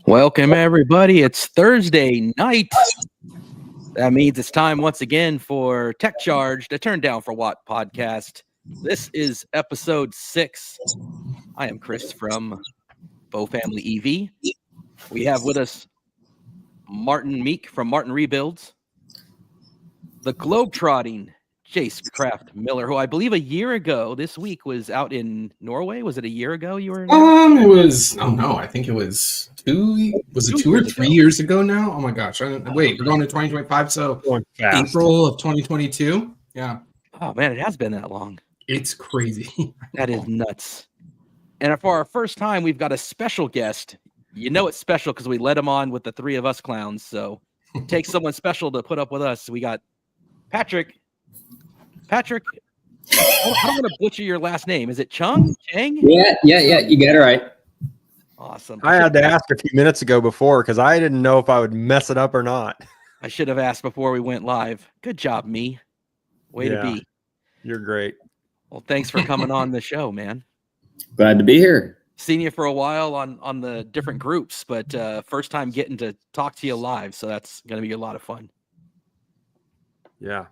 Welcome, everybody. It's Thursday night. That means it's time once again for Tech Charge, the Turn Down for What podcast. This is episode 6. I am Chris from Bow Family EV. We have with us Meek from Martin Rebuilds, the globetrotting Jcece Craft Miller, who I believe a year ago this week was out in Norway. Was it a year ago you were in It was, I think it was 2 or 3 years ago now? Oh my gosh. Wait, we're going to 2025, so April of 2022. Yeah. Oh man, it has been that long. It's crazy. That is nuts. And for our first time, we've got a special guest. You know it's special because we let him on with the three of us clowns. So it takes someone special to put up with us. We got Patrick. I don't want to butcher your last name. Is it Chung? Chang? Yeah. You got it right. Awesome. I had to ask a few minutes ago before because I didn't know if I would mess it up or not. I should have asked before we went live. Good job, me. Way to be. You're great. Well, thanks for coming on the show, man. Glad to be here. Seen you for a while on the different groups, but first time getting to talk to you live, so that's going to be a lot of fun. Yeah.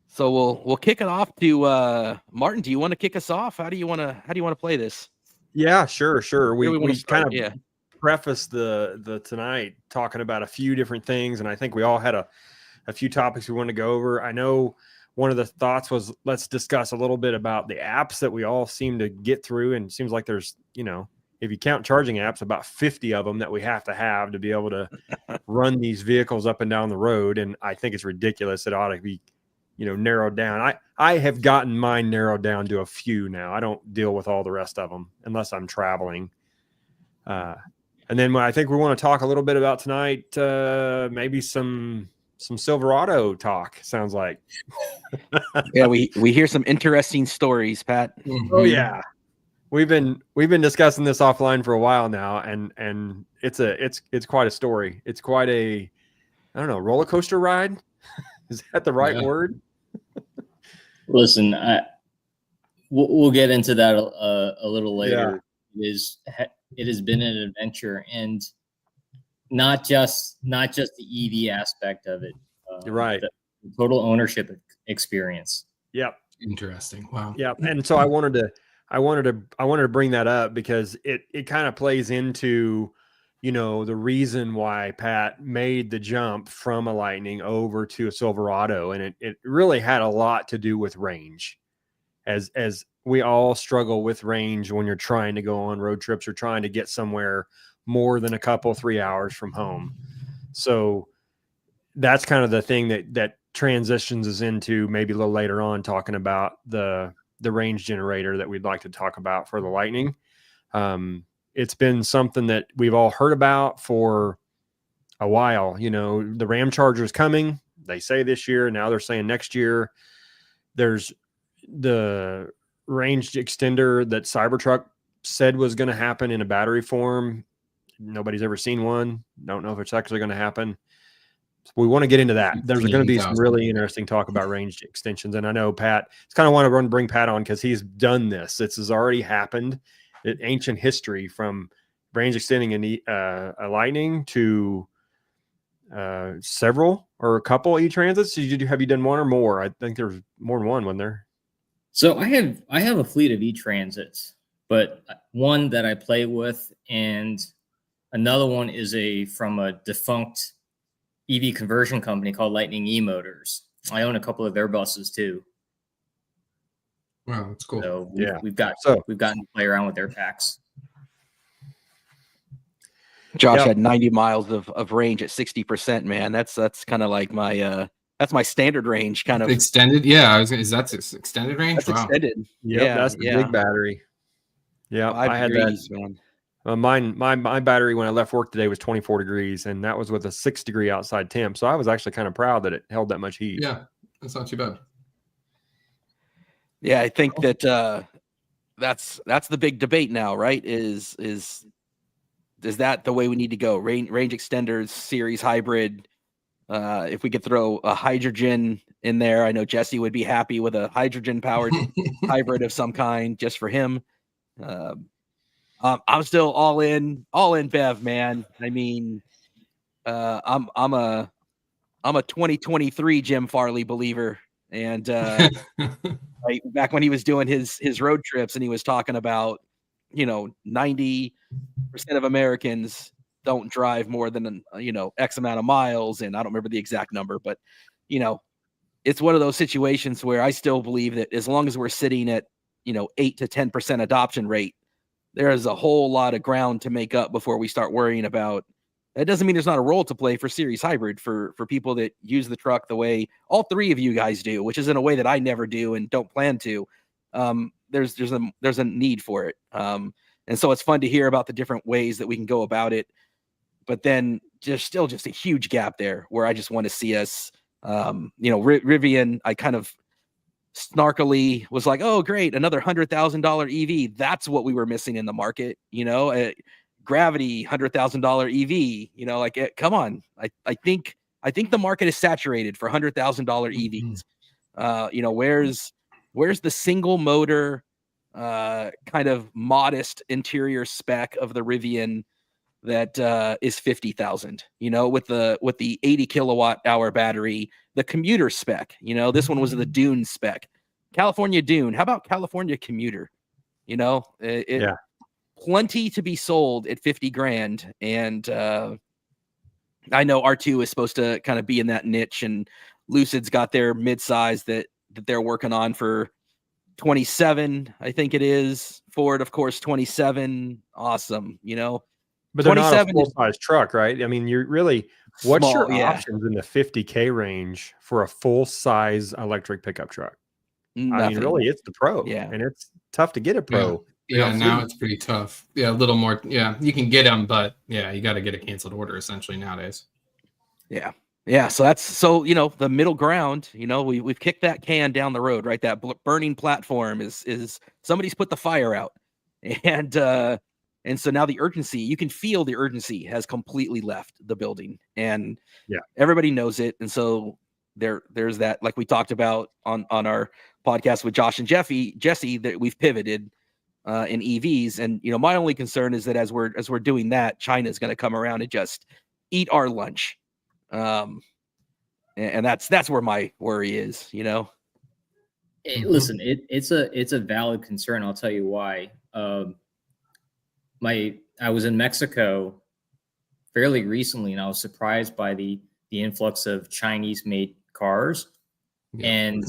So we'll kick it off to Martin. Do you want to kick us off? How do you want to play this? Yeah, sure. We kind of preface the tonight talking about a few different things, and I think we all had a few topics we want to go over. I know one of the thoughts was let's discuss a little bit about the apps that we all seem to get through, and it seems like there's, if you count charging apps, about 50 of them that we have to be able to run these vehicles up and down the road, and I think it's ridiculous. It ought to be narrowed down. I have gotten mine narrowed down to a few now. I don't deal with all the rest of them unless I'm traveling. And then I think we want to talk a little bit about tonight, maybe some Silverado talk, sounds like. Yeah, we hear some interesting stories, Pat. Oh yeah. We've been discussing this offline for a while now, and it's quite a story. It's quite a, I don't know, roller coaster ride. Is that the right word? Listen, we'll get into that a little later. Yeah. It has been an adventure, and not just the EV aspect of it. You're right. The total ownership experience. Yep. Interesting. Wow. Yep. And so I wanted to bring that up because it kind of plays into the reason why Pat made the jump from a Lightning over to a Silverado. And it really had a lot to do with range, as we all struggle with range when you're trying to go on road trips or trying to get somewhere more than 3 hours from home. So that's kind of the thing that transitions us into maybe a little later on, talking about the range generator that we'd like to talk about for the Lightning. It's been something that we've all heard about for a while. The Ram Charger is coming. They say this year. Now they're saying next year. There's the range extender that Cybertruck said was going to happen in a battery form. Nobody's ever seen one. Don't know if it's actually going to happen. So we want to get into that. There's going to be some really interesting talk about range extensions. And I know Pat, it's kind of want to bring Pat on because he's done this. This has already happened. Ancient history from range extending a Lightning to several or a couple e-transits. Have you done one or more? I think there's more than one, wasn't there? So I have a fleet of e-transits, but one that I play with, and another one is from a defunct EV conversion company called Lightning E-Motors. I own a couple of their buses too. Wow, that's cool. So we've gotten to play around with their packs. Josh had 90 miles of range at 60%, man. That's kind of like my that's my standard range kind of extended. Yeah, is that extended range? That's extended. Yeah, that's the big battery. Yeah, I had that, man. My battery when I left work today was 24 degrees, and that was with a 6 degree outside temp. So I was actually kind of proud that it held that much heat. Yeah, that's not too bad. Yeah, I think that that's the big debate now, right? Is that the way we need to go? Range extenders, series hybrid. If we could throw a hydrogen in there, I know Jesse would be happy with a hydrogen powered hybrid of some kind just for him. I'm still all in Bev, man. I mean, I'm a 2023 Jim Farley believer, and right back when he was doing his road trips, and he was talking about 90% of Americans don't drive more than X amount of miles, and I don't remember the exact number, but it's one of those situations where I still believe that as long as we're sitting at 8 to 10% adoption rate, there is a whole lot of ground to make up before we start worrying about. That doesn't mean there's not a role to play for series hybrid for people that use the truck the way all three of you guys do, which is in a way that I never do and don't plan to. There's a need for it. And so it's fun to hear about the different ways that we can go about it. But then just a huge gap there where I just want to see us, Rivian, I kind of snarkily was like, oh, great, another $100,000 EV. That's what we were missing in the market. Gravity, $100,000 EV, like, come on. I think the market is saturated for $100,000 EVs. Where's the single motor, kind of modest interior spec of the Rivian that is 50,000, with the 80 kilowatt hour battery, the commuter spec, this one was the Dune spec, California Dune. How about California commuter? Yeah, plenty to be sold at 50 grand. And I know R2 is supposed to kind of be in that niche, and Lucid's got their midsize that they're working on for 27, I think it is. Ford, of course, 27. Awesome, But they're not a full-size truck, right? I mean, you're really, what's small, your options in the 50K range for a full-size electric pickup truck? Nothing. I mean, really, it's the Pro. Yeah. And it's tough to get a Pro. Yeah, now it's pretty tough. Yeah, a little more. Yeah, you can get them, but yeah, you got to get a canceled order essentially nowadays. Yeah. Yeah. So the middle ground, we've kicked that can down the road, right? That burning platform is somebody's put the fire out. And so now the urgency, you can feel the urgency has completely left the building, and everybody knows it. And so there's that, like we talked about on our podcast with Josh and Jesse, that we've pivoted in EVs. And, my only concern is that as we're doing that, China is going to come around and just eat our lunch. And that's where my worry is, Listen, it's a valid concern. I'll tell you why. I was in Mexico fairly recently, and I was surprised by the influx of Chinese-made cars, and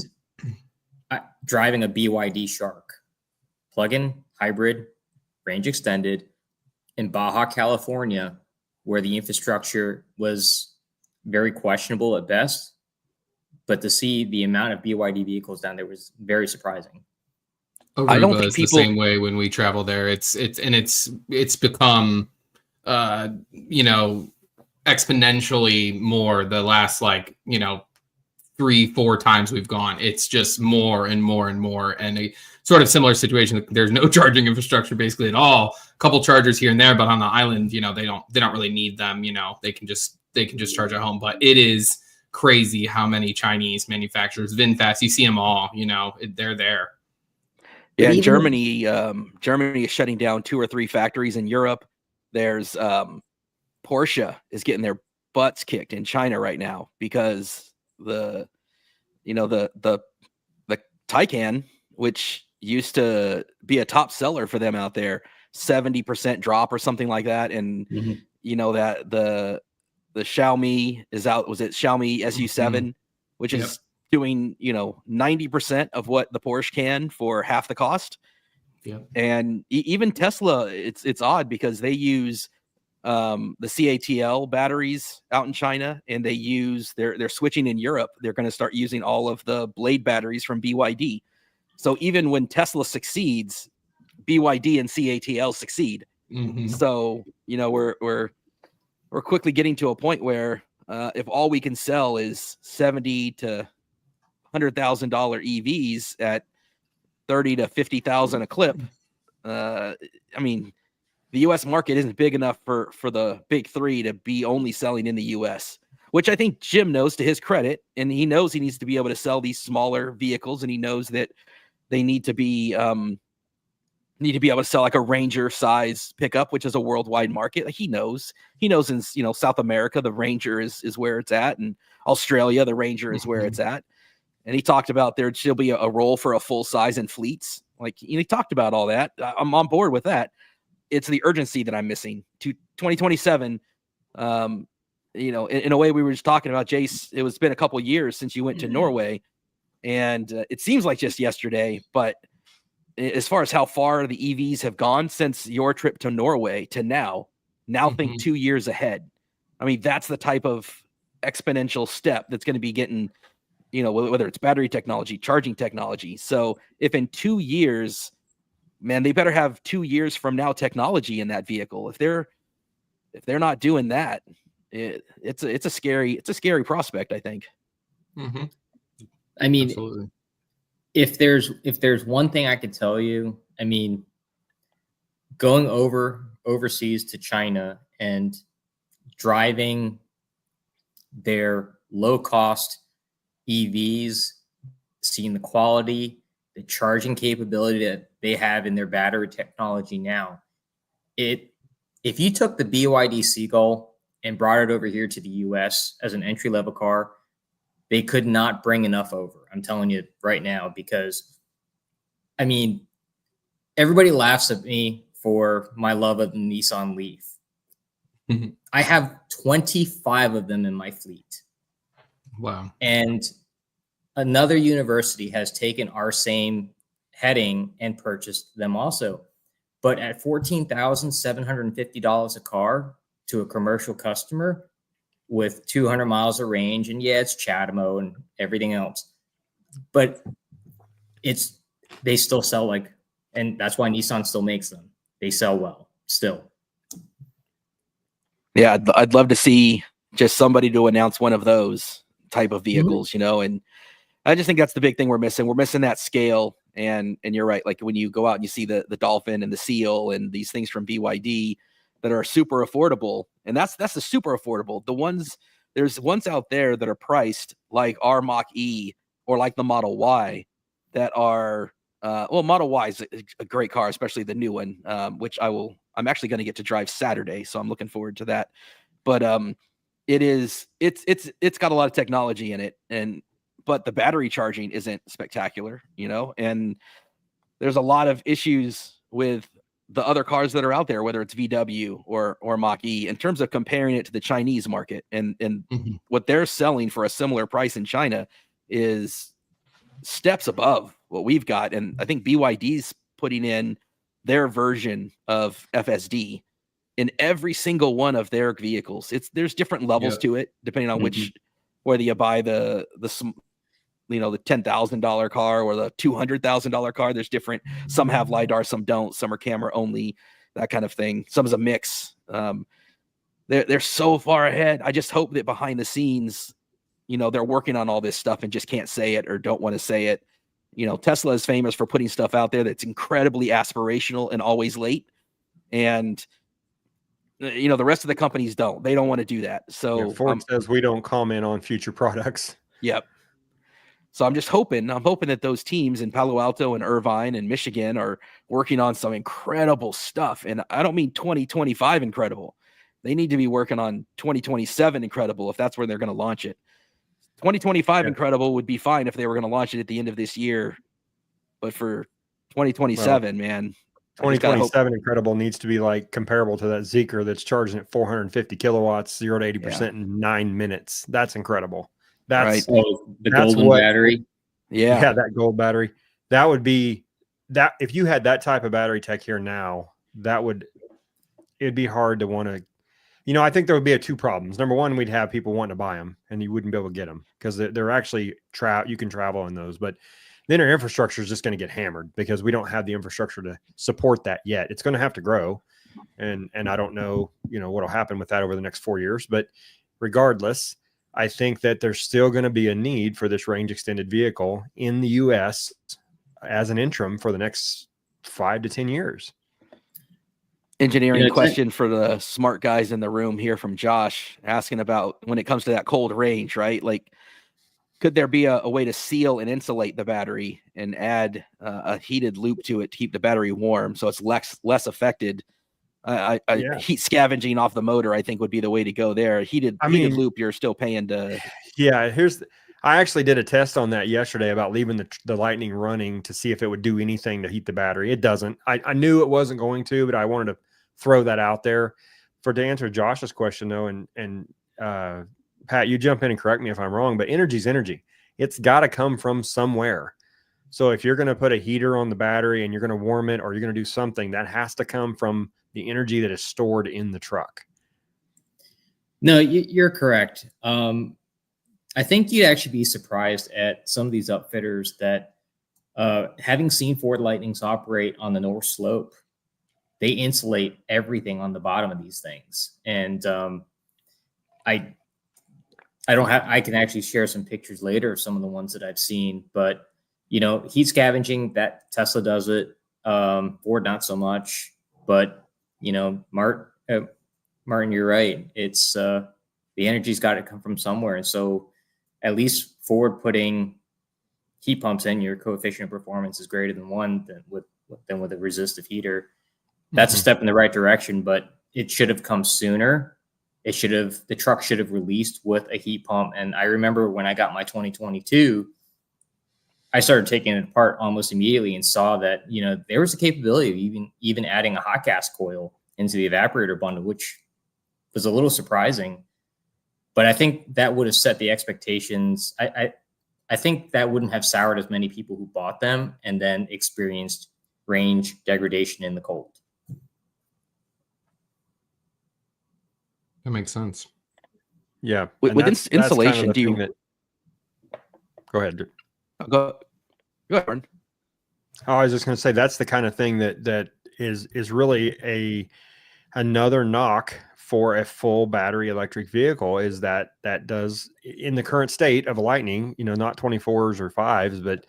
driving a BYD Shark, plug-in hybrid, range extended, in Baja California, where the infrastructure was very questionable at best. But to see the amount of BYD vehicles down there was very surprising. Aruba I don't think people the same way when we travel there. It's become exponentially more the last 3-4 times we've gone. It's just more and more and more, and a sort of similar situation. There's no charging infrastructure basically at all. A couple chargers here and there, but on the island, they don't really need them. They can just charge at home. But it is crazy how many Chinese manufacturers, VinFast, you see them all. They're there. Yeah, in Germany is shutting down 2 or 3 factories. In Europe, there's Porsche is getting their butts kicked in China right now because the Taycan, which used to be a top seller for them out there, 70% drop or something like that, and that the Xiaomi is out. Was it Xiaomi SU7, which is doing 90% of what the Porsche can for half the cost. And even Tesla, it's odd because they use the CATL batteries out in China, and they're switching in Europe. They're going to start using all of the Blade batteries from BYD. So even when Tesla succeeds, BYD and CATL succeed. So we're quickly getting to a point where if all we can sell is $70,000 to $100,000 EVs at 30 to 50,000 a clip, I mean, the U.S. market isn't big enough for the big three to be only selling in the U.S., which I think Jim knows to his credit, and he knows he needs to be able to sell these smaller vehicles, and he knows that they need to be need to be able to sell like a Ranger size pickup, which is a worldwide market. Like he knows in, you know, South America, the Ranger is where it's at, and Australia, the Ranger is where it's at. And he talked about there'd still be a role for a full size in fleets. Like, you know, he talked about all that. I'm on board with that. It's the urgency that I'm missing to 2027. You know, in a way, we were just talking about, Jace, it's been a couple years since you went to Norway, and it seems like just yesterday, but as far as how far the EVs have gone since your trip to Norway to now think 2 years ahead. I mean, that's the type of exponential step that's going to be getting, you know, whether it's battery technology, charging technology. So if in 2 years, man, they better have 2 years from now technology in that vehicle. If they're not doing that, it's a scary prospect, I think. Mm-hmm. I mean, Absolutely. If there's one thing I could tell you, I mean, going overseas to China and driving their low cost EVs, seeing the quality, the charging capability that they have in their battery technology now, if you took the BYD Seagull and brought it over here to the US as an entry level car, they could not bring enough over. I'm telling you right now, because I mean, everybody laughs at me for my love of the Nissan Leaf. I have 25 of them in my fleet. Wow. And another university has taken our same heading and purchased them also. But at $14,750 a car to a commercial customer with 200 miles of range, and yeah, it's CHAdeMO and everything else, but they still sell like, and that's why Nissan still makes them. They sell well still. Yeah, I'd love to see just somebody to announce one of those type of vehicles, you know, and I just think that's the big thing we're missing. We're missing that scale. And you're right. Like when you go out and you see the Dolphin and the Seal and these things from BYD that are super affordable, and that's the super affordable. There's ones out there that are priced like our Mach-E or like the Model Y that are Model Y is a great car, especially the new one, which I'm actually going to get to drive Saturday, so I'm looking forward to that. But it's got a lot of technology in it, but the battery charging isn't spectacular, you know, and there's a lot of issues with the other cars that are out there, whether it's VW or Mach-E, in terms of comparing it to the Chinese market, and what they're selling for a similar price in China is steps above what we've got. And I think BYD's putting in their version of FSD in every single one of their vehicles. There's different levels to it, depending on whether you buy the $10,000 car or the $200,000 car. There's different. Some have LiDAR, some don't. Some are camera only, that kind of thing. Some is a mix. They're so far ahead. I just hope that behind the scenes, you know, they're working on all this stuff and just can't say it or don't want to say it. You know, Tesla is famous for putting stuff out there that's incredibly aspirational and always late. And, you know, the rest of the companies don't. They don't want to do that. So Ford says we don't comment on future products. Yep. So I'm hoping that those teams in Palo Alto and Irvine and Michigan are working on some incredible stuff. And I don't mean 2025 incredible. They need to be working on 2027 incredible if that's where they're going to launch it. 2025 incredible would be fine if they were going to launch it at the end of this year. But for 2027, man. 2027 incredible needs to be like comparable to that Zeekr that's charging at 450 kilowatts, 0 to 80% in 9 minutes. That's incredible. That's right. The golden battery. Yeah, that gold battery. That would be that if you had that type of battery tech here now, it'd be hard to want to, you know, I think there would be two problems. Number one, we'd have people wanting to buy them and you wouldn't be able to get them because they're actually you can travel in those, but then our infrastructure is just going to get hammered because we don't have the infrastructure to support that yet. It's going to have to grow. And I don't know, you know, what'll happen with that over the next 4 years, but regardless, I think that there's still going to be a need for this range extended vehicle in the US as an interim for the next 5 to 10 years. Engineering question for the smart guys in the room here from Josh, asking about when it comes to that cold range, right? Like could there be a way to seal and insulate the battery and add a heated loop to it to keep the battery warm so it's less affected? Heat scavenging off the motor, I think, would be the way to go there. Heated loop, you're still paying to. Yeah, I actually did a test on that yesterday about leaving the Lightning running to see if it would do anything to heat the battery. It doesn't. I knew it wasn't going to, but I wanted to throw that out there to answer Josh's question though. And Pat, you jump in and correct me if I'm wrong, but energy's energy. It's got to come from somewhere. So if you're going to put a heater on the battery and you're going to warm it or you're going to do something, that has to come from the energy that is stored in the truck. No, you're correct. I think you'd actually be surprised at some of these upfitters that, having seen Ford Lightnings operate on the North Slope, they insulate everything on the bottom of these things. And I can actually share some pictures later of some of the ones that I've seen, but heat scavenging, that Tesla does it. Ford, not so much, but Martin, you're right. It's the energy's got to come from somewhere. And so at least Ford putting heat pumps in, your coefficient of performance is greater than 1 than with a resistive heater. That's a step in the right direction, but it should have come sooner. The truck should have released with a heat pump. And I remember when I got my 2022, I started taking it apart almost immediately and saw that, there was a capability of even adding a hot gas coil into the evaporator bundle, which was a little surprising. But I think that would have set the expectations. I think that wouldn't have soured as many people who bought them and then experienced range degradation in the cold. That makes sense. Yeah. With insulation, do you... Go ahead. Go ahead, Martin. Oh, I was just going to say that's the kind of thing that is really another knock for a full battery electric vehicle is that does, in the current state of a Lightning, not 24s or 5s, but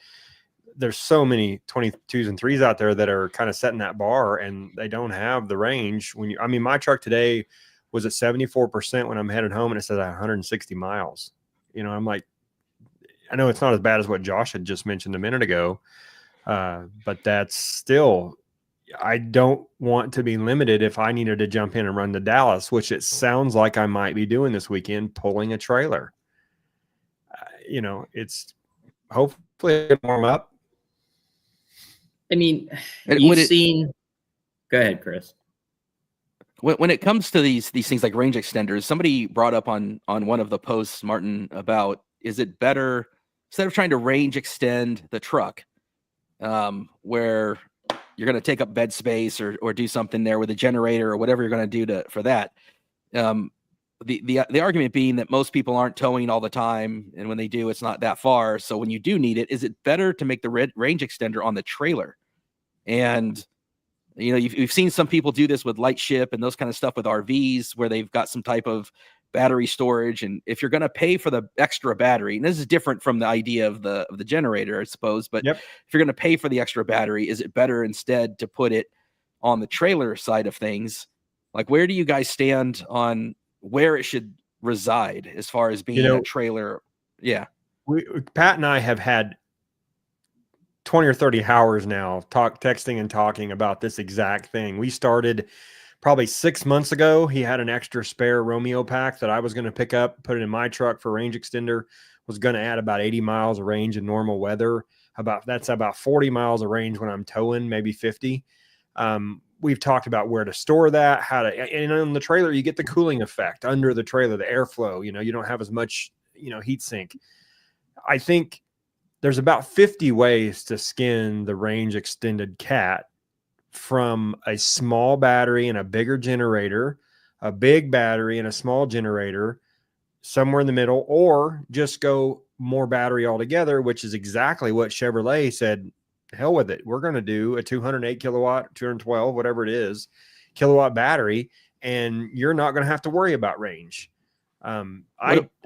there's so many 22s and 3s out there that are kind of setting that bar and they don't have the range. My truck today was at 74% when I'm headed home and it says 160 miles. I'm like, I know it's not as bad as what Josh had just mentioned a minute ago, but that's still, I don't want to be limited if I needed to jump in and run to Dallas, which it sounds like I might be doing this weekend, pulling a trailer. It's hopefully it'll warm up. Go ahead, Chris. When it comes to these things like range extenders, somebody brought up on one of the posts, Martin, about, is it better instead of trying to range extend the truck, where you're going to take up bed space or do something there with a generator or whatever you're going to do for that. The argument being that most people aren't towing all the time, and when they do, it's not that far. So when you do need it, is it better to make the range extender on the trailer? And you've seen some people do this with light ship and those kind of stuff with RVs where they've got some type of battery storage. And if you're going to pay for the extra battery, and this is different from the idea of the generator, I suppose, but if you're going to pay for the extra battery, is it better instead to put it on the trailer side of things? Like, where do you guys stand on where it should reside as far as being a trailer? Yeah. Pat and I have had 20 or 30 hours now texting and talking about this exact thing. We started probably 6 months ago. He had an extra spare Romeo pack that I was going to pick up, put it in my truck for range extender, was going to add about 80 miles of range in normal weather. That's about 40 miles of range when I'm towing, maybe 50. We've talked about where to store that, and on the trailer, you get the cooling effect under the trailer, the airflow, you don't have as much, heat sink. I think there's about 50 ways to skin the range extended cat, from a small battery and a bigger generator, a big battery and a small generator, somewhere in the middle, or just go more battery altogether, which is exactly what Chevrolet said. Hell with it. We're going to do a 208 kilowatt, 212, whatever it is, kilowatt battery, and you're not going to have to worry about range. What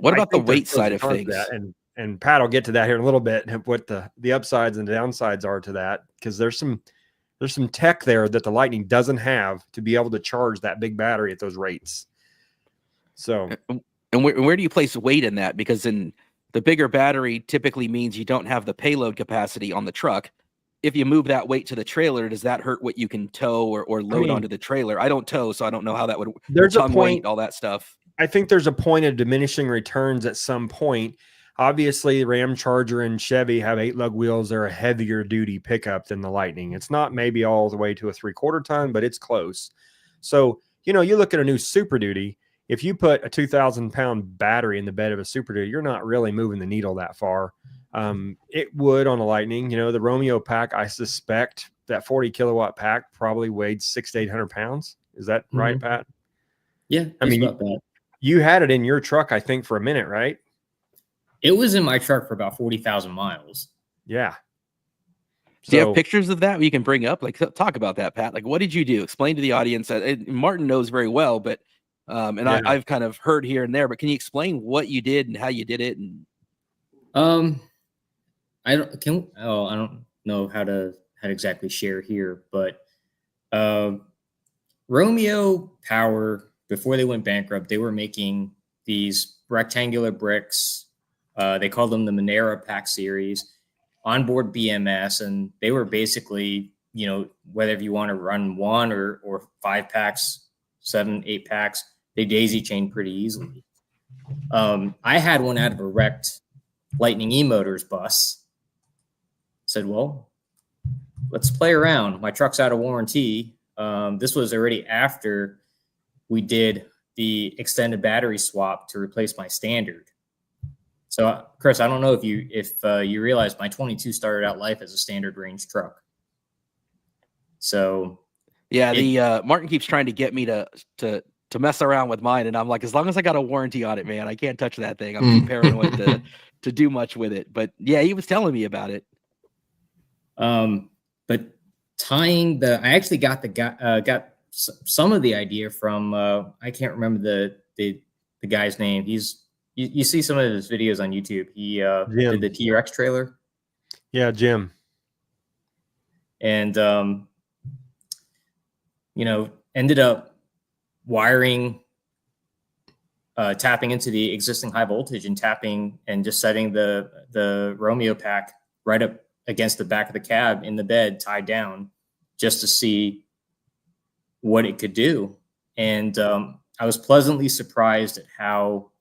about the weight side of things? And Pat will get to that here in a little bit, what the upsides and the downsides are to that, because there's some tech there that the Lightning doesn't have to be able to charge that big battery at those rates. So, and where do you place weight in that? Because in the bigger battery typically means you don't have the payload capacity on the truck. If you move that weight to the trailer, does that hurt what you can tow or load onto the trailer? I don't tow, so I don't know how that would. There's a point, weight, all that stuff. I think there's a point of diminishing returns at some point. Obviously, Ram Charger and Chevy have 8-lug wheels. They're a heavier duty pickup than the Lightning. It's not maybe all the way to a 3/4 ton, but it's close. So, you look at a new Super Duty. If you put a 2,000-pound battery in the bed of a Super Duty, you're not really moving the needle that far. It would on a Lightning. The Romeo pack, I suspect that 40 kilowatt pack probably weighed 600 to 800 pounds. Is that right, Pat? Yeah. I mean, you had it in your truck, I think, for a minute, right? It was in my truck for about 40,000 miles. Yeah. Do you have pictures of that you can bring up? Like, talk about that, Pat. Like, what did you do? Explain to the audience. Martin knows very well, but I've kind of heard here and there. But can you explain what you did and how you did it? And I don't know how to exactly share here, but Romeo Power, before they went bankrupt, they were making these rectangular bricks. They called them the Monera Pack series, onboard BMS, and they were basically, whether you want to run 1 or 5 packs, 7, 8 packs, they daisy chain pretty easily. I had one out of a wrecked Lightning E-Motors bus. Said, well, let's play around. My truck's out of warranty. This was already after we did the extended battery swap to replace my standard. So, Chris, I don't know if you realize my 22 started out life as a standard range truck. So, yeah, Martin keeps trying to get me to mess around with mine, and I'm like, as long as I got a warranty on it, man, I can't touch that thing. I'm too paranoid to do much with it. But yeah, he was telling me about it. But tying I actually got got some of the idea from I can't remember the guy's name. You see some of his videos on YouTube. He did the TRX trailer. Yeah, Jim. And ended up wiring, tapping into the existing high voltage and tapping and just setting the Romeo pack right up against the back of the cab in the bed, tied down, just to see what it could do. And I was pleasantly surprised at how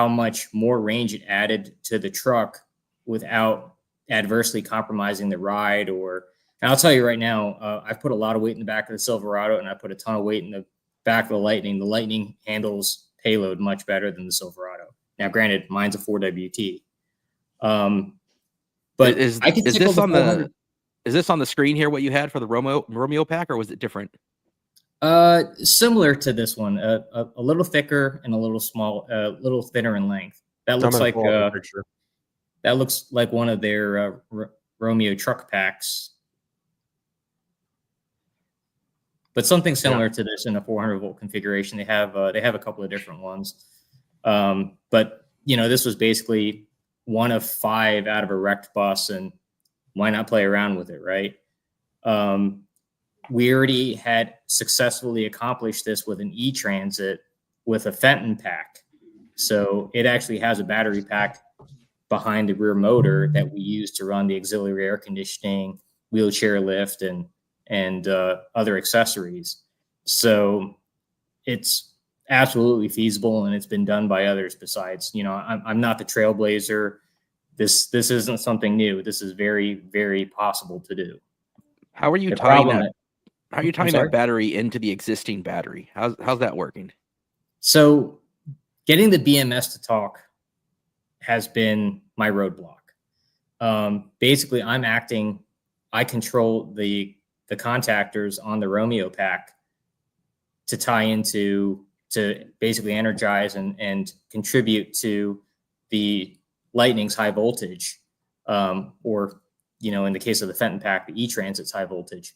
much more range it added to the truck without adversely compromising the ride. And I'll tell you right now, I've put a lot of weight in the back of the Silverado, and I put a ton of weight in the back of the Lightning. The Lightning handles payload much better than the Silverado. Now, granted, mine's a 4WT. But is this on the screen here? What you had for the Romeo pack, or was it different? Similar to this one, a little thicker and a little thinner in length. That looks like one of their Romeo truck packs, but something similar to this in a 400-volt configuration. They have a couple of different ones, but this was basically one of 5 out of a wrecked bus, and why not play around with it, right? We already had successfully accomplished this with an E-Transit with a Fenton pack. So it actually has a battery pack behind the rear motor that we use to run the auxiliary air conditioning, wheelchair lift, and other accessories. So it's absolutely feasible, and it's been done by others besides. I'm not the trailblazer. This isn't something new. This is very, very possible to do. How are you tying that? How are you tying that battery into the existing battery? How's that working? So getting the BMS to talk has been my roadblock. Basically, I control the contactors on the Romeo pack to tie into, to basically energize and contribute to the Lightning's high voltage, or, in the case of the Fenton pack, the E-Transit's high voltage.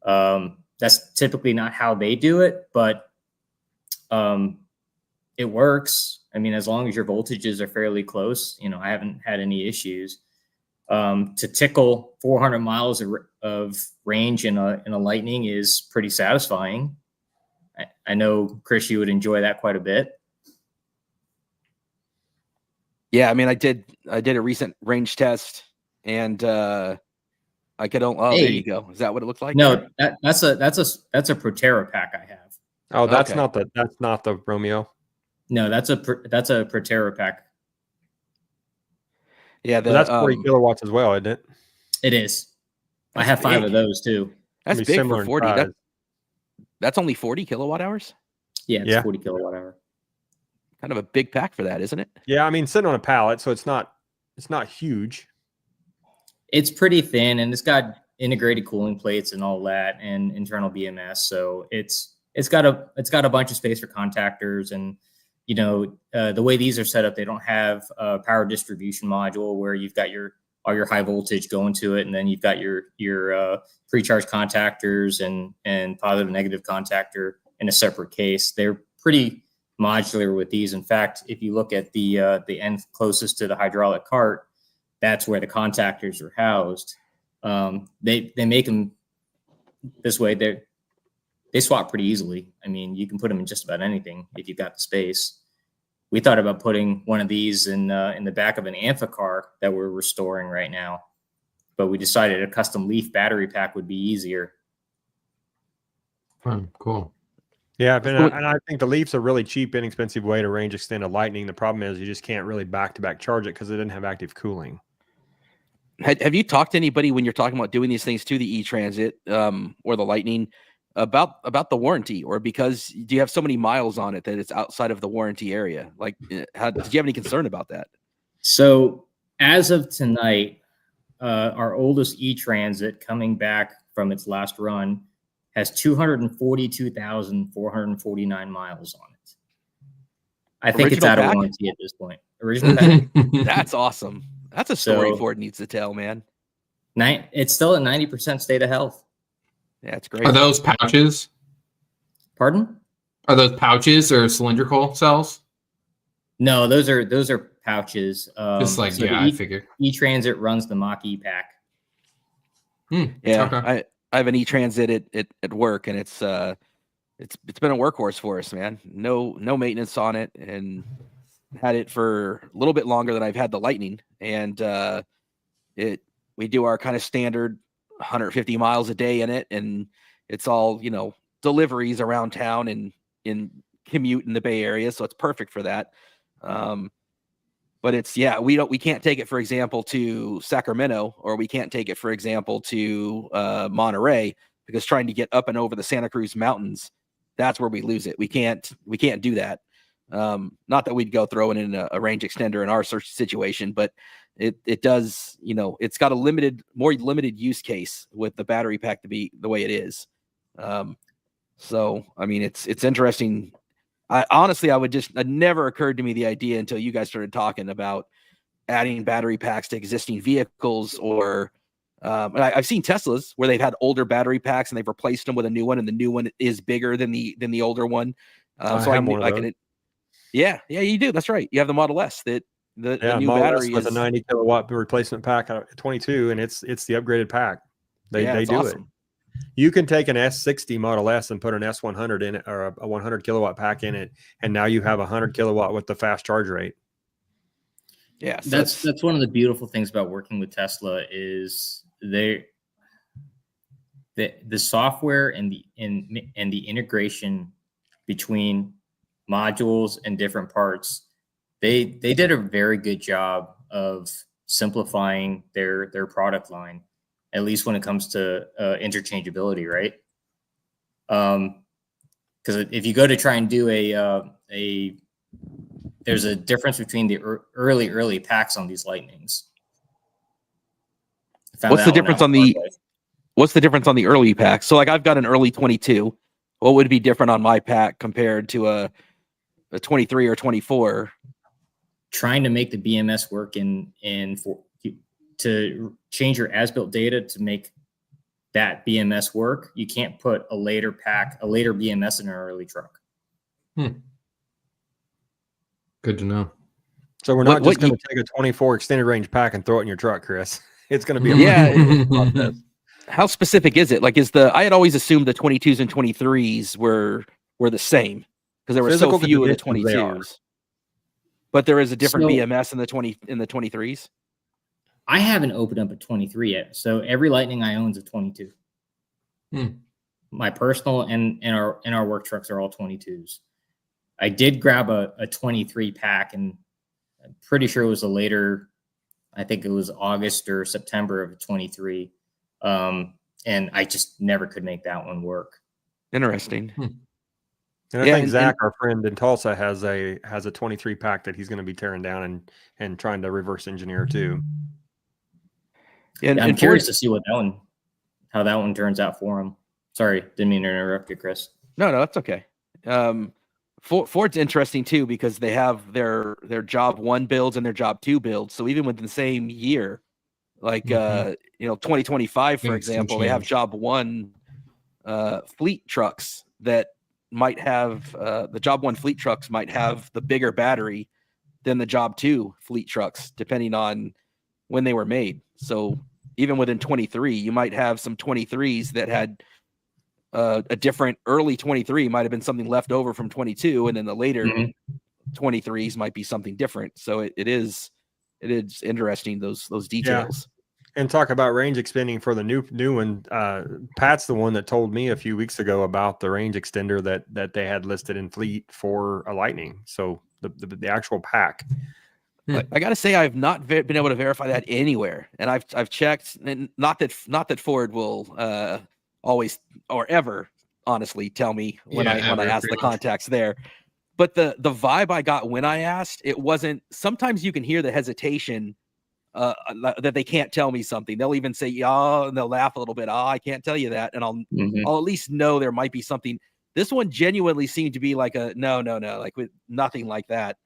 That's typically not how they do it, but it works. I mean, as long as your voltages are fairly close, I haven't had any issues. To tickle 400 miles of range in a Lightning is pretty satisfying. I know, Chris, you would enjoy that quite a bit. Yeah, I mean, I did a recent range test, and I could only. Oh, there you Hey, go. Is that what it looks like? no, that's a Proterra pack I have. Oh, that's Okay. not the Romeo. No, that's a Proterra pack. Yeah, But that's 40 kilowatts as well, isn't it? It is. I That's have 5 big. of those too. That's It'd be big similar for in 40. size. That's only 40 kilowatt hours. Yeah, it's Yeah. 40 kilowatt hour. Kind of a big pack for that, isn't it? Yeah, I mean, sitting on a pallet, so it's not huge. It's pretty thin, and it's got integrated cooling plates and all that, and internal BMS. So it's got a bunch of space for contactors, and the way these are set up, they don't have a power distribution module where you've got all your high voltage going to it, and then you've got your pre-charge contactors and positive negative contactor in a separate case. They're pretty modular with these. In fact, if you look at the end closest to the hydraulic cart, that's where the contactors are housed. They make them this way. They swap pretty easily. I mean, you can put them in just about anything if you've got the space. We thought about putting one of these in the back of an Ampha car that we're restoring right now, but we decided a custom Leaf battery pack would be easier. Cool. Yeah, and I think the Leaf's a really cheap, inexpensive way to range extend a Lightning. The problem is you just can't really back-to-back charge it because it didn't have active cooling. Have you talked to anybody when you're talking about doing these things to the E-Transit or the Lightning about the warranty, or because do you have so many miles on it that it's outside of the warranty area? Like, did you have any concern about that? So as of tonight, our oldest E-Transit coming back from its last run has 242,449 miles on it. I think it's out of warranty at this point. Original pack. That's awesome. That's a story Ford needs to tell, man. It's still at 90% state of health. Yeah, it's great. Are those pouches? Pardon? Are those pouches or cylindrical cells? No, those are pouches. Just like, so I figured. E-Transit runs the Mach E-Pack. Yeah, okay. I have an E-Transit at work, and it's been a workhorse for us, man. No maintenance on it, and had it for a little bit longer than I've had the Lightning. And we do our kind of standard 150 miles a day in it, and it's all deliveries around town and in commute in the Bay Area, so it's perfect for that. But we can't take it, for example, to Sacramento, or we can't take it, for example, to Monterey, because trying to get up and over the Santa Cruz Mountains, that's where we lose it. We can't do that. Not that we'd go throwing in a range extender in our situation, but it does, it's got a more limited use case with the battery pack to be the way it is. So, I mean, it's interesting. It never occurred to me the idea until you guys started talking about adding battery packs to existing vehicles, or I've seen Teslas where they've had older battery packs and they've replaced them with a new one, and the new one is bigger than the older one. Yeah, you do. That's right. You have the Model S the new Model battery S with a 90 kilowatt replacement pack at 22, and it's the upgraded pack. They do awesome. It. You can take an S60 Model S and put an S100 in it, or a 100 kilowatt pack in it, and now you have 100 kilowatt with the fast charge rate. Yeah, so that's one of the beautiful things about working with Tesla is the software and the integration between modules and different parts. They did a very good job of simplifying their product line, at least when it comes to interchangeability, right? Because if you go to try and do there's a difference between the early packs on these Lightnings. What's the difference on the early pack? So, like, I've got an early 22. What would be different on my pack compared to a 23 or 24? Trying to make the BMS work to change your as-built data to make that BMS work, you can't put a later BMS in an early truck. Good to know. So we're not just going to take a 24 extended range pack and throw it in your truck, Chris. It's going to be a How specific is it? Like, I had always assumed the 22s and 23s were the same because there were so few of the 22s. But there is a different So- BMS in the 23s. I haven't opened up a 23 yet. So every Lightning I own is a 22. My personal and our work trucks are all 22s. I did grab a 23 pack, and I'm pretty sure it was a later, I think it was August or September of 23. And I just never could make that one work. Interesting. And I think Zach, our friend in Tulsa, has a 23 pack that he's going to be tearing down and trying to reverse engineer too. And I'm curious to see how that one turns out for him. Sorry, didn't mean to interrupt you, Chris. No, that's okay. Ford's interesting too because they have their job 1 builds and their job 2 builds. So even within the same year, like 2025, for example, they have job 1 fleet trucks that might have the job 1 fleet trucks might have the bigger battery than the job 2 fleet trucks, depending on when they were made. So even within 23, you might have some 23s that had a different early 23 might have been something left over from 22, and then the later 23s might be something different. So it is interesting, those details. Yeah. And talk about range extending for the new one. Pat's the one that told me a few weeks ago about the range extender that they had listed in fleet for a Lightning. So the actual pack. I got to say, I've not been able to verify that anywhere, and I've checked, and not that Ford will always or ever honestly tell me when I ask the contacts there. But the vibe I got when I asked, it wasn't. Sometimes you can hear the hesitation that they can't tell me something. They'll even say, "Yeah," and they'll laugh a little bit. I can't tell you that, and I'll at least know there might be something. This one genuinely seemed to be like a no, like with nothing like that.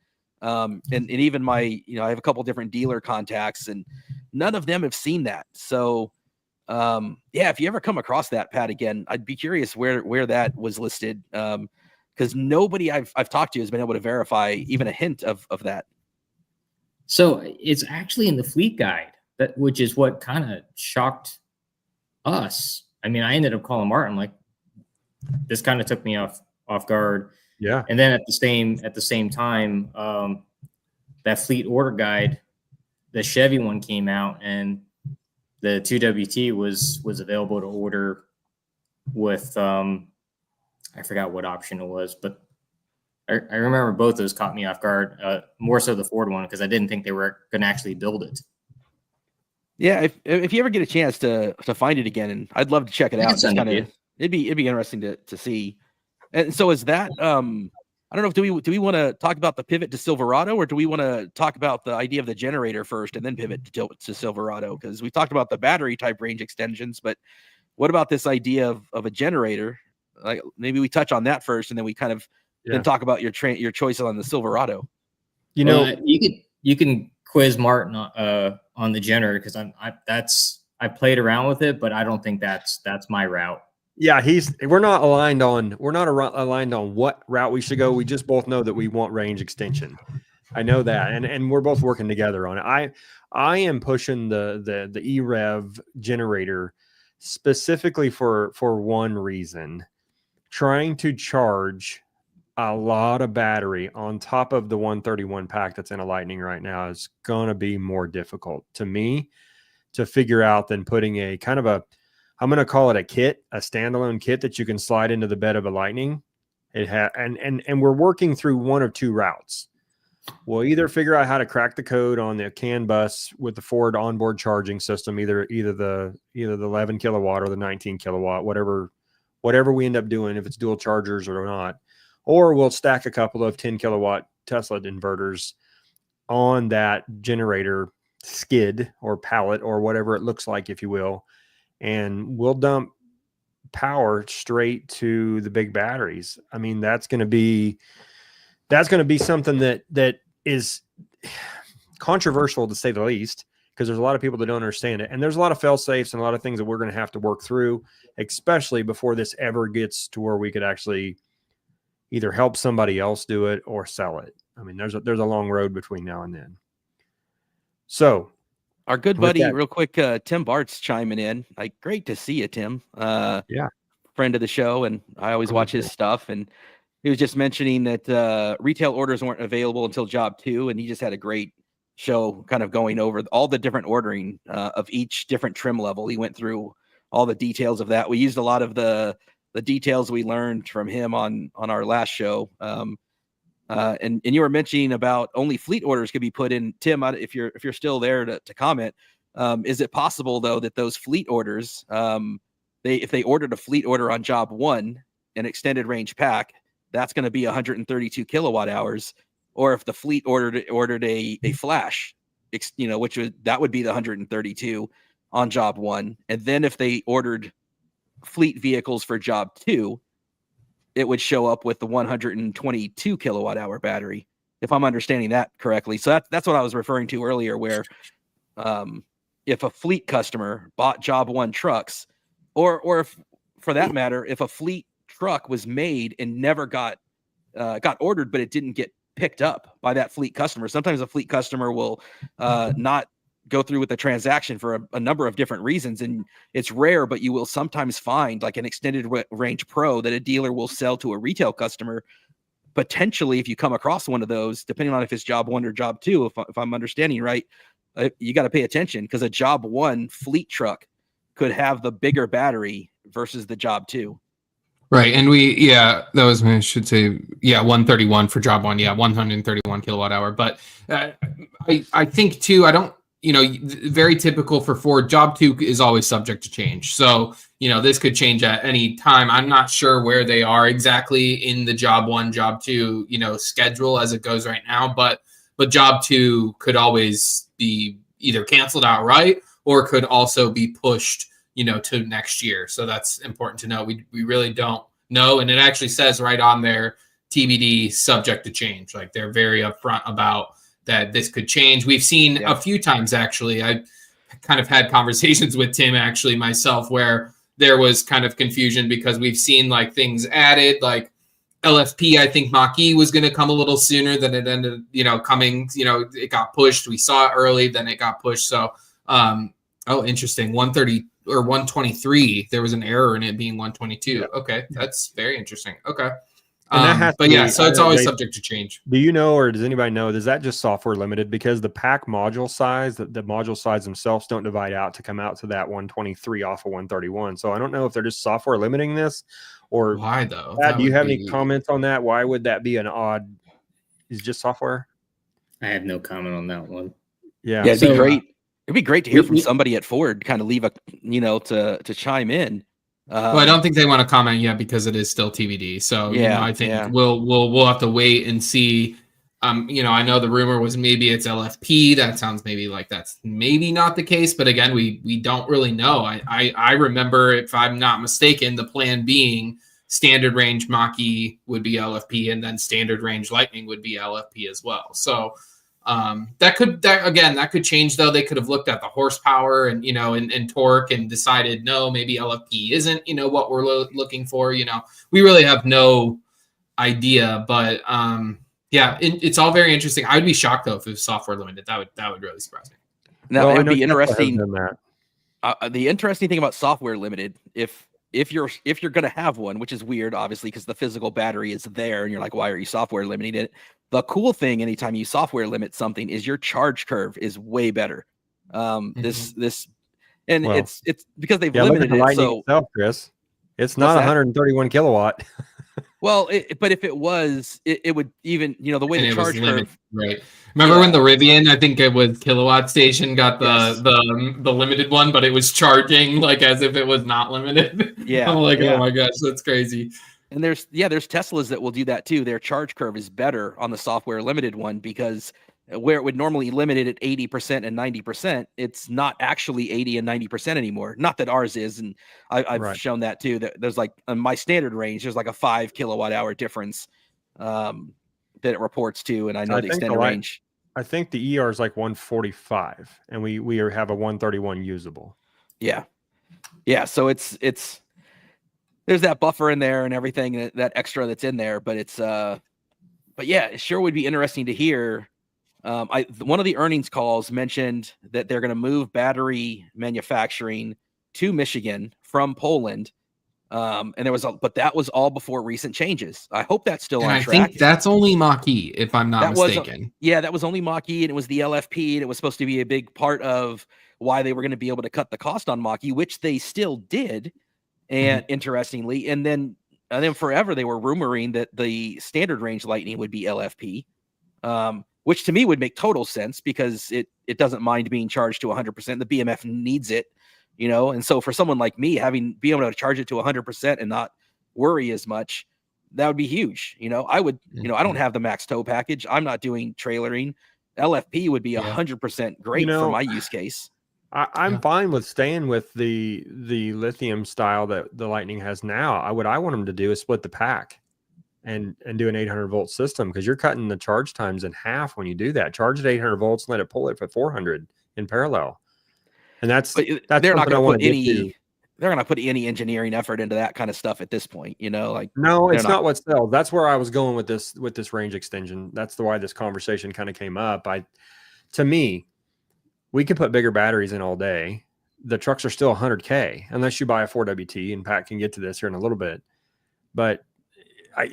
And even my, I have a couple different dealer contacts, and none of them have seen that. So, if you ever come across that, Pat, again, I'd be curious where that was listed. Because nobody I've talked to has been able to verify even a hint of that. So it's actually in the fleet guide, which is what kind of shocked us. I mean, I ended up calling Martin, like, this kind of took me off guard. Yeah. And then at the same time, that fleet order guide, the Chevy one came out, and the 2WT was available to order with I forgot what option it was, but I remember both those caught me off guard. More so the Ford one, because I didn't think they were going to actually build it. Yeah, if you ever get a chance to find it again, and I'd love to check it out. Just it'd be interesting to see. And so is that I don't know if do we want to talk about the pivot to Silverado, or do we want to talk about the idea of the generator first and then pivot to Silverado? Because we talked about the battery type range extensions, but what about this idea of a generator? Like, maybe we touch on that first, and then we kind of then talk about your choices on the Silverado. You can quiz Martin on the generator, because I played around with it, but I don't think that's my route. Yeah, we're not aligned on what route we should go. We just both know that we want range extension. I know that, and we're both working together on it. I am pushing the EREV generator specifically for one reason: trying to charge a lot of battery on top of the 131 pack that's in a Lightning right now is going to be more difficult to me to figure out than putting a kind of I'm going to call it a standalone kit that you can slide into the bed of a Lightning. And we're working through one of two routes. We'll either figure out how to crack the code on the CAN bus with the Ford onboard charging system, either the 11 kilowatt or the 19 kilowatt, whatever we end up doing, if it's dual chargers or not, or we'll stack a couple of 10 kilowatt Tesla inverters on that generator skid or pallet or whatever it looks like, if you will. And we'll dump power straight to the big batteries. I mean, that's going to be something that is controversial, to say the least, because there's a lot of people that don't understand it. And there's a lot of fail safes and a lot of things that we're going to have to work through, especially before this ever gets to where we could actually either help somebody else do it or sell it. I mean, there's a long road between now and then. So, our good buddy, real quick, Tim Bart's chiming in. Like, great to see you, Tim. Friend of the show, and I always watch his stuff. And he was just mentioning that retail orders weren't available until job 2, and he just had a great show kind of going over all the different ordering of each different trim level. He went through all the details of that. We used a lot of the details we learned from him on our last show. And you were mentioning about only fleet orders could be put in. Tim, if you're still there to comment, is it possible though that those fleet orders, if they ordered a fleet order on job 1, an extended range pack, that's going to be 132 kilowatt hours, or if the fleet ordered a flash, which would be the 132 on job 1, and then if they ordered fleet vehicles for job 2, it would show up with the 122 kilowatt hour battery, if I'm understanding that correctly. So that's what I was referring to earlier, where if a fleet customer bought job 1 trucks, or if, for that matter, if a fleet truck was made and never got ordered, but it didn't get picked up by that fleet customer. Sometimes a fleet customer will not go through with the transaction for a number of different reasons, and it's rare, but you will sometimes find like an extended range Pro that a dealer will sell to a retail customer. Potentially, if you come across one of those, depending on if it's job 1 or job 2, if I'm understanding right, you got to pay attention, because a job 1 fleet truck could have the bigger battery versus the job 2. Right. And I should say, 131 for job 1. Yeah, 131 kilowatt hour. But I think too, very typical for Ford, job 2 is always subject to change. So, this could change at any time. I'm not sure where they are exactly in the job 1, job 2, schedule as it goes right now, but job 2 could always be either canceled outright or could also be pushed, to next year. So that's important to know. We really don't know. And it actually says right on there, TBD, subject to change. Like, they're very upfront about that this could change. We've seen a few times, actually. I kind of had conversations with Tim, actually, myself, where there was kind of confusion because we've seen like things added, like LFP. I think Mach-E was going to come a little sooner than it ended, coming, it got pushed. We saw it early, then it got pushed. So, interesting. 130 or 123. There was an error in it being 122. Yeah. Okay. That's very interesting. Okay. So it's always subject to change. Do you know, or does anybody know, is that just software limited? Because the pack module size, the module size themselves don't divide out to come out to that 123 off of 131. So I don't know if they're just software limiting this, or why though. Do you have any comments on that? Why would that be an odd? Is it just software? I have no comment on that one. Yeah. It'd be great. It'd be great to hear from somebody at Ford, kind of leave to chime in. Well, I don't think they want to comment yet because it is still TBD. So I think we'll have to wait and see. I know the rumor was maybe it's LFP. That sounds maybe like that's maybe not the case, but again, we don't really know. I remember, if I'm not mistaken, the plan being standard range Mach-E would be LFP, and then standard range Lightning would be LFP as well. So that could change, though. They could have looked at the horsepower and and torque and decided, no, maybe LFP isn't what we're looking for. We really have no idea, but it's all very interesting. I would be shocked though if it was software limited. That would really surprise me. Now, it would be interesting. The interesting thing about software limited, if you're going to have one, which is weird, obviously, because the physical battery is there, and you're like, why are you software limiting it? The cool thing, anytime you software limit something, is your charge curve is way better. It's because they've limited it. So, itself, Chris, it's not 131 kilowatt. Well, but if it was, it would even, the way the charge curve. Right. Remember when the Rivian, I think it was Kilowatt Station, got the limited one, but it was charging like as if it was not limited. Yeah. I'm like, oh my gosh, that's crazy. And there's Teslas that will do that too. Their charge curve is better on the software limited one, because where it would normally limit it at 80% and 90%, it's not actually 80 and 90% anymore. Not that ours is. And I've shown that too, that there's like on my standard range, there's like a 5 kilowatt hour difference that it reports to. And I know the extended range. I think the ER is like 145, and we have a 131 usable. Yeah. Yeah. So it's there's that buffer in there and everything, that extra that's in there, but it sure would be interesting to hear. One of the earnings calls mentioned that they're going to move battery manufacturing to Michigan from Poland. And there was, but that was all before recent changes. I hope that's still And on I track. think that's only Mach-E, if I'm not That mistaken. that was only Mach-E, and it was the LFP, and it was supposed to be a big part of why they were going to be able to cut the cost on Mach-E, which they still did. And interestingly, and then forever they were rumoring that the standard range Lightning would be LFP, which to me would make total sense because it doesn't mind being charged to 100%. The BMF needs it, and so for someone like me, being able to charge it to 100% and not worry as much, that would be huge. I would, I don't have the max tow package. I'm not doing trailering. LFP would be 100% great for my use case. I'm fine with staying with the lithium style that the Lightning has now. What I want them to do is split the pack and do an 800 volt system, because you're cutting the charge times in half when you do that. Charge at 800 volts and let it pull it for 400 in parallel. And that's they're not going to put any. They're going to put any engineering effort into that kind of stuff at this point. No, it's not what sells. That's where I was going with this range extension. That's why this conversation kind of came up. To me, we can put bigger batteries in all day. The trucks are still 100K unless you buy a 4WT, and Pat can get to this here in a little bit. But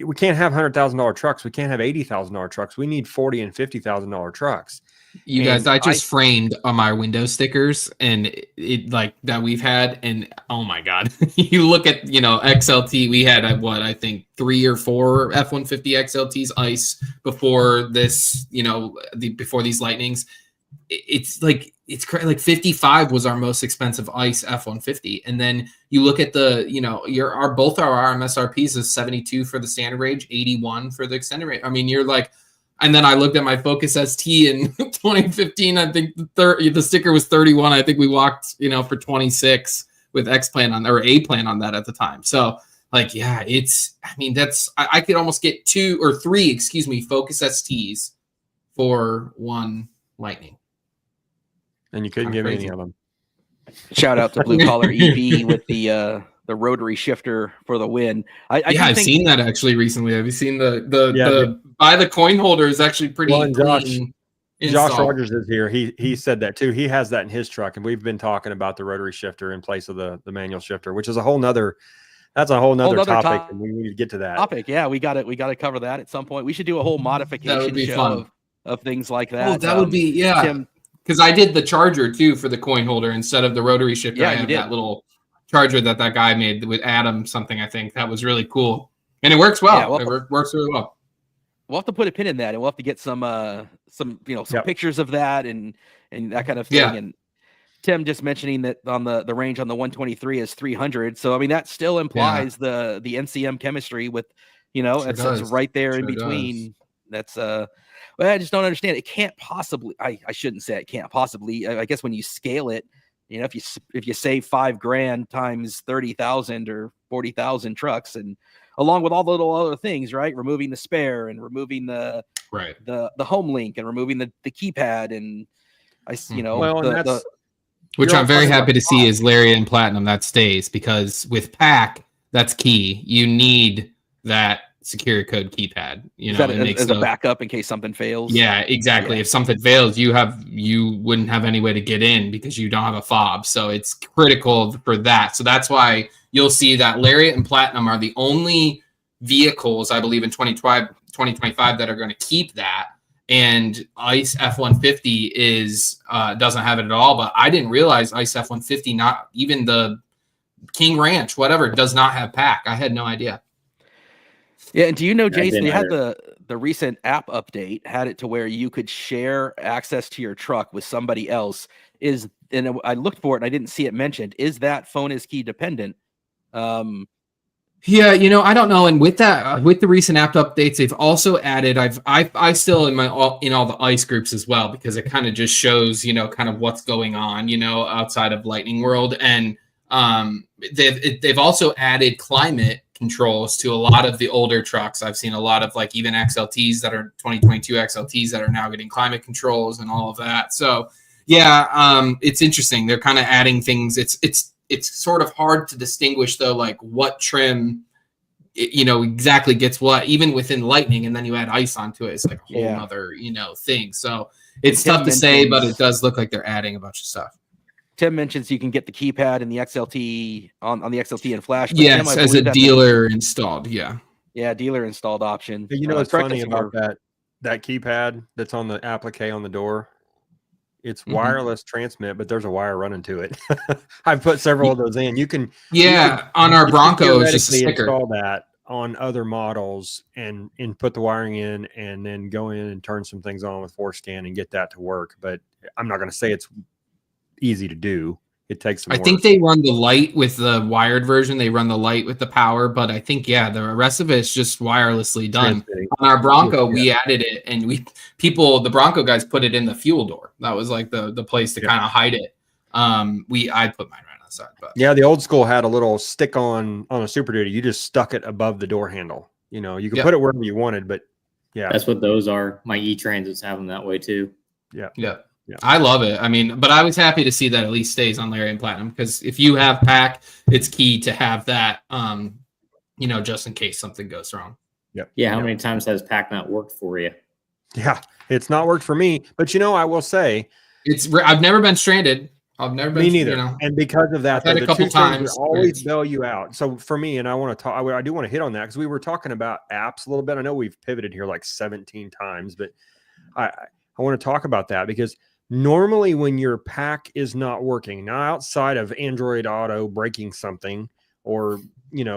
we can't have $100,000 trucks. We can't have $80,000 trucks. We need $40,000 and $50,000 trucks. You guys, I just framed on my window stickers and it like that we've had, and oh my god, you look at XLT. We had I think 3 or 4 F-150 XLTs ICE before this. Before these Lightnings. It's like 55 was our most expensive ICE F-150, and then you look at the both our MSRPs is 72 for the standard range, 81 for the extended range. I mean, you're like, and then I looked at my Focus ST in 2015. I think the sticker was 31. I think we walked for 26 with X plan on or A plan on that at the time. So I could almost get 2 or 3 Focus STs for one Lightning. And you couldn't give me any of them. Shout out to Blue Collar EV with the rotary shifter for the win. I've seen that actually recently. Have you seen the by the coin holder is actually pretty clean. Josh Rogers is here. He said that too. He has that in his truck, and we've been talking about the rotary shifter in place of the manual shifter, which is a whole nother topic, and we need to get to that topic. Yeah, we got to cover that at some point. We should do a whole modification show of things like that. Oh, that would be Tim, because I did the charger too for the coin holder instead of the rotary shifter. I have that little charger that guy made with Adam something. I think that was really cool, and it works well. It works really well. We'll have to put a pin in that, and we'll have to get some pictures of that and that kind of thing. Yeah. And Tim just mentioning that on the range on the 123 is 300. So I mean that still implies the NCM chemistry with it's right there in between. That's I just don't understand. It can't possibly. I shouldn't say it can't possibly. I guess when you scale it, if you save $5,000 times 30,000 or 40,000 trucks, and along with all the little other things, right? Removing the spare and removing the home link and removing the keypad and which I'm very happy to see is Lariat and Platinum that stays, because with PAC that's key. You need that secure code keypad, as a backup in case something fails. Yeah, exactly. If something fails, you wouldn't have any way to get in because you don't have a fob. So it's critical for that. So that's why you'll see that Lariat and Platinum are the only vehicles, I believe, in 2025 that are going to keep that. And ICE F-150 doesn't have it at all. But I didn't realize ICE F-150, not even the King Ranch, whatever, does not have PAC. I had no idea. Yeah, and do you know, Jace, they had the recent app update had it to where you could share access to your truck with somebody else. And I looked for it and I didn't see it mentioned. Is that phone is key dependent? Yeah, I don't know. And with that, with the recent app updates, they've also added. I still in all the ICE groups as well, because it kind of just shows kind of what's going on outside of Lightning World, and they've also added climate controls to a lot of the older trucks. I've seen a lot of even XLTs that are 2022 XLTs that are now getting climate controls and all of that. So yeah, it's interesting. They're kind of adding things. It's sort of hard to distinguish though, what trim exactly gets what, even within Lightning, and then you add ICE onto it. It's like a whole other thing. So it's tough to say, but it does look like they're adding a bunch of stuff. Tim mentions you can get the keypad and the XLT on the XLT and flash. But Yes, Tim, I as a believe dealer installed. Yeah. Yeah, dealer installed option. You know what's correct funny us if about we're- that keypad that's on the applique on the door? It's Mhm. wireless transmit, but there's a wire running to it. I've put several of those in. You can On our you can Bronco, it's just a theoretically sticker. install that on other models and put the wiring in and then go in and turn some things on with ForceScan and get that to work. But I'm not going to say it's easy to do. It takes some I work. think they run the light with the wired version. They run the light with the power, but I think the rest of it's just wirelessly done. Transmitting. On our Bronco, Yeah. we added it, and the Bronco guys put it in the fuel door. That was like the place to kind of hide it. I put mine right on the side, but Yeah, the old school had a little stick on a Super Duty. You just stuck it above the door handle. You know, you could put it wherever you wanted, but yeah, That's what those are. My E-Transits have them that way too. yeah. I love it. I mean, but I was happy to see that at least stays on Lariat Platinum, because if you have pack, it's key to have that, just in case something goes wrong. Yeah. How many times has pack not worked for you? yeah, it's not worked for me. But I will say, I've never been stranded. I've never been. me neither. And because of that, I've had a the couple two things that times always where bail you out. So for me, and I do want to hit on that because we were talking about apps a little bit. I know we've pivoted here like 17 times, but I want to talk about that because normally when your pack is not working, now outside of Android Auto breaking something or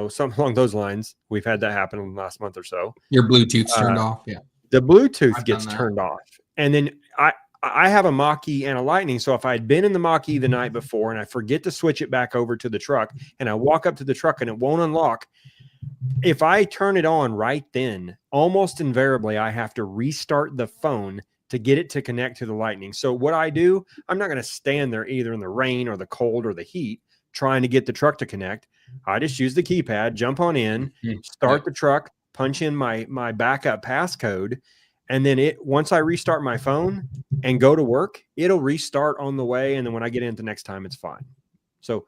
something along those lines, we've had that happen in the last month or so. your Bluetooth's turned off. Yeah. The Bluetooth I've gets done that. turned off. And then I have a Mach-E and a Lightning. So if I had been in the Mach-E the night before and I forget to switch it back over to the truck and I walk up to the truck and it won't unlock, if I turn it on right then, almost invariably I have to restart the phone to get it to connect to the Lightning. So what I do, I'm not going to stand there either in the rain or the cold or the heat trying to get the truck to connect. I just use the keypad, jump on in, start the truck, punch in my backup passcode, and then once I restart my phone and go to work, it'll restart on the way. And then when I get in the next time, it's fine. So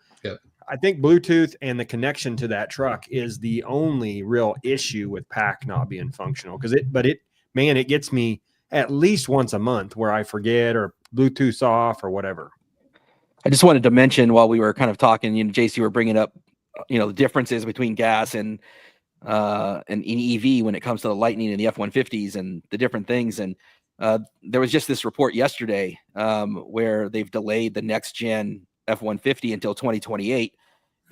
I think Bluetooth and the connection to that truck is the only real issue with pack not being functional. It gets me at least once a month where I forget or Bluetooth's off or whatever. I just wanted to mention while we were kind of talking, Jace, you were bringing up, the differences between gas and EV when it comes to the Lightning and the F-150s and the different things. And there was just this report yesterday where they've delayed the next gen F-150 until 2028.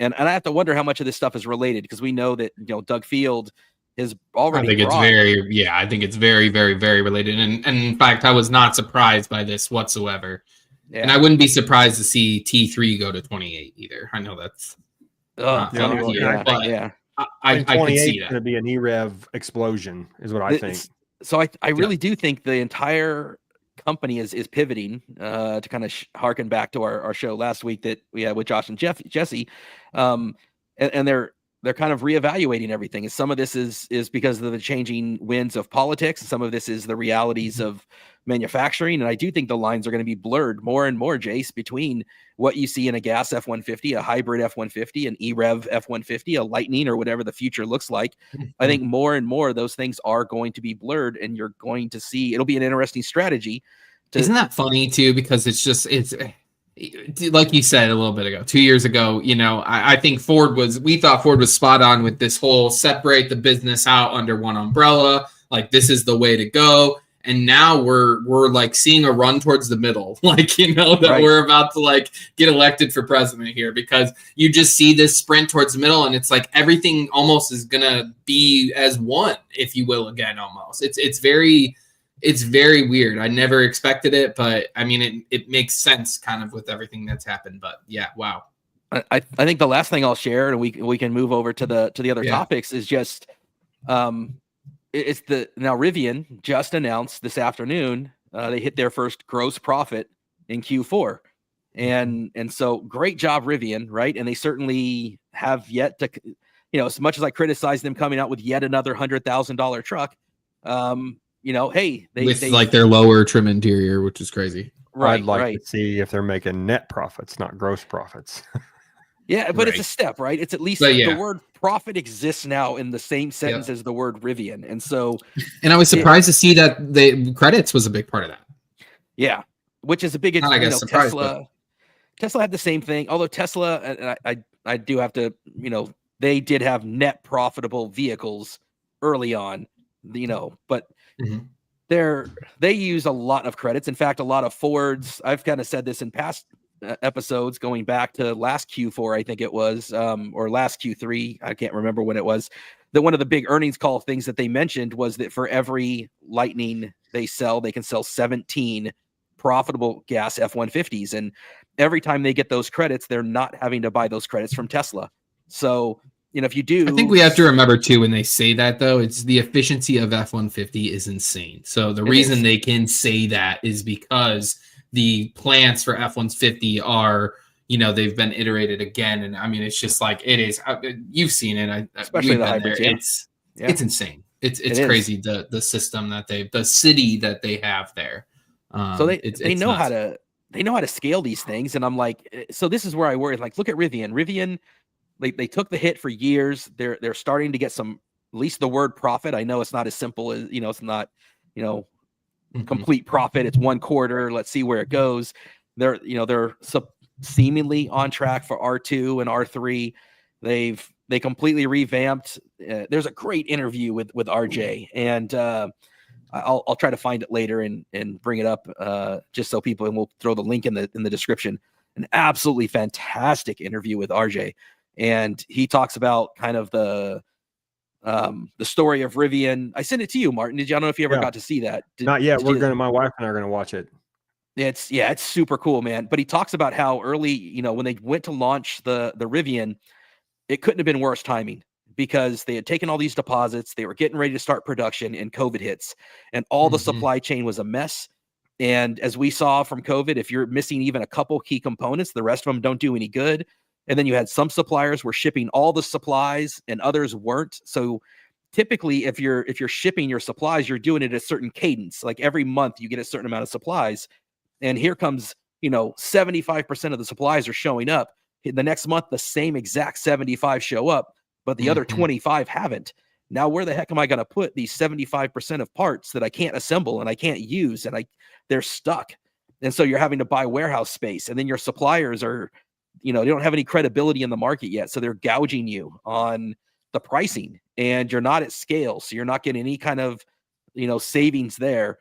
And I have to wonder how much of this stuff is related, because we know that, Doug Field is already. I think it's very, very, very related. And in fact, I was not surprised by this whatsoever. Yeah. And I wouldn't be surprised to see T3 go to 28 either. I know that's not fun here, but I could see that. It's going to be an EREV explosion is what I think. So I really do think the entire company is pivoting to kind of harken back to our show last week that we had with Josh and Jesse. And they're kind of reevaluating everything. And some of this is because of the changing winds of politics. And some of this is the realities of manufacturing. And I do think the lines are going to be blurred more and more, Jace, between what you see in a gas F-150, a hybrid F-150, an EREV F-150, a Lightning, or whatever the future looks like. I think more and more of those things are going to be blurred, and you're going to see, it'll be an interesting strategy. Isn't that funny too? Because it's like you said a little bit ago, 2 years ago, I think we thought Ford was spot on with this whole separate the business out under one umbrella. Like, this is the way to go. And now we're like seeing a run towards the middle, we're about to get elected for president here, because you just see this sprint towards the middle, and it's like everything almost is gonna be as one, if you will, again, almost. It's very weird. I never expected it, but I mean, it makes sense kind of with everything that's happened. But yeah, wow. I think the last thing I'll share, and we can move over to the other topics, is just it's now Rivian just announced this afternoon they hit their first gross profit in Q4, and so great job, Rivian, right? And they certainly have yet to, as much as I criticize them coming out with yet another $100,000 truck, hey, they their lower trim interior, which is crazy. Right. I'd like to see if they're making net profits, not gross profits. Yeah, but it's a step, right? It's at least the word profit exists now in the same sentence as the word Rivian. And so, and I was surprised to see that the credits was a big part of that. Yeah, which is a big, surprise, Tesla. Tesla had the same thing, although Tesla, and I do have to, they did have net profitable vehicles early on, but Mhm. they use a lot of credits. In fact, a lot of Fords, I've kind of said this in past episodes going back to last Q4, I think it was, or last Q3, I can't remember when it was, that one of the big earnings call things that they mentioned was that for every Lightning they sell, they can sell 17 profitable gas F-150s. And every time they get those credits, they're not having to buy those credits from Tesla. So, if you do, I think we have to remember too, when they say that though, it's the efficiency of F-150 is insane. So the reason they can say that is because the plants for F-150 are, they've been iterated again. And I mean, it's just like, it is, you've seen it. Especially the hybrids. Yeah. It's insane. It's crazy. The system that the city that they have there. So they know how to scale these things. And I'm like, so this is where I worry. Like, look at Rivian. They took the hit for years. They're starting to get some, at least the word profit. I know it's not as simple as, it's not, complete profit. It's 1 quarter. Let's see where it goes. They're seemingly on track for R2 and R3. They completely revamped. There's a great interview with RJ, and I'll try to find it later and bring it up just so people, and we'll throw the link in the description. An absolutely fantastic interview with RJ. And he talks about kind of the story of Rivian. I sent it to you, Martin. I don't know if you ever got to see that. Not yet. My wife and I are going to watch it. It's super cool, man. But he talks about how early, when they went to launch the Rivian, it couldn't have been worse timing, because they had taken all these deposits. They were getting ready to start production, and COVID hits, and all the supply chain was a mess. And as we saw from COVID, if you're missing even a couple key components, the rest of them don't do any good. And then you had some suppliers were shipping all the supplies and others weren't. So typically, if you're shipping your supplies, you're doing it at a certain cadence. Like every month you get a certain amount of supplies. And here comes, 75% of the supplies are showing up. The next month, the same exact 75 show up, but the other 25 haven't. Now, where the heck am I going to put these 75% of parts that I can't assemble and I can't use, and they're stuck? And so you're having to buy warehouse space, and then your suppliers are, they don't have any credibility in the market yet. So they're gouging you on the pricing, and you're not at scale. So you're not getting any kind of, savings there,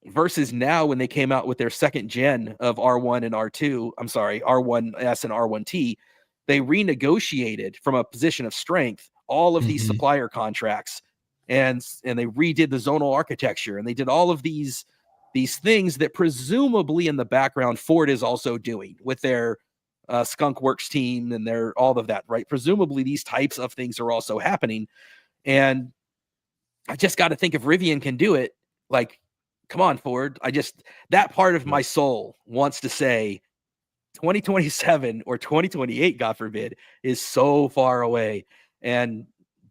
versus now when they came out with their second gen of R1 and R2, R1S and R1T, they renegotiated from a position of strength all of these supplier contracts, and they redid the zonal architecture, and they did all of these things that presumably in the background Ford is also doing with their Skunk Works team and all of that, right? Presumably these types of things are also happening. And I just got to think, if Rivian can do it, like, come on, Ford. That part of my soul wants to say 2027 or 2028, God forbid, is so far away. And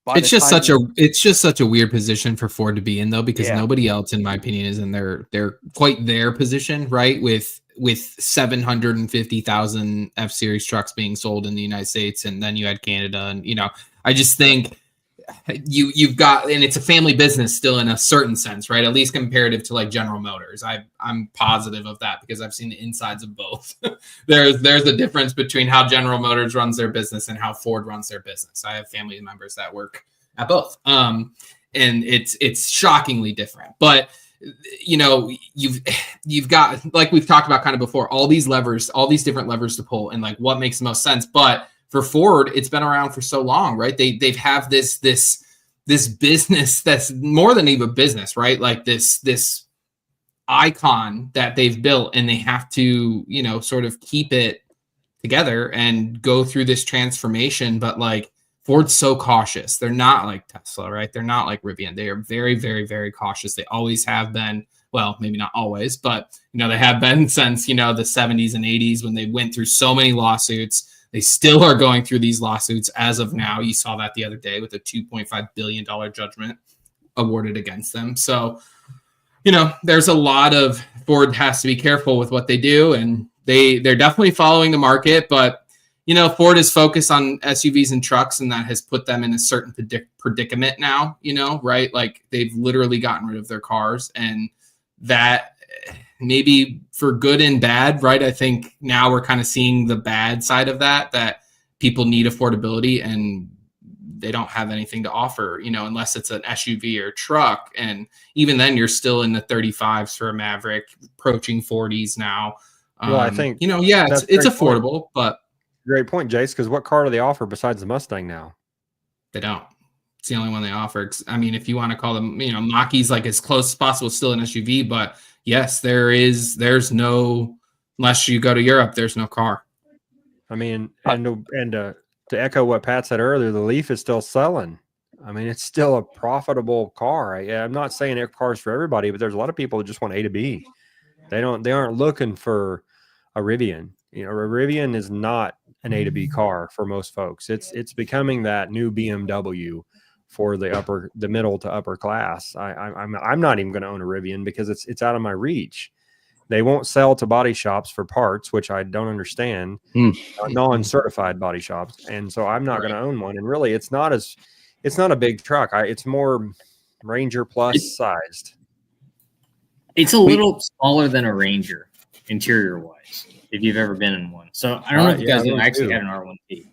it's just such a weird position for Ford to be in, though, because nobody else, in my opinion, is in their position, right? With 750,000 F-Series trucks being sold in the United States, and then you had Canada, and I just think you've got, and it's a family business still in a certain sense, right? At least comparative to like General Motors. I'm positive of that because I've seen the insides of both. There's a difference between how General Motors runs their business and how Ford runs their business. I have family members that work at both, and it's shockingly different. But you've got, like we've talked about kind of before, all these different levers to pull, and like what makes the most sense. But for Ford, it's been around for so long, right? They've have this business that's more than even business, right? Like this icon that they've built, and they have to, sort of keep it together and go through this transformation. But like Ford's so cautious. They're not like Tesla, right? They're not like Rivian. They are very, very, very cautious. They always have been. Well, maybe not always, but they have been since, the 70s and 80s, when they went through so many lawsuits. They still are going through these lawsuits as of now. You saw that the other day with a $2.5 billion judgment awarded against them. So, there's a lot of, Ford has to be careful with what they do, and they're definitely following the market. But, Ford is focused on SUVs and trucks, and that has put them in a certain predicament now, right? Like they've literally gotten rid of their cars, and that maybe for good and bad, right? I think now we're kind of seeing the bad side of that people need affordability and they don't have anything to offer, unless it's an SUV or truck. And even then you're still in the 35s for a Maverick, approaching 40s now. Well, I think, it's affordable, but great point, Jace, because what car do they offer besides the Mustang now? they don't. It's the only one they offer. I mean, if you want to call them, Mach-E's like as close as possible, still an SUV, but yes, there's no, unless you go to Europe, there's no car. I mean, to echo what Pat said earlier, the Leaf is still selling. I mean, it's still a profitable car. I'm not saying it cars for everybody, but there's a lot of people who just want A to B. They aren't looking for a Rivian. A Rivian is not an A to B car for most folks. It's becoming that new BMW for the middle to upper class. I'm not even going to own a Rivian because it's out of my reach. They won't sell to body shops for parts, which I don't understand. Non-certified body shops, and so I'm not going to own one. And really, it's not a big truck. It's more Ranger Plus sized. It's a little smaller than a Ranger interior wise, if you've ever been in one. So I don't know if you guys know. I actually had an R1T.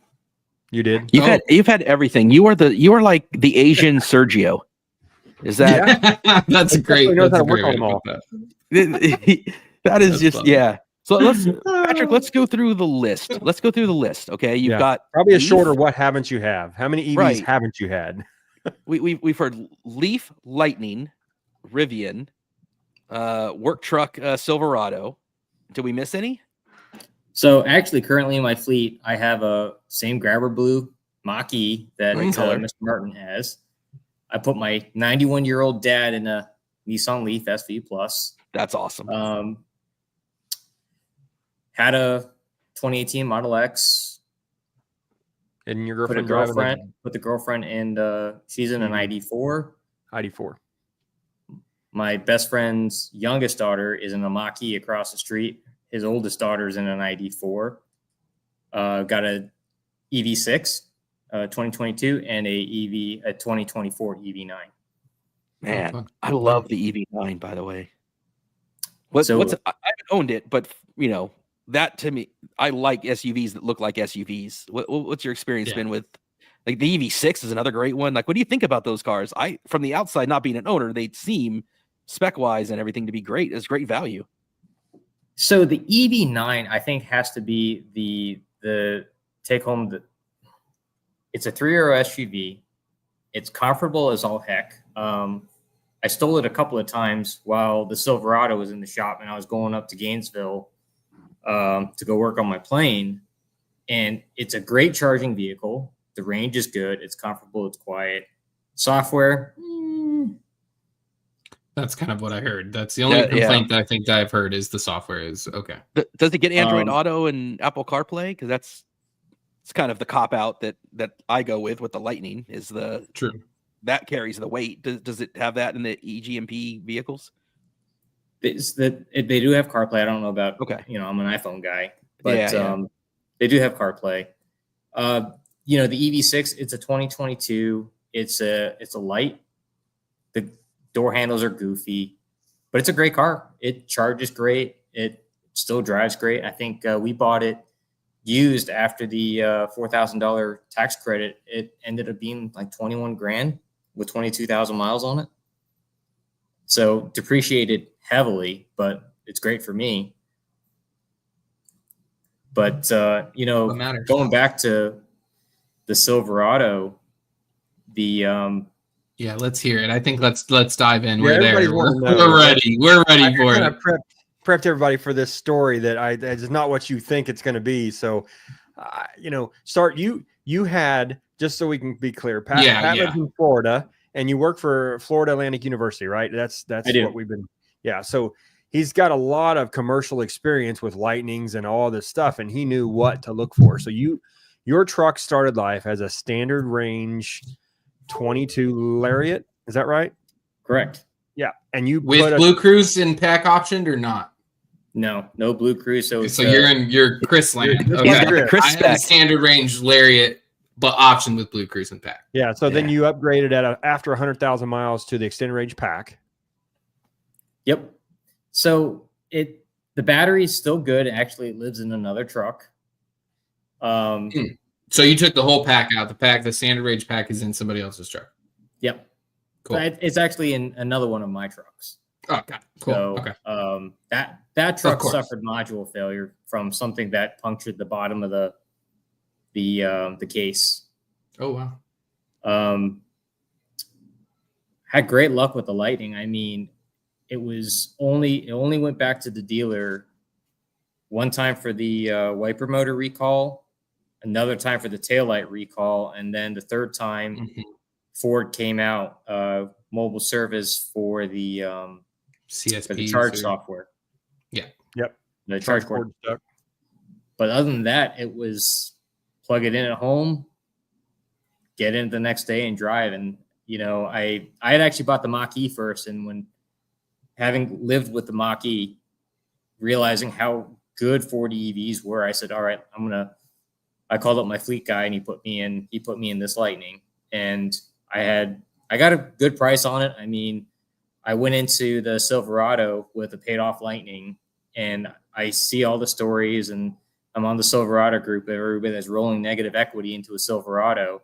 You did? You've had everything. You are like the Asian Sergio. Is that? Yeah. That's great. Knows how to work on them all. That is just funny. Yeah. So Patrick, let's go through the list. Okay, you've got probably a Leaf. shorter. What haven't you have? How many EVs haven't you had? We've heard Leaf, Lightning, Rivian, work truck, Silverado. Did we miss any? So actually, currently in my fleet, I have a same grabber blue Mach-E that Mr. Martin has. I put my 91-year-old dad in a Nissan Leaf SV Plus. That's awesome. Had a 2018 Model X. And your girlfriend put the girlfriend and she's in an ID4. ID4. My best friend's youngest daughter is in a Mach-E across the street. His oldest daughter is in an ID4. Got a EV6, 2022, and a 2024 EV9. Man, I love the EV9. By the way, I haven't owned it, but that to me, I like SUVs that look like SUVs. What's your experience been with? Like the EV6 is another great one. Like, what do you think about those cars? From the outside, not being an owner, they seem spec wise and everything to be great. It's great value. So the EV9, I think, has to be the take home. It's a 3-row SUV. It's comfortable as all heck. I stole it a couple of times while the Silverado was in the shop, and I was going up to Gainesville to go work on my plane. And it's a great charging vehicle. The range is good. It's comfortable. It's quiet. Software. That's kind of what I heard. That's the only complaint that I think that I've heard is the software is okay. Does it get Android Auto and Apple CarPlay? Because it's kind of the cop out that I go with the Lightning is the true. That carries the weight. Does it have that in the EGMP vehicles? They do have CarPlay. I don't know about. Okay. I'm an iPhone guy, but they do have CarPlay. The EV6. It's a 2022. It's a light. The door handles are goofy, but it's a great car. It charges great. It still drives great. I think we bought it used after the $4,000 tax credit. It ended up being like $21,000 with 22,000 miles on it. So depreciated heavily, but it's great for me. But going back to the Silverado, let's hear it. I think let's dive in. We're there. We're ready. We're ready for it. Prepped everybody for this story that is not what you think it's going to be. So, you had, just so we can be clear, Pat lives in Florida, and you work for Florida Atlantic University, right? That's what we've been. Yeah. So he's got a lot of commercial experience with Lightnings and all this stuff, and he knew what to look for. So your truck started life as a standard range 22 Lariat. Is that right? Correct. Yeah. And you with Blue Cruise and pack optioned or not? No Blue Cruise. So you're in your Chris land. Okay. I had a standard range Lariat, but optioned with Blue Cruise and pack. Yeah. So then you upgraded after 100,000 miles to the extended range pack. Yep. So the battery is still good. Actually, it lives in another truck. So you took the whole pack out. The standard range pack is in somebody else's truck. Yep. Cool. So it's actually in another one of my trucks. Oh, got it. Cool. So, Okay. That truck suffered module failure from something that punctured the bottom of the case. Oh wow. Had great luck with the Lightning. I mean, it only went back to the dealer one time for the wiper motor recall, another time for the taillight recall, and then the third time Ford came out mobile service for the CSP for the charge software. Yeah. Yep. The charge cord. But other than that, it was plug it in at home, get in the next day and drive. And I had actually bought the Mach-E first, and when having lived with the Mach-E, realizing how good 40 EVs were, I said, all right, I called up my fleet guy, and he put me in this Lightning, and I got a good price on it. I mean, I went into the Silverado with a paid off Lightning, and I see all the stories, and I'm on the Silverado group of everybody that's rolling negative equity into a Silverado.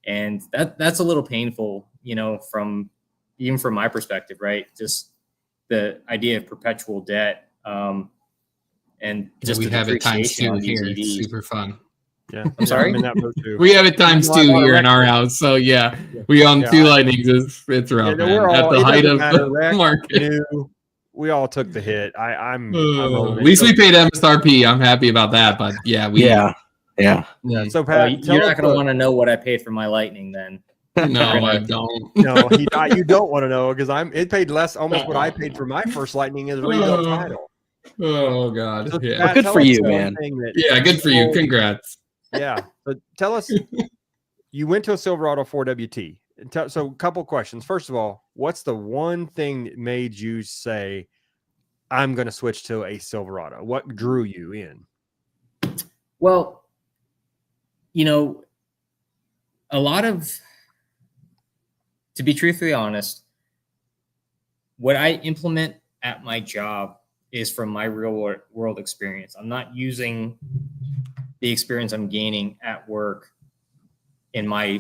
And that's a little painful, from my perspective, right? Just the idea of perpetual debt. And just we have it times 2 here. EVs. It's super fun. Yeah. I'm sorry? I'm in that boat too. We have it times 2 here in our house. So yeah, we own 2 Lightnings. It's rough, man. At the height of the market. We all took the hit. I'm at least we paid MSRP. I'm happy about that. But yeah, Yeah. So Pat, you're not going to want to know what I paid for my Lightning then. No, I don't. No, you don't want to know, because it paid less, almost what I paid for my first Lightning as a rebuilt title. Oh God. So, yeah. Pat, good for you, man. Yeah, good for you. Congrats. Yeah. So tell us, you went to a Silverado 4WT. So a couple questions. First of all, what's the one thing that made you say, I'm going to switch to a Silverado? What drew you in? Well, a lot of, to be truthfully honest, what I implement at my job is from my real world experience. I'm not using the experience I'm gaining at work in my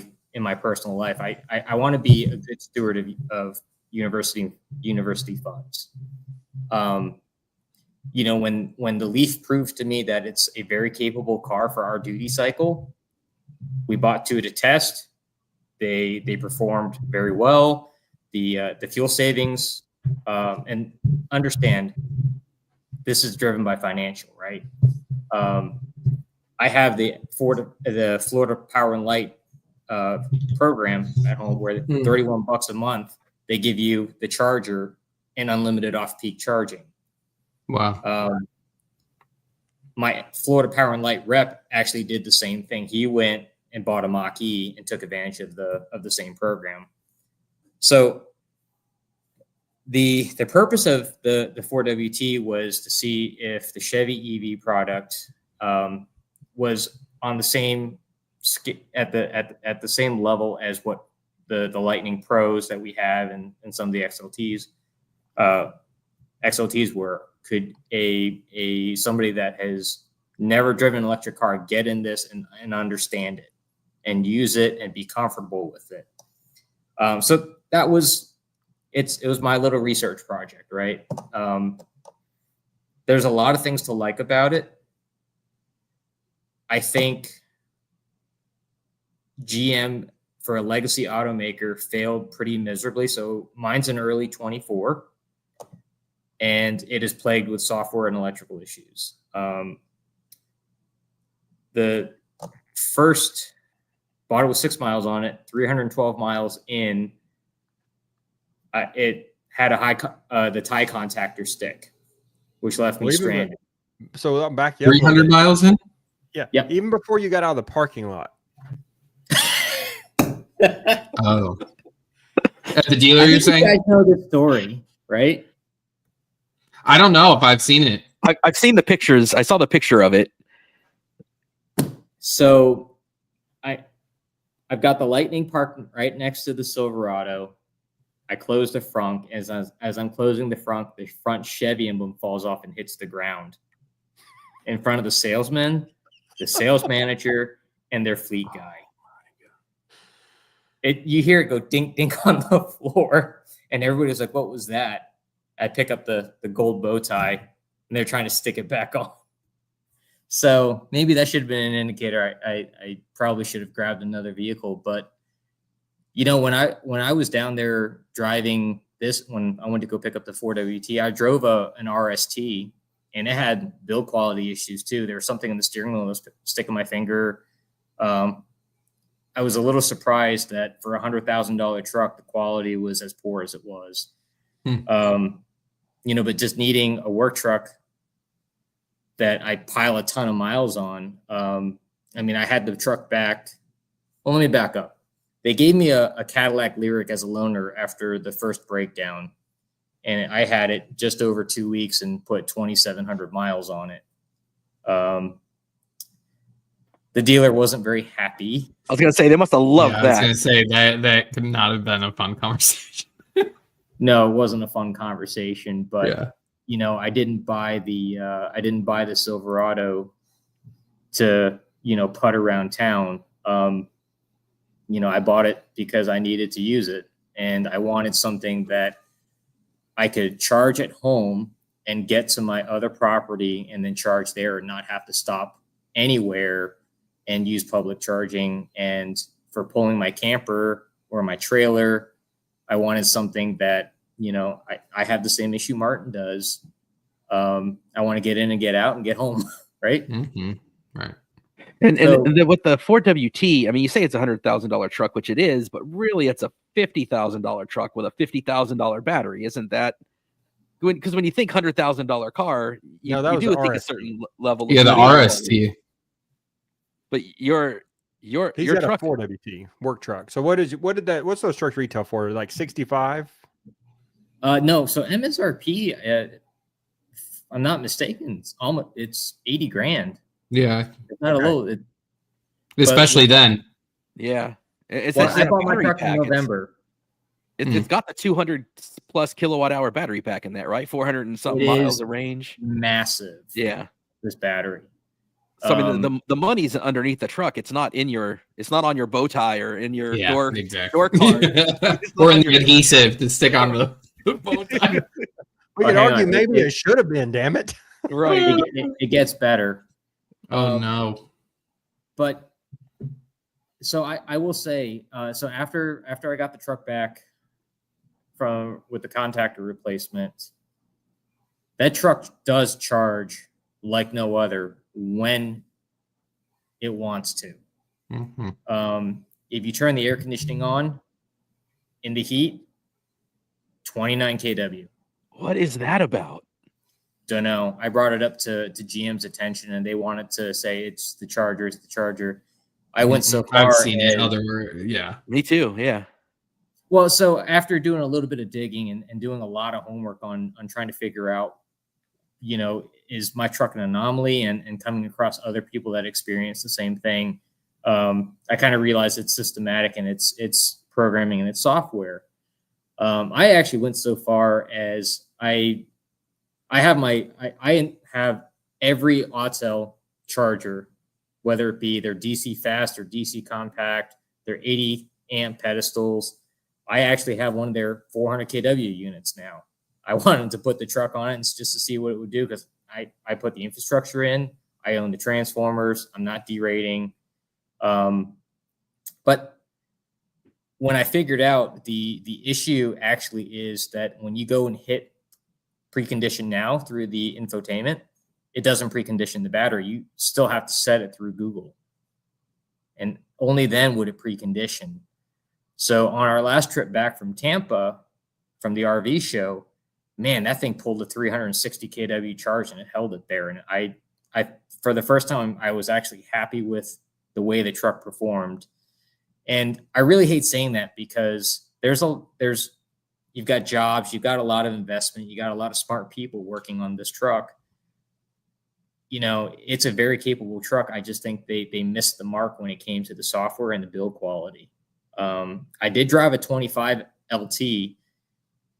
personal life. I want to be a good steward of university funds. When the Leaf proved to me that it's a very capable car for our duty cycle, we bought 2 to test. They performed very well. The fuel savings, and understand this is driven by financial, right? I have the Florida Power and Light program at home, where $31 a month they give you the charger and unlimited off-peak charging. Wow. My Florida Power and Light rep actually did the same thing. He went and bought a Mach-E and took advantage of the same program. So the purpose of the 4WT was to see if the Chevy EV product was on the same at the same level as what the Lightning Pros that we have and some of the XLTs were. Could a somebody that has never driven an electric car get in this and understand it and use it and be comfortable with it? So that was it was my little research project, right? There's a lot of things to like about it. I think GM, for a legacy automaker, failed pretty miserably. So mine's an early 24. And it is plagued with software and electrical issues. The first bought it with 6 miles on it, 312 miles in. It had the tie contactor stick, which left me stranded. So I'm back. 300 miles in? Yeah. Yep. Even before you got out of the parking lot. Oh. At the dealer, you're saying? You guys know this story, right? I don't know if I've seen it. I've seen the pictures. I saw the picture of it. So I've got the Lightning parked right next to the Silverado. I close the front. As I'm closing the front Chevy emblem falls off and hits the ground in front of the salesman, the sales manager, and their fleet guy. You hear it go dink, dink on the floor, and everybody's like, what was that? I pick up the gold bow tie, and they're trying to stick it back on. So maybe that should have been an indicator. I probably should have grabbed another vehicle. But, you know, when I was down there driving this, when I went to go pick up the 4WT, I drove an RST, and it had build quality issues too. There was something in the steering wheel that was sticking my finger. I was a little surprised that for $100,000 truck, the quality was as poor as it was. You know, but just needing a work truck that I pile a ton of miles on. I mean, I had the truck backed. Well, let me back up. They gave me a Cadillac Lyric as a loaner after the first breakdown, and I had it just over 2 weeks and put 2,700 miles on it. The dealer wasn't very happy. I was going to say, they must have loved that. I was going to say that could not have been a fun conversation. No, it wasn't a fun conversation, but yeah. You know, I didn't buy the Silverado to, you know, putt around town. You know, I bought it because I needed to use it, and I wanted something that I could charge at home and get to my other property and then charge there and not have to stop anywhere and use public charging. And for pulling my camper or my trailer, I wanted something that, you know, I have the same issue Martin does. I want to get in and get out and get home. Right. Mm-hmm. Right. And with the 4WT, I mean, you say it's $100,000 truck, which it is, but really it's a $50,000 truck with a $50,000 battery. Isn't that? Because when you think $100,000 car, you do think a certain level. Yeah, the RST. But your He's your got truck, a 4WT work truck. So what's those trucks retail for? Like 65? No. So MSRP, if I'm not mistaken, it's 80 grand. Yeah. It's not a little. Especially then. Yeah. I bought my truck in November. It's got the 200 plus kilowatt hour battery pack in that, right? 400 and something miles of range. Massive. Yeah. This battery. So I mean, the money's underneath the truck. It's not on your bow tie or in your door card. Or in the adhesive to stick on the bow tie. We could argue maybe it should have been, damn it. Right. It gets better. Oh no. But so I will say, so after I got the truck back with the contactor replacement, that truck does charge like no other when it wants to. Mm-hmm. If you turn the air conditioning on in the heat, 29 kW. What is that about? Don't know. I brought it up to GM's attention, and they wanted to say it's the charger. It's the charger. I went so far. I've seen it. Yeah. Me too. Yeah. Well, so after doing a little bit of digging and doing a lot of homework on trying to figure out, you know, is my truck an anomaly, and coming across other people that experience the same thing, I kind of realized it's systematic and it's programming and it's software. I actually went so far as I have every Autel charger, whether it be their DC fast or DC compact, their 80 amp pedestals. I actually have one of their 400 kW units now. I wanted to put the truck on it just to see what it would do, because I put the infrastructure in. I own the transformers. I'm not derating. But when I figured out the issue actually is that when you go and hit precondition now through the infotainment, it doesn't precondition the battery. You still have to set it through Google. And only then would it precondition. So on our last trip back from Tampa, from the RV show, man, that thing pulled a 360 kW charge and it held it there. And I for the first time, I was actually happy with the way the truck performed. And I really hate saying that, because you've got jobs, you've got a lot of investment, you got a lot of smart people working on this truck. You know, it's a very capable truck. I just think they missed the mark when it came to the software and the build quality. I did drive a 25 LT,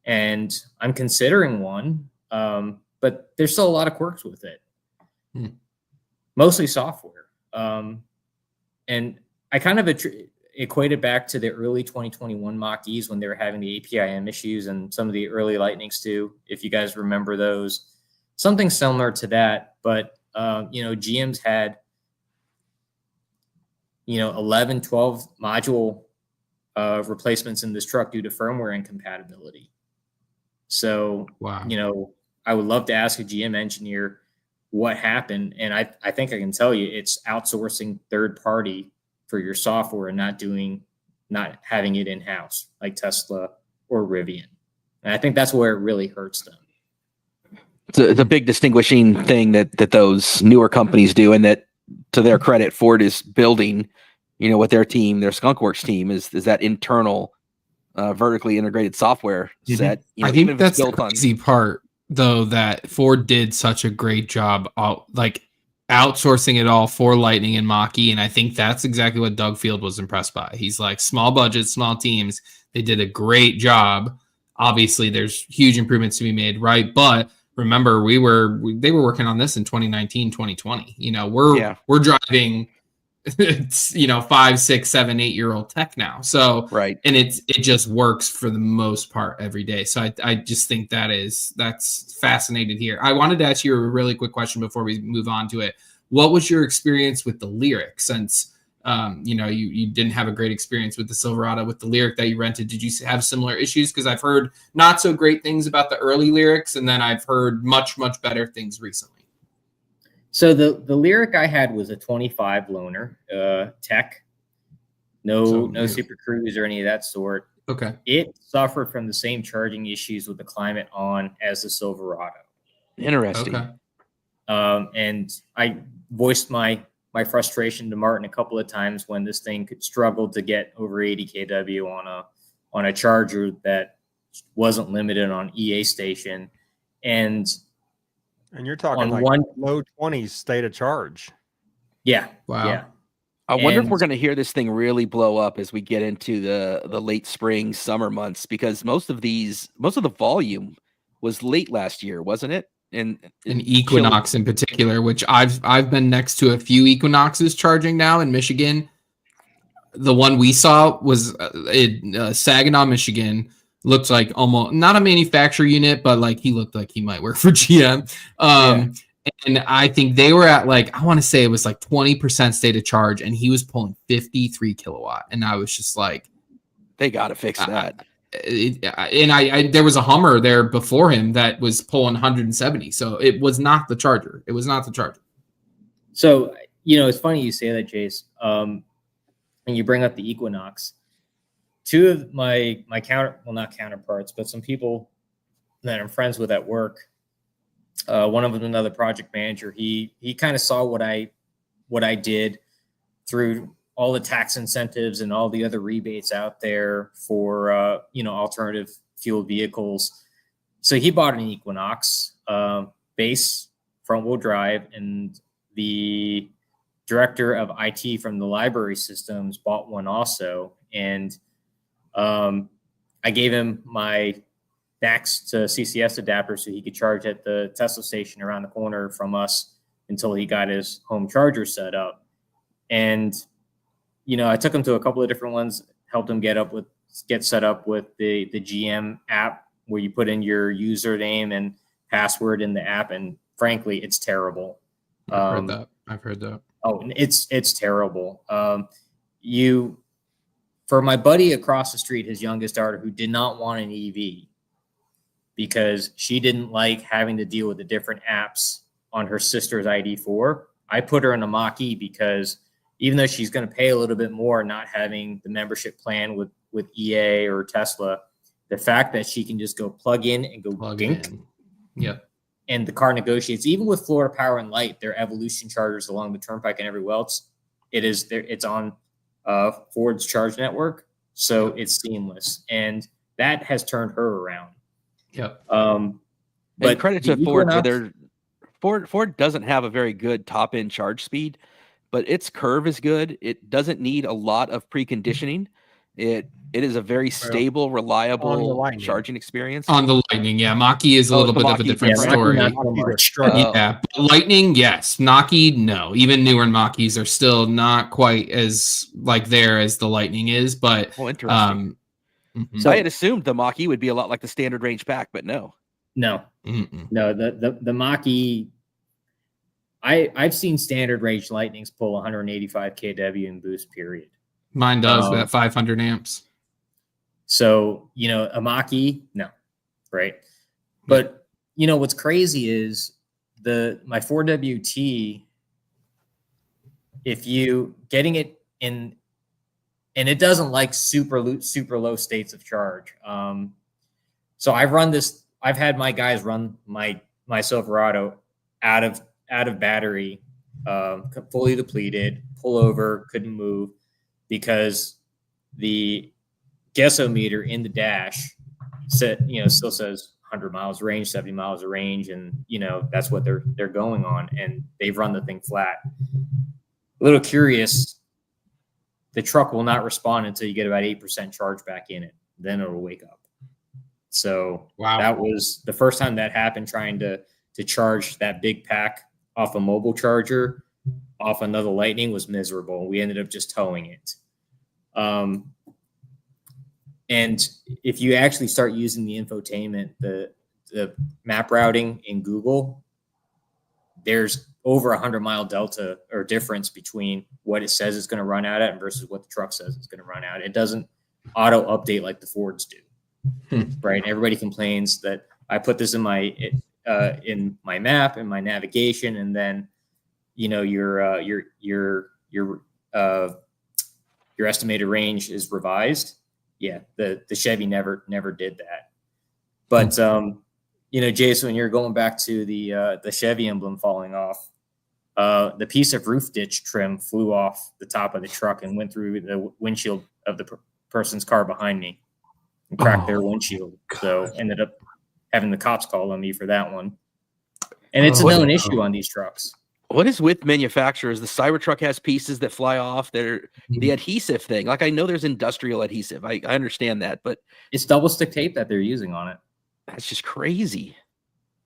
and I'm considering one, but there's still a lot of quirks with it. Mostly software. And I kind of equated back to the early 2021 Mach-E's when they were having the APIM issues and some of the early Lightnings too, if you guys remember those. Something similar to that, but GM's had 11, 12 module replacements in this truck due to firmware incompatibility. So, wow. I would love to ask a GM engineer what happened. And I think I can tell you it's outsourcing third party for your software and not having it in-house like Tesla or Rivian. And I think that's where it really hurts them. It's a big distinguishing thing that those newer companies do, and that, to their credit, Ford is building, with their team, their Skunkworks team, is that internal vertically integrated software set. I think that's the crazy part, though, that Ford did such a great job outsourcing it all for Lightning and Mach-E, and I think that's exactly what Doug Field was impressed by. He's like, small budgets, small teams, they did a great job. Obviously, there's huge improvements to be made, right? But remember, they were working on this in 2019, 2020. We're driving 5, 6, 7, 8-year-old tech now. So right. And it just works for the most part every day. So I just think that's fascinating here. I wanted to ask you a really quick question before we move on to it. What was your experience with the Lyriq, since you didn't have a great experience with the Silverado, with the Lyriq that you rented? Did you have similar issues? Because I've heard not so great things about the early Lyriqs, and then I've heard much, much better things recently. So the Lyriq I had was a 25 loaner tech, no Super Cruise or any of that sort. Okay. It suffered from the same charging issues with the climate on as the Silverado. Interesting. Okay. And I voiced my frustration to Martin a couple of times when this thing could struggle to get over 80 kW on a charger that wasn't limited on EA station. And you're talking like low 20s state of charge. Yeah. Wow. Yeah. I wonder if we're going to hear this thing really blow up as we get into the late spring, summer months, because most of the volume was late last year, wasn't it? And Equinox in particular, which I've been next to a few Equinoxes charging now in Michigan. The one we saw was in Saginaw, Michigan. Looked like almost not a manufacturer unit, but like he looked like he might work for GM. And I think they were at I want to say it was 20% state of charge, and he was pulling 53 kilowatt. And I was just like, they got to fix that. And there was a Hummer there before him that was pulling 170. So it was not the charger. So, it's funny you say that, Jace. And you bring up the Equinox. Two of my not counterparts, but some people that I'm friends with at work. One of them, another project manager. He kind of saw what I did through all the tax incentives and all the other rebates out there for alternative fuel vehicles. So he bought an Equinox base front wheel drive, and the director of IT from the library systems bought one also. And I gave him my NAX to CCS adapter so he could charge at the Tesla station around the corner from us until he got his home charger set up. And, I took him to a couple of different ones, helped him get set up with the GM app where you put in your username and password in the app. And frankly, it's terrible. I've heard that. Oh, it's terrible. For my buddy across the street, his youngest daughter, who did not want an EV because she didn't like having to deal with the different apps on her sister's ID4, I put her in a Mach-E because even though she's going to pay a little bit more not having the membership plan with EA or Tesla, the fact that she can just go plug in and go dink. Yep. And the car negotiates, even with Florida Power and Light, their Evolution chargers along the Turnpike and everywhere else, it's on Ford's charge network, so it's seamless, and that has turned her around. Yep. But credit to Ford. Ford doesn't have a very good top end charge speed, but its curve is good. It doesn't need a lot of preconditioning, It is a very stable, reliable Lightning. charging experience. On the Lightning, yeah. Mach-E is a little the bit of a Mach-E, different yeah, story. Not so much. Yeah, but Lightning, yes. Mach-E, no. Even newer Mach-Es are still not quite as like there as the Lightning is, but interesting. Mhm. So I had assumed the Mach-E would be a lot like the standard range pack, but no. No. Mm-mm. No, the Mach-E, I've seen standard range Lightnings pull 185 kW in boost, period. Mine does at 500 amps. So, a Mach-E, no, right? But, what's crazy is my 4WT, if you getting it in, and it doesn't like super low states of charge. So I've had my guys run my Silverado out of battery, fully depleted, pull over, couldn't move because the guessometer in the dash still says 100 miles range, 70 miles of range, and that's what they're going on, and they've run the thing flat. A little curious, the truck will not respond until you get about 8% charge back in it. Then it'll wake up. So wow, that was the first time that happened, trying to charge that big pack off a mobile charger off another Lightning was miserable. We ended up just towing it. And if you actually start using the infotainment, the map routing in Google, there's over 100-mile delta or difference between what it says it's going to run out at versus what the truck says it's going to run out. It doesn't auto update like the Fords do, right? Everybody complains that I put this in my map and my navigation, and then your estimated range is revised. Yeah, the Chevy never did that. But Jace, when you're going back to the Chevy emblem falling off, the piece of roof ditch trim flew off the top of the truck and went through the windshield of the person's car behind me and cracked their windshield. God. So ended up having the cops call on me for that one. And it's a known issue on these trucks. What is with manufacturers? The Cybertruck has pieces that fly off. They're the adhesive thing. Like, I know there's industrial adhesive. I understand that, but it's double stick tape that they're using on it. That's just crazy.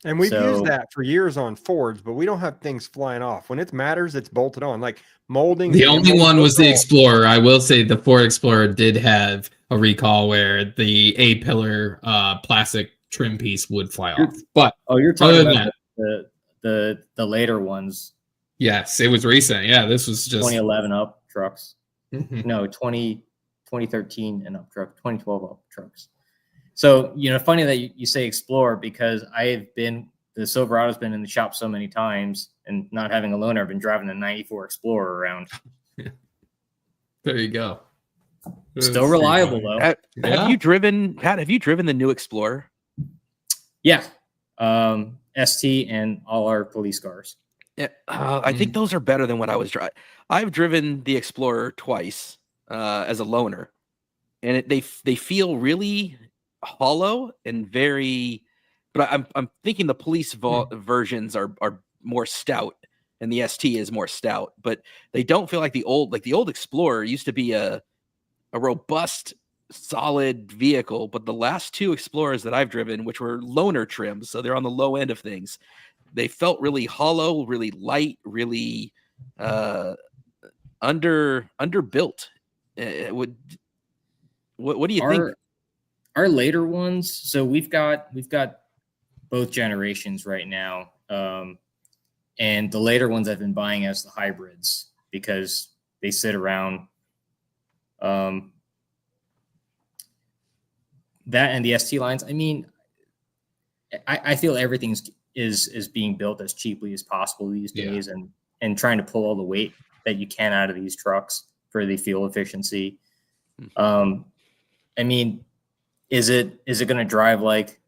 And we've used that for years on Fords, but we don't have things flying off. When it matters, it's bolted on. Like molding. The only one was the Explorer. I will say the Ford Explorer did have a recall where the A-pillar plastic trim piece would fly off. But you're talking about the later ones. Yes, it was recent. Yeah, this was just 2011 up trucks. No, 2013 and up truck, 2012 up trucks. So, funny that you say Explorer, because the Silverado's been in the shop so many times, and not having a loaner, I've been driving a 94 Explorer around. There you go. Still reliable though. Have you driven the new Explorer? Yeah. ST and all our police cars. Yeah, I think those are better than what I was driving. I've driven the Explorer twice as a loaner, and they feel really hollow and very. But I'm thinking the police versions are more stout, and the ST is more stout. But they don't feel like the old Explorer used to be a robust, solid vehicle. But the last two Explorers that I've driven, which were loaner trims, so they're on the low end of things, they felt really hollow, really light, really underbuilt. What do you think? Our later ones, so we've got both generations right now, and the later ones I've been buying as the hybrids because they sit around. That and the ST lines. I mean, I feel everything is being built as cheaply as possible these days, and trying to pull all the weight that you can out of these trucks for the fuel efficiency. I mean, is it going to drive like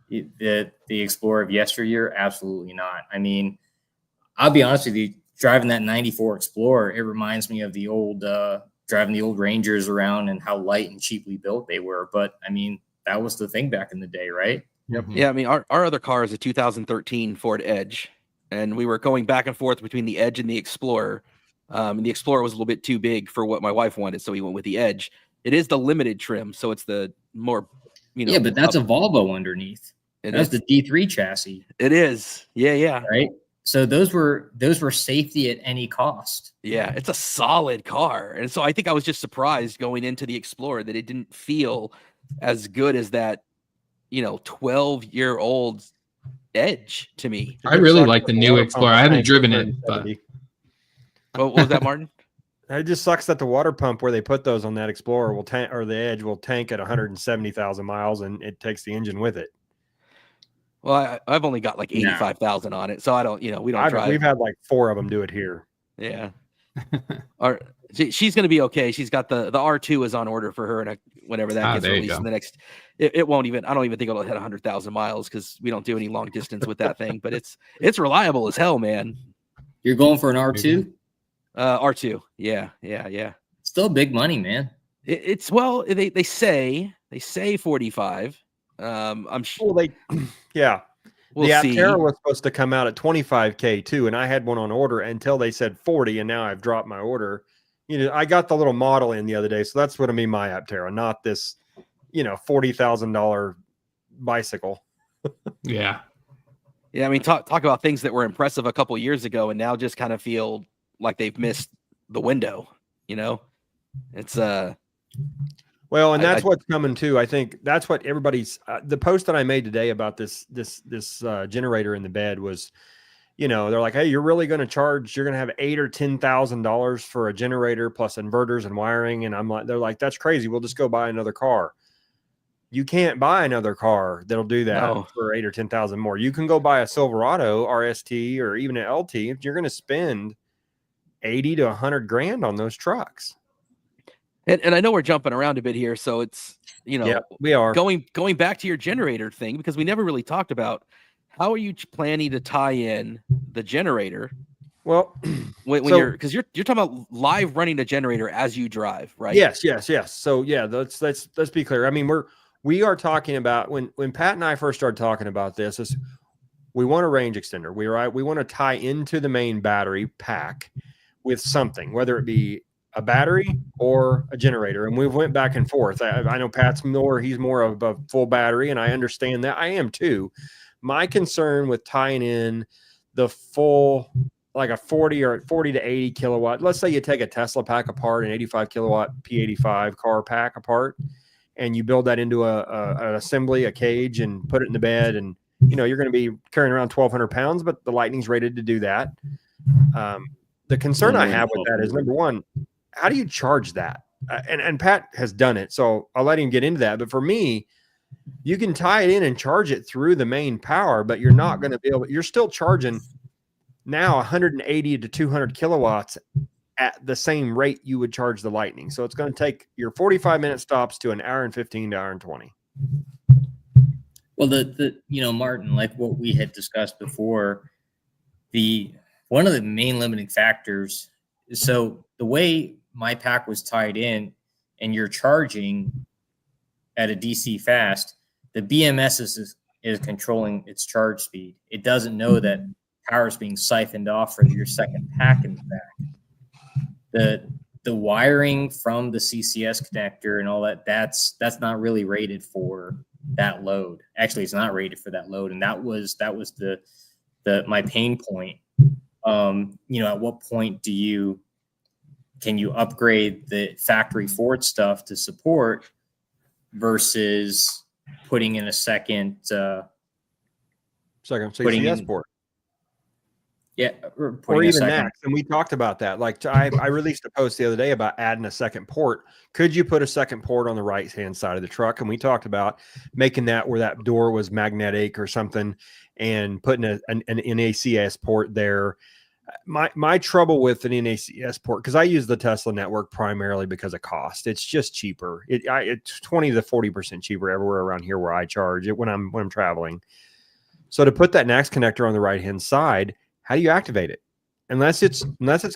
the Explorer of yesteryear? Absolutely not. I mean, I'll be honest with you, driving that 94 Explorer, it reminds me of the old driving the old Rangers around and how light and cheaply built they were. But I mean, that was the thing back in the day, right? Yep. Yeah, I mean, our other car is a 2013 Ford Edge, and we were going back and forth between the Edge and the Explorer. And the Explorer was a little bit too big for what my wife wanted, so we went with the Edge. It is the limited trim, so it's the more, Yeah, but that's a Volvo underneath. That's the D3 chassis. It is. Yeah. Right. So those were safety at any cost. Yeah, it's a solid car. And so I think I was just surprised going into the Explorer that it didn't feel as good as that, 12-year-old Edge to me. I really like the new Explorer. I haven't driven it, but what was that, Martin? It just sucks that the water pump where they put those on that Explorer will tank, or the Edge will tank at 170,000 miles, and it takes the engine with it. Well, I've only got like 85,000 on it, so I don't, we don't drive. We've had like 4 of them do it here. Yeah. She's going to be okay. She's got the R2 is on order for her, and whenever that gets released in the next, it won't even. I don't even think it'll hit 100,000 miles because we don't do any long distance with that thing. But it's reliable as hell, man. You're going for an R2? R2. Yeah. Still big money, man. It's well, they say 45. I'm sure. Well, We'll the see. Aptera was supposed to come out at 25K too, and I had one on order until they said 40, and now I've dropped my order. I got the little model in the other day, so that's what I mean, my Aptera, not this, $40,000 bicycle. Yeah. I mean, talk about things that were impressive a couple years ago, and now just kind of feel like they've missed the window. It's Well, and that's what's coming too. I think that's what everybody's. The post that I made today about this generator in the bed was, they're like, hey, you're really going to charge? You're going to have $8,000 or $10,000 for a generator plus inverters and wiring, and they're like, that's crazy. We'll just go buy another car. You can't buy another car that'll do that for $8,000 or $10,000 more. You can go buy a Silverado RST or even an LT. If you're going to spend 80 to 100 grand on those trucks. And I know we're jumping around a bit here, so it's we are going back to your generator thing, because we never really talked about how are you planning to tie in the generator. Well, when you're talking about live running a generator as you drive, right? Yes. So yeah, let's be clear. I mean, we are talking about when Pat and I first started talking about this is we want a range extender. We want to tie into the main battery pack with something, whether it be a battery or a generator. And we went back and forth. I know Pat's he's more of a full battery, and I understand that. I am too. My concern with tying in the full, like a 40 to 80 kilowatt, let's say you take a Tesla pack apart, an 85 kilowatt P85 car pack apart, and you build that into an assembly, a cage, and put it in the bed. And, you're going to be carrying around 1,200 pounds, but the Lightning's rated to do that. The concern I have with that is, number one, how do you charge that? And Pat has done it, so I'll let him get into that. But for me, you can tie it in and charge it through the main power, but you're not going to be able. You're still charging now 180 to 200 kilowatts at the same rate you would charge the Lightning. So it's going to take your 45-minute stops to an hour and 15 to hour and 20. Well, Martin, like what we had discussed before, one of the main limiting factors is, so the way my pack was tied in and you're charging at a DC fast, the BMS is controlling its charge speed. It doesn't know that power is being siphoned off from your second pack in the back. The wiring from the CCS connector and all that's not really rated for that load. Actually, it's not rated for that load. And that was my pain point. At what point can you upgrade the factory Ford stuff to support versus putting in a second CCS port? Yeah, or even Max. And we talked about that. Like I released a post the other day about adding a second port. Could you put a second port on the right-hand side of the truck? And we talked about making that where that door was magnetic or something and putting an NACS port there. My trouble with an NACS port, because I use the Tesla network primarily because of cost. It's just cheaper. It's 20 to 40% cheaper everywhere around here where I charge it when I'm traveling. So to put that NACS connector on the right-hand side, how do you activate it? Unless it's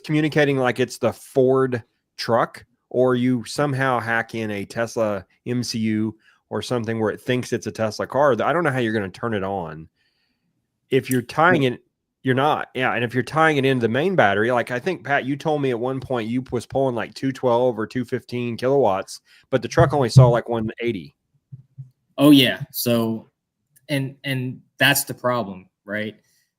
communicating like it's the Ford truck, or you somehow hack in a Tesla MCU or something where it thinks it's a Tesla car. I don't know how you're going to turn it on. If you're tying it, You're not. Yeah. And if you're tying it into the main battery, like I think, Pat, you told me at one point you was pulling like 212 or 215 kilowatts, but the truck only saw like 180. Oh yeah. So, and that's the problem, right?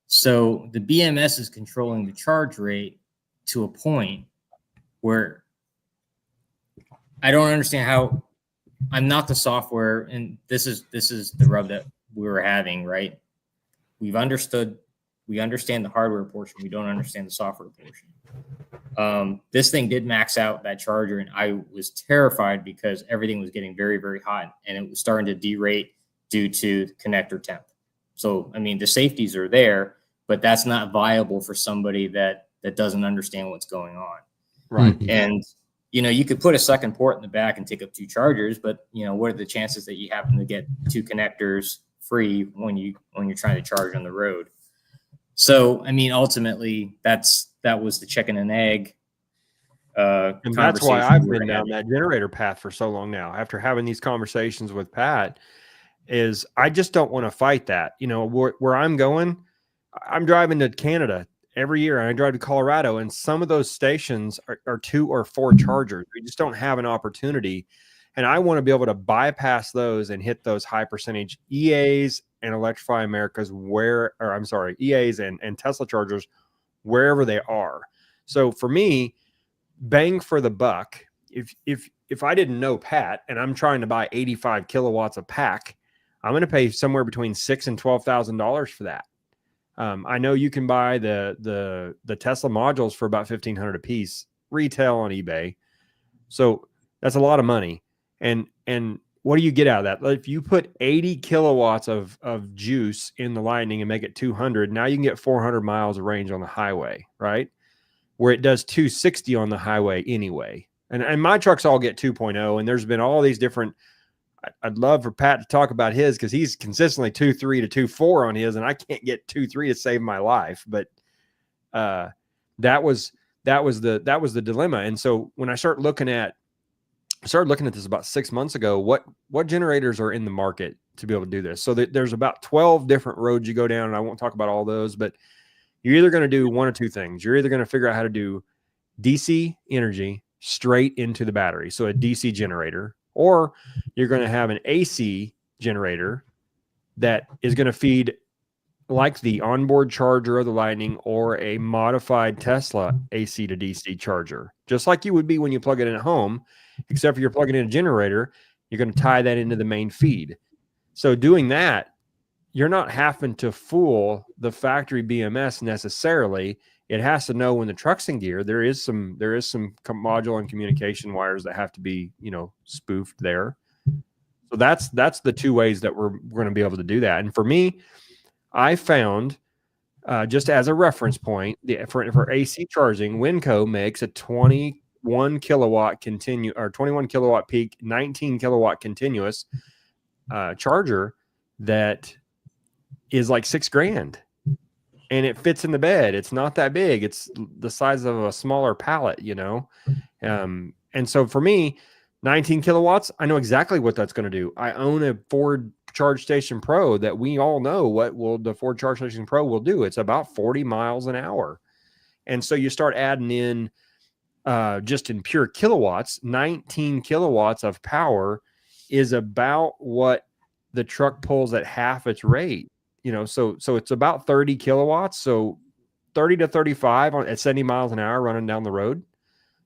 So the BMS is controlling the charge rate to a point where I don't understand how. I'm not the software, and this is the rub that we were having, right? We understand the hardware portion. We don't understand the software portion. This thing did max out that charger, and I was terrified because everything was getting very, very hot, and it was starting to derate due to the connector temp. So, I mean, the safeties are there, but that's not viable for somebody that doesn't understand what's going on. Right. And you could put a second port in the back and take up 2 chargers, but what are the chances that you happen to get 2 connectors free when you're trying to charge on the road? So, I mean, ultimately, that was the chicken and egg. And that's why I've been down that generator path for so long now. After having these conversations with Pat, is I just don't want to fight that. Where I'm going, I'm driving to Canada every year, and I drive to Colorado, and some of those stations are 2 or 4 chargers. We just don't have an opportunity. And I want to be able to bypass those and hit those high percentage EAs and Electrify America's EAs and Tesla chargers wherever they are. So for me, bang for the buck. If I didn't know Pat and I'm trying to buy 85 kilowatts a pack, I'm going to pay somewhere between $6,000 and $12,000 for that. I know you can buy the Tesla modules for about $1,500 a piece retail on eBay. So that's a lot of money. And what do you get out of that? If you put 80 kilowatts of juice in the Lightning and make it 200, now you can get 400 miles of range on the highway, right? Where it does 260 on the highway anyway. And my trucks all get 2.0, and there's been all these different. I'd love for Pat to talk about his, because he's consistently 2.3 to 2.4 on his, and I can't get 2.3 to save my life. But that was the dilemma. And so when I started looking at this about 6 months ago, what generators are in the market to be able to do this? So there's about 12 different roads you go down, and I won't talk about all those, but you're either going to do one or two things. You're either going to figure out how to do DC energy straight into the battery, so a DC generator, or you're going to have an AC generator that is going to feed like the onboard charger of the Lightning or a modified Tesla AC to DC charger, just like you would be when you plug it in at home, except for you're plugging in a generator, you're going to tie that into the main feed. So doing that, you're not having to fool the factory BMS necessarily. It has to know when the truck's in gear. There is some module and communication wires that have to be, spoofed there. So that's the 2 ways that we're going to be able to do that. And for me, I found, just as a reference point, for AC charging, Winco makes a 21 kilowatt 21 kilowatt peak, 19 kilowatt continuous charger that is like $6,000. And it fits in the bed. It's not that big. It's the size of a smaller pallet, And so for me, 19 kilowatts, I know exactly what that's going to do. I own a Ford Charge Station Pro that we all know the Ford Charge Station Pro will do. It's about 40 miles an hour. And so you start adding in, just in pure kilowatts, 19 kilowatts of power is about what the truck pulls at half its rate. So it's about 30 kilowatts. So 30 to 35 at 70 miles an hour running down the road.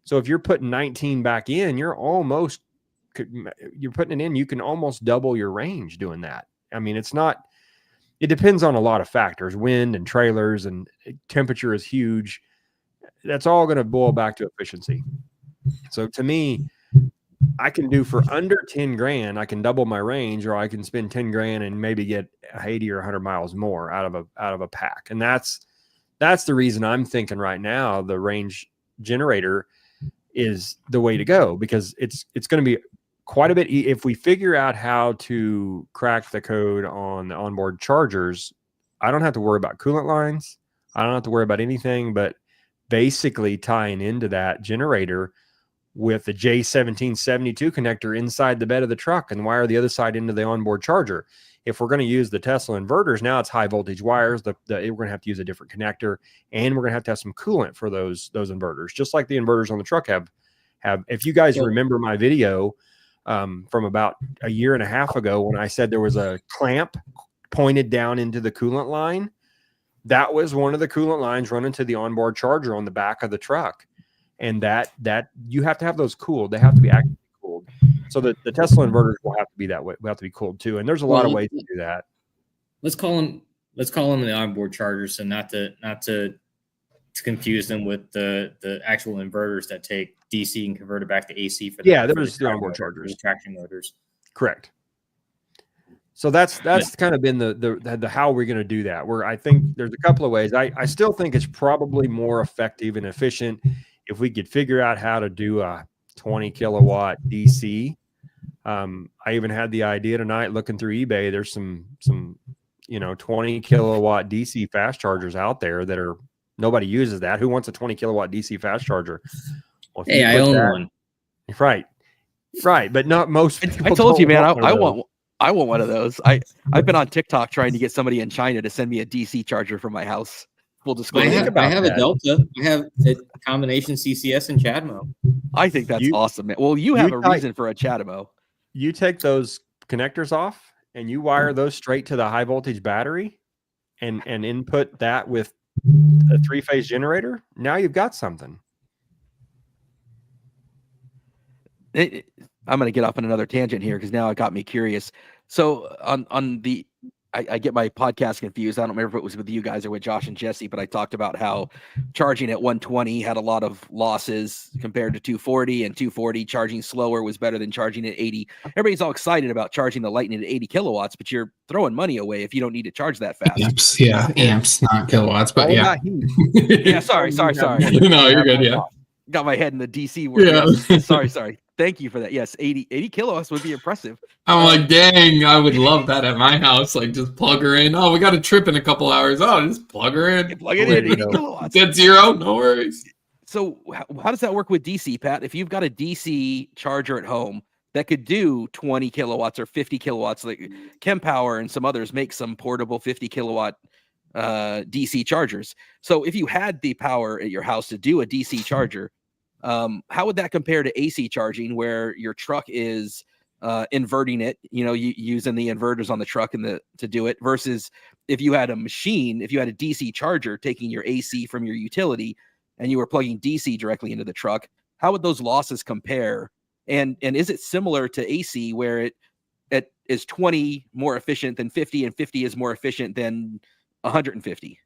So if you're putting 19 back in, you're putting it in, you can almost double your range doing that. I mean, it depends on a lot of factors, wind and trailers, and temperature is huge. That's all going to boil back to efficiency. So to me, I can do for under 10 grand, I can double my range, or I can spend 10 grand and maybe get 80 or 100 miles more out of a pack. And that's the reason I'm thinking right now the range generator is the way to go, because it's going to be quite a bit. If we figure out how to crack the code on the onboard chargers, I don't have to worry about coolant lines. I don't have to worry about anything but basically tying into that generator with the J1772 connector inside the bed of the truck and wire the other side into the onboard charger. if we're going to use the Tesla inverters, now it's high voltage wires. We're going to have to use a different connector, and we're going to have some coolant for those inverters, just like the inverters on the truck have. If you guys remember my video from about a year and a half ago when I said there was a clamp pointed down into the coolant line, that was one of the coolant lines running to the onboard charger on the back of the truck. And that you have to have those cooled. They have to be actively cooled. So the Tesla inverters will have to be that way. Will have to be cooled too. And there's a lot of ways to do that. Let's call them the onboard chargers, so not to confuse them with the actual inverters that take DC and convert it back to AC for there's the onboard chargers, traction motors. Correct. So that's kind of been the how we're going to do that. Where I think there's a couple of ways. I still think it's probably more effective and efficient if we could figure out how to do a 20 kilowatt DC. I even had the idea tonight looking through eBay. There's some 20 kilowatt DC fast chargers out there that are nobody uses that. Who wants a 20 kilowatt DC fast charger? Well, hey, I own one. Right, but not most. I told you, man. I want one of those. I've been on TikTok trying to get somebody in China to send me a DC charger for my house. Full disclosure. I have a Delta. I have a combination CCS and CHAdeMO. I think that's awesome, man. Well, you have a reason for a CHAdeMO. You take those connectors off and you wire those straight to the high voltage battery and input that with a 3-phase generator. Now you've got something. I'm going to get off on another tangent here because now it got me curious. So on the, I get my podcast confused. I don't remember if it was with you guys or with Josh and Jesse, but I talked about how charging at 120 had a lot of losses compared to 240, and 240 charging slower was better than charging at 80. Everybody's all excited about charging the Lightning at 80 kilowatts, but you're throwing money away if you don't need to charge that fast. Amps, not kilowatts, but yeah. Sorry. No, you're good. Yeah. Got my head in the DC world. Yeah. Sorry. Thank you for that. Yes, 80 kilowatts would be impressive. I'm like, dang, I would love that at my house. Like, just plug her in. Oh, we got a trip in a couple hours. Oh, just plug her in. Plug it in, 80 kilowatts. Dead zero, no worries. So how does that work with DC, Pat? If you've got a DC charger at home that could do 20 kilowatts or 50 kilowatts, like Kempower and some others make some portable 50 kilowatt DC chargers. So if you had the power at your house to do a DC charger, how would that compare to AC charging, where your truck is inverting it, using the inverters on the truck to do it, versus if you had a machine, if you had a DC charger taking your AC from your utility and you were plugging DC directly into the truck, how would those losses compare? And is it similar to AC, where it is 20 more efficient than 50 and 50 is more efficient than 150?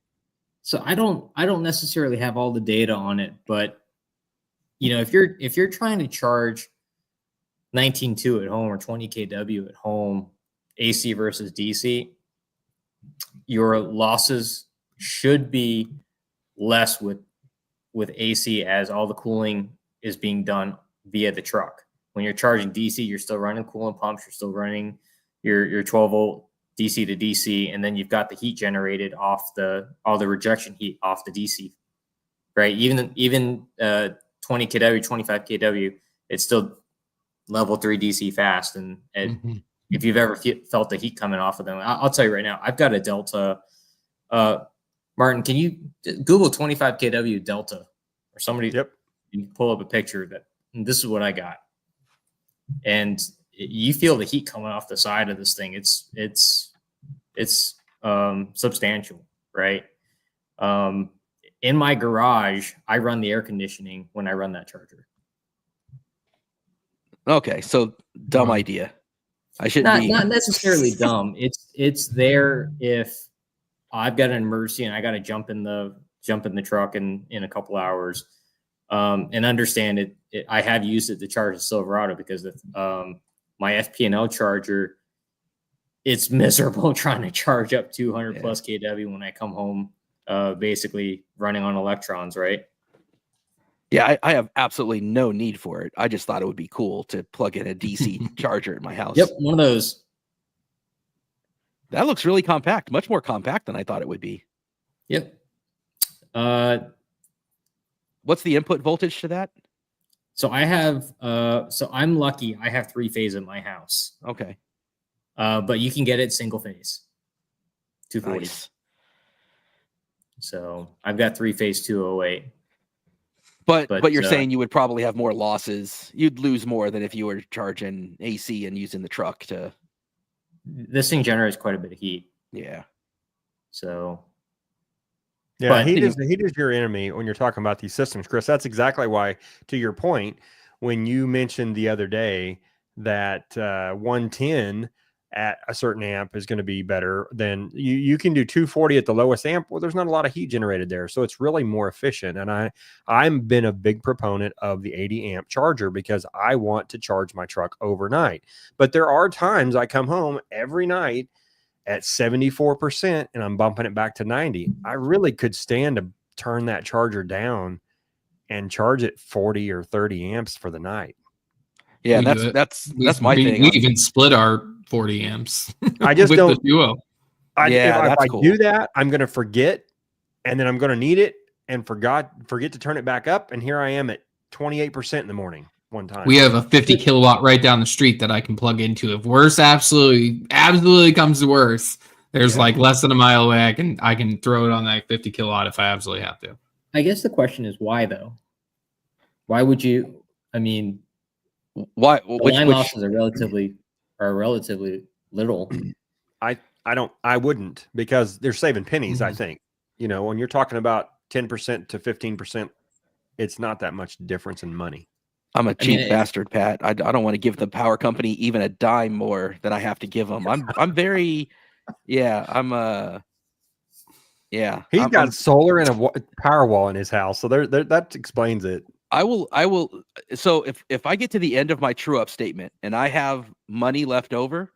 So I don't necessarily have all the data on it, but if you're trying to charge 19.2 at home or 20 kW at home, AC versus DC, your losses should be less with AC, as all the cooling is being done via the truck. When you're charging DC, you're still running coolant pumps, you're still running your 12 volt DC to DC, and then you've got the heat generated off all the rejection heat off the DC, right? Even 20 kW, 25 kW, it's still level 3 DC fast. And if you've ever felt the heat coming off of them, I'll tell you right now, I've got a Delta. Martin, can you Google 25 kW Delta, or somebody? Yep. You pull up a picture this is what I got. And you feel the heat coming off the side of this thing. It's substantial, right? In my garage, I run the air conditioning when I run that charger. Okay, so dumb idea. I shouldn't not necessarily dumb. It's there if I've got an emergency and I got to jump in the truck in a couple hours. And understand it. I have used it to charge the Silverado because my FP&L charger, it's miserable trying to charge up 200 plus kW when I come home. Basically running on electrons, right? Yeah, I have absolutely no need for it. I just thought it would be cool to plug in a DC charger at my house. Yep, one of those. That looks really compact, much more compact than I thought it would be. Yep. What's the input voltage to that? So I have, I'm lucky. I have 3-phase in my house. Okay. But you can get it single phase, 240. Nice. So I've got 3-phase 208. But you're saying you would probably have more losses. You'd lose more than if you were charging AC and using the truck to. This thing generates quite a bit of heat. Yeah. So. Yeah, heat is your enemy when you're talking about these systems, Chris. That's exactly why, to your point, when you mentioned the other day that 110 at a certain amp is going to be better than you can do 240 at the lowest amp. Well, there's not a lot of heat generated there, so it's really more efficient. And I've been a big proponent of the 80 amp charger because I want to charge my truck overnight. But there are times I come home every night at 74% and I'm bumping it back to 90. I really could stand to turn that charger down and charge it 40 or 30 amps for the night. Yeah, that's my thing. We even split our 40 amps. I just with don't. The Duo. If I do that, I'm going to forget, and then I'm going to need it and forget to turn it back up. And here I am at 28% in the morning one time. We have a 50 kilowatt right down the street that I can plug into. If worse absolutely comes to worse, there's like less than a mile away. I can throw it on that 50 kilowatt if I absolutely have to. I guess the question is why though? Why would you? I mean, why? Line losses are relatively little. I wouldn't, because they're saving pennies. I think, when you're talking about 10% to 15%, it's not that much difference in money. I'm a cheap bastard, Pat. I don't want to give the power company even a dime more than I have to give them. I'm very, He's got solar and a power wall in his house, so that explains it. I will. So if I get to the end of my true up statement and I have money left over,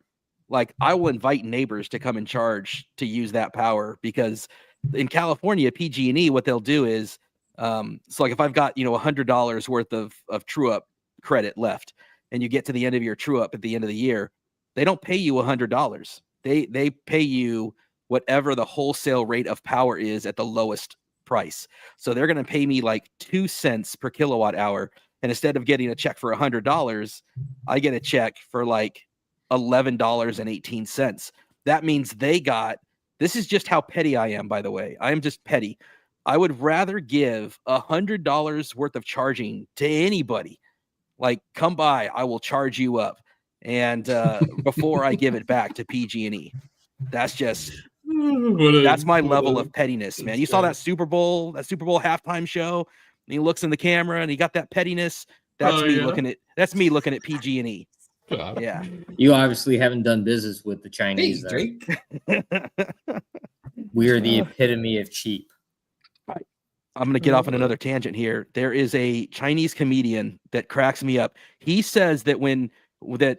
like I will invite neighbors to come and charge to use that power, because in California, PG&E, what they'll do is, so like if I've got, $100 worth of true up credit left, and you get to the end of your true up at the end of the year, they don't pay you $100. They pay you whatever the wholesale rate of power is at the lowest price. So they're going to pay me like 2 cents per kilowatt hour. And instead of getting a check for $100, I get a check for like $11.18. That means this is just how petty I am, by the way. I am just petty. I would rather give $100 worth of charging to anybody. Like, come by, I will charge you up. And before I give it back to PG&E. That's my level of pettiness, man. You saw that Super Bowl halftime show, and he looks in the camera and he got that pettiness. That's me looking at PG&E. Yeah. You obviously haven't done business with the Chinese. Hey, Drake. We're the epitome of cheap. I'm going to get off on another tangent here. There is a Chinese comedian that cracks me up. He says that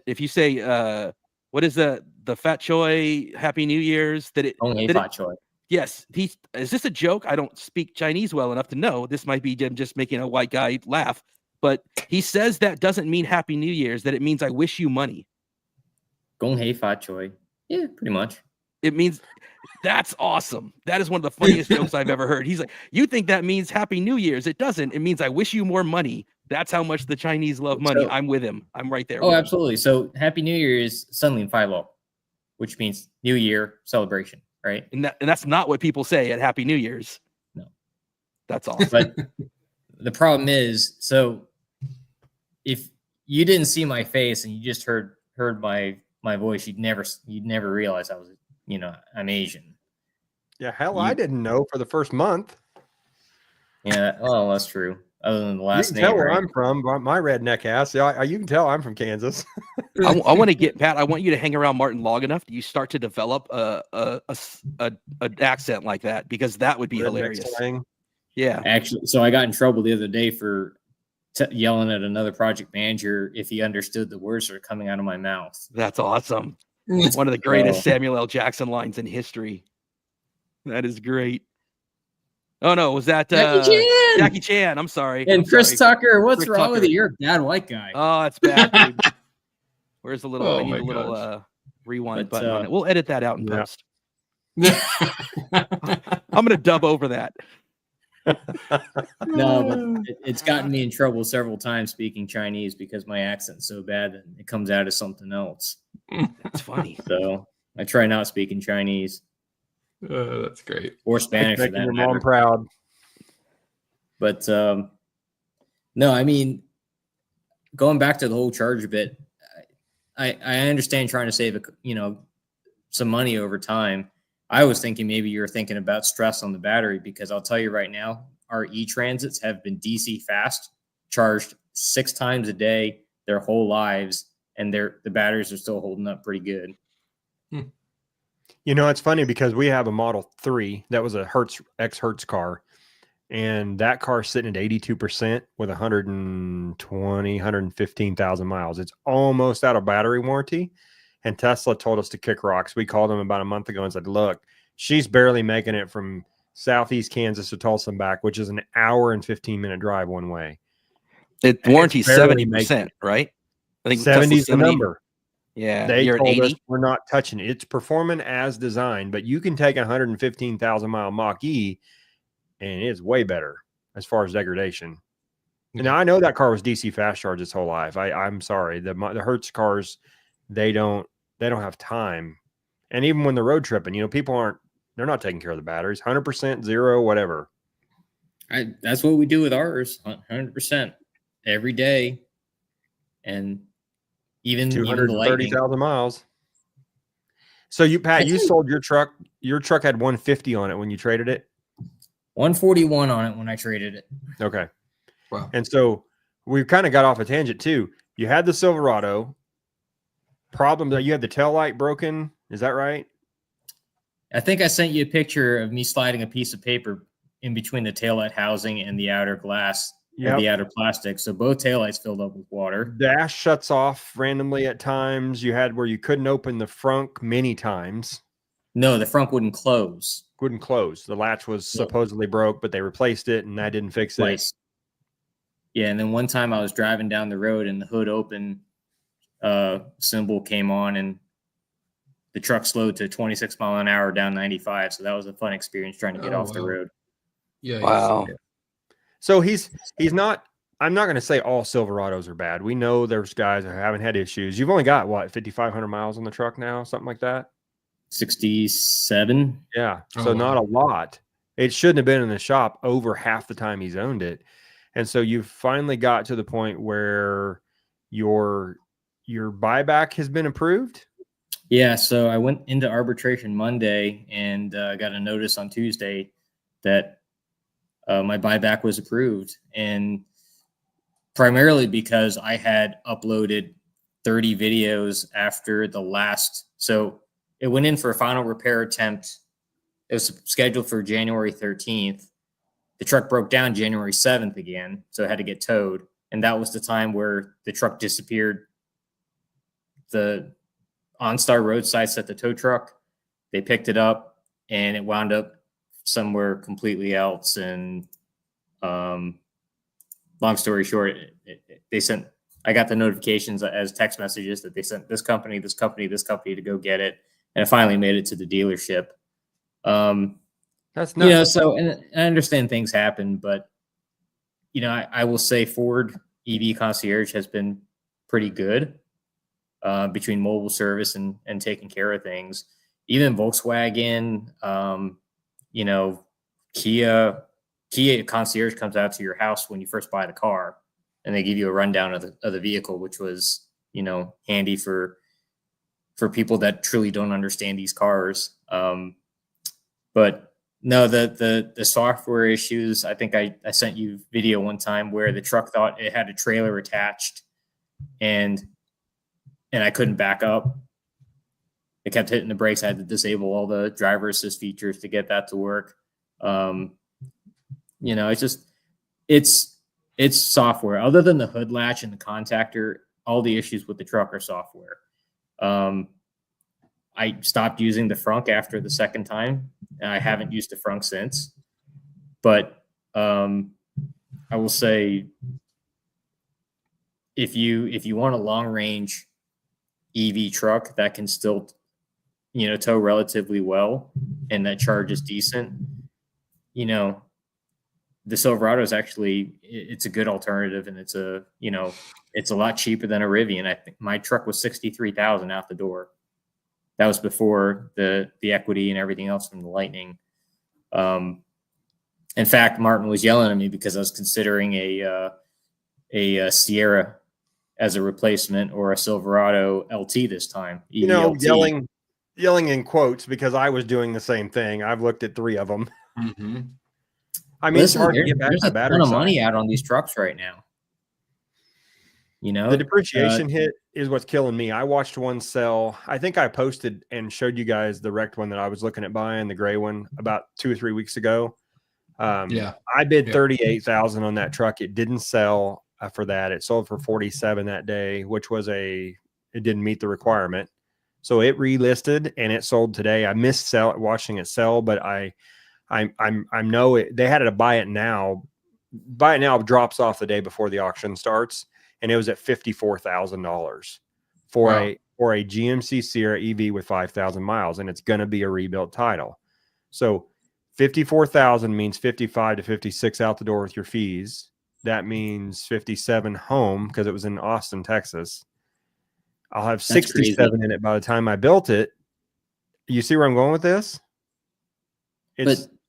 if you say, what is the Fat Choi Happy New Year's, Fat Choi. Yes. Is this a joke? I don't speak Chinese well enough to know. This might be him just making a white guy laugh, but he says that doesn't mean Happy New Year's, that it means I wish you money. Gong hei Fat Choi. Yeah, pretty much. It means that's awesome. That is one of the funniest jokes I've ever heard. He's like, you think that means Happy New Year's? It doesn't. It means I wish you more money. That's how much the Chinese love money. So, I'm with him. I'm right there. Oh, absolutely. So Happy New Year is suddenly in 5-0, which means New Year celebration, right? And that's not what people say at Happy New Year's. No. That's awesome. But the problem is, so if you didn't see my face and you just heard my voice, you'd never realize I was, I'm Asian. Yeah, I didn't know for the first month. Yeah, well, that's true. Other than the last name, you can tell where I'm from. My redneck ass. Yeah, you can tell I'm from Kansas. I want to get Pat. I want you to hang around Martin long enough that you start to develop an accent like that, because that would be hilarious. Yeah, actually, so I got in trouble the other day for yelling at another project manager if he understood the words that are coming out of my mouth. That's awesome. One of the greatest Samuel L. Jackson lines in history. That is great. Oh no, was that Jackie Chan? I'm sorry. And Chris Tucker, what's wrong with you? You're a bad white guy. Oh, that's bad, dude. Where's the little? I need a little rewind button on it. We'll edit that out in post. I'm gonna dub over that. No, but it's gotten me in trouble several times speaking Chinese because my accent's so bad that it comes out as something else. That's funny. So I try not speaking Chinese That's great. or Spanish for Making that your matter. mom proud. But no, I mean, going back to the whole charge bit, I understand trying to save some money over time. I was thinking maybe you're thinking about stress on the battery, because I'll tell you right now, our e-transits have been DC fast, charged 6 times a day their whole lives, and the batteries are still holding up pretty good. You know, it's funny because we have a Model 3 that was a Hertz car, and that car's sitting at 82% with 115,000 miles. It's almost out of battery warranty. And Tesla told us to kick rocks. We called them about a month ago and said, look, she's barely making it from Southeast Kansas to Tulsa and back, which is an hour and 15-minute drive one way. It warranty barely 70%, right? I think 70 is the 70. number. Yeah, They you're at told us 80. we're not touching it. It's performing as designed, but you can take a 115,000 mile Mach-E and it's way better as far as degradation. And now I know that car was DC fast charge its whole life. I'm sorry. The Hertz cars, they don't have time. And even when they're road tripping, they're not taking care of the batteries. 100%, 0, whatever. That's what we do with ours, 100% every day. And even 230,000 miles. So you sold your truck. Your truck had 150 on it when you traded it. 141 on it when I traded it. Okay. Wow. And so we kind of got off a tangent too. You had the Silverado problem that you had the tail light broken. Is that right? I think I sent you a picture of me sliding a piece of paper in between the taillight housing and the outer glass, the outer plastic. So both taillights filled up with water. Dash shuts off randomly at times. You had where you couldn't open the frunk many times. No, the front wouldn't close. Couldn't close. The latch was supposedly broke, but they replaced it and that didn't fix it. Yeah, and then one time I was driving down the road and the hood open symbol came on and the truck slowed to 26 mile an hour down 95. So that was a fun experience trying to get off the road. Yeah. Wow. So he's not, I'm not going to say all Silverados are bad. We know there's guys that haven't had issues. You've only got 5,500 miles on the truck now, something like that. 67. Yeah. So not a lot. It shouldn't have been in the shop over half the time he's owned it. And so you finally got to the point where your buyback has been approved. Yeah. So I went into arbitration Monday and got a notice on Tuesday that my buyback was approved, and primarily because I had uploaded 30 videos after the last. So it went in for a final repair attempt. It was scheduled for January 13th. The truck broke down January 7th again, so it had to get towed. And that was the time where the truck disappeared. The OnStar roadside set the tow truck. They picked it up, and it wound up somewhere completely else. And long story short, I got the notifications as text messages that they sent this company to go get it. And it finally made it to the dealership. That's nuts. So, and I understand things happen, but I will say Ford EV Concierge has been pretty good between mobile service and taking care of things. Even Volkswagen, Kia Concierge comes out to your house when you first buy the car, and they give you a rundown of the vehicle, which was handy for people that truly don't understand these cars. But no, the software issues. I think I sent you video one time where the truck thought it had a trailer attached, and I couldn't back up. It kept hitting the brakes. I had to disable all the driver assist features to get that to work. It's software. Other than the hood latch and the contactor, all the issues with the truck are software. I stopped using the frunk after the second time, and I haven't used the frunk since. But I will say, if you want a long range EV truck that can still tow relatively well and that charge is decent, the Silverado is actually, it's a good alternative, and it's a lot cheaper than a Rivian. I think my truck was $63,000 out the door. That was before the equity and everything else from the Lightning. In fact, Martin was yelling at me because I was considering a Sierra as a replacement, or a Silverado LT this time. Yelling in quotes, because I was doing the same thing. I've looked at 3 of them. Mm-hmm. I mean, it's hard to get back there's to a battery ton of side. money out on these trucks right now. The depreciation hit is what's killing me. I watched one sell. I think I posted and showed you guys the wrecked one that I was looking at buying, the gray one, about 2 or 3 weeks ago. I bid $38,000 on that truck. It didn't sell for that. It sold for $47,000 that day, which was it didn't meet the requirement. So it relisted and it sold today. I missed watching it sell, but I know it. They had to buy it now. Buy it now drops off the day before the auction starts, and it was at $54,000 for a GMC Sierra EV with 5,000 miles, and it's going to be a rebuilt title. So 54,000 means 55 to 56 out the door with your fees. That means 57 home, because it was in Austin, Texas. I'll have 67 in it by the time I built it. You see where I'm going with this?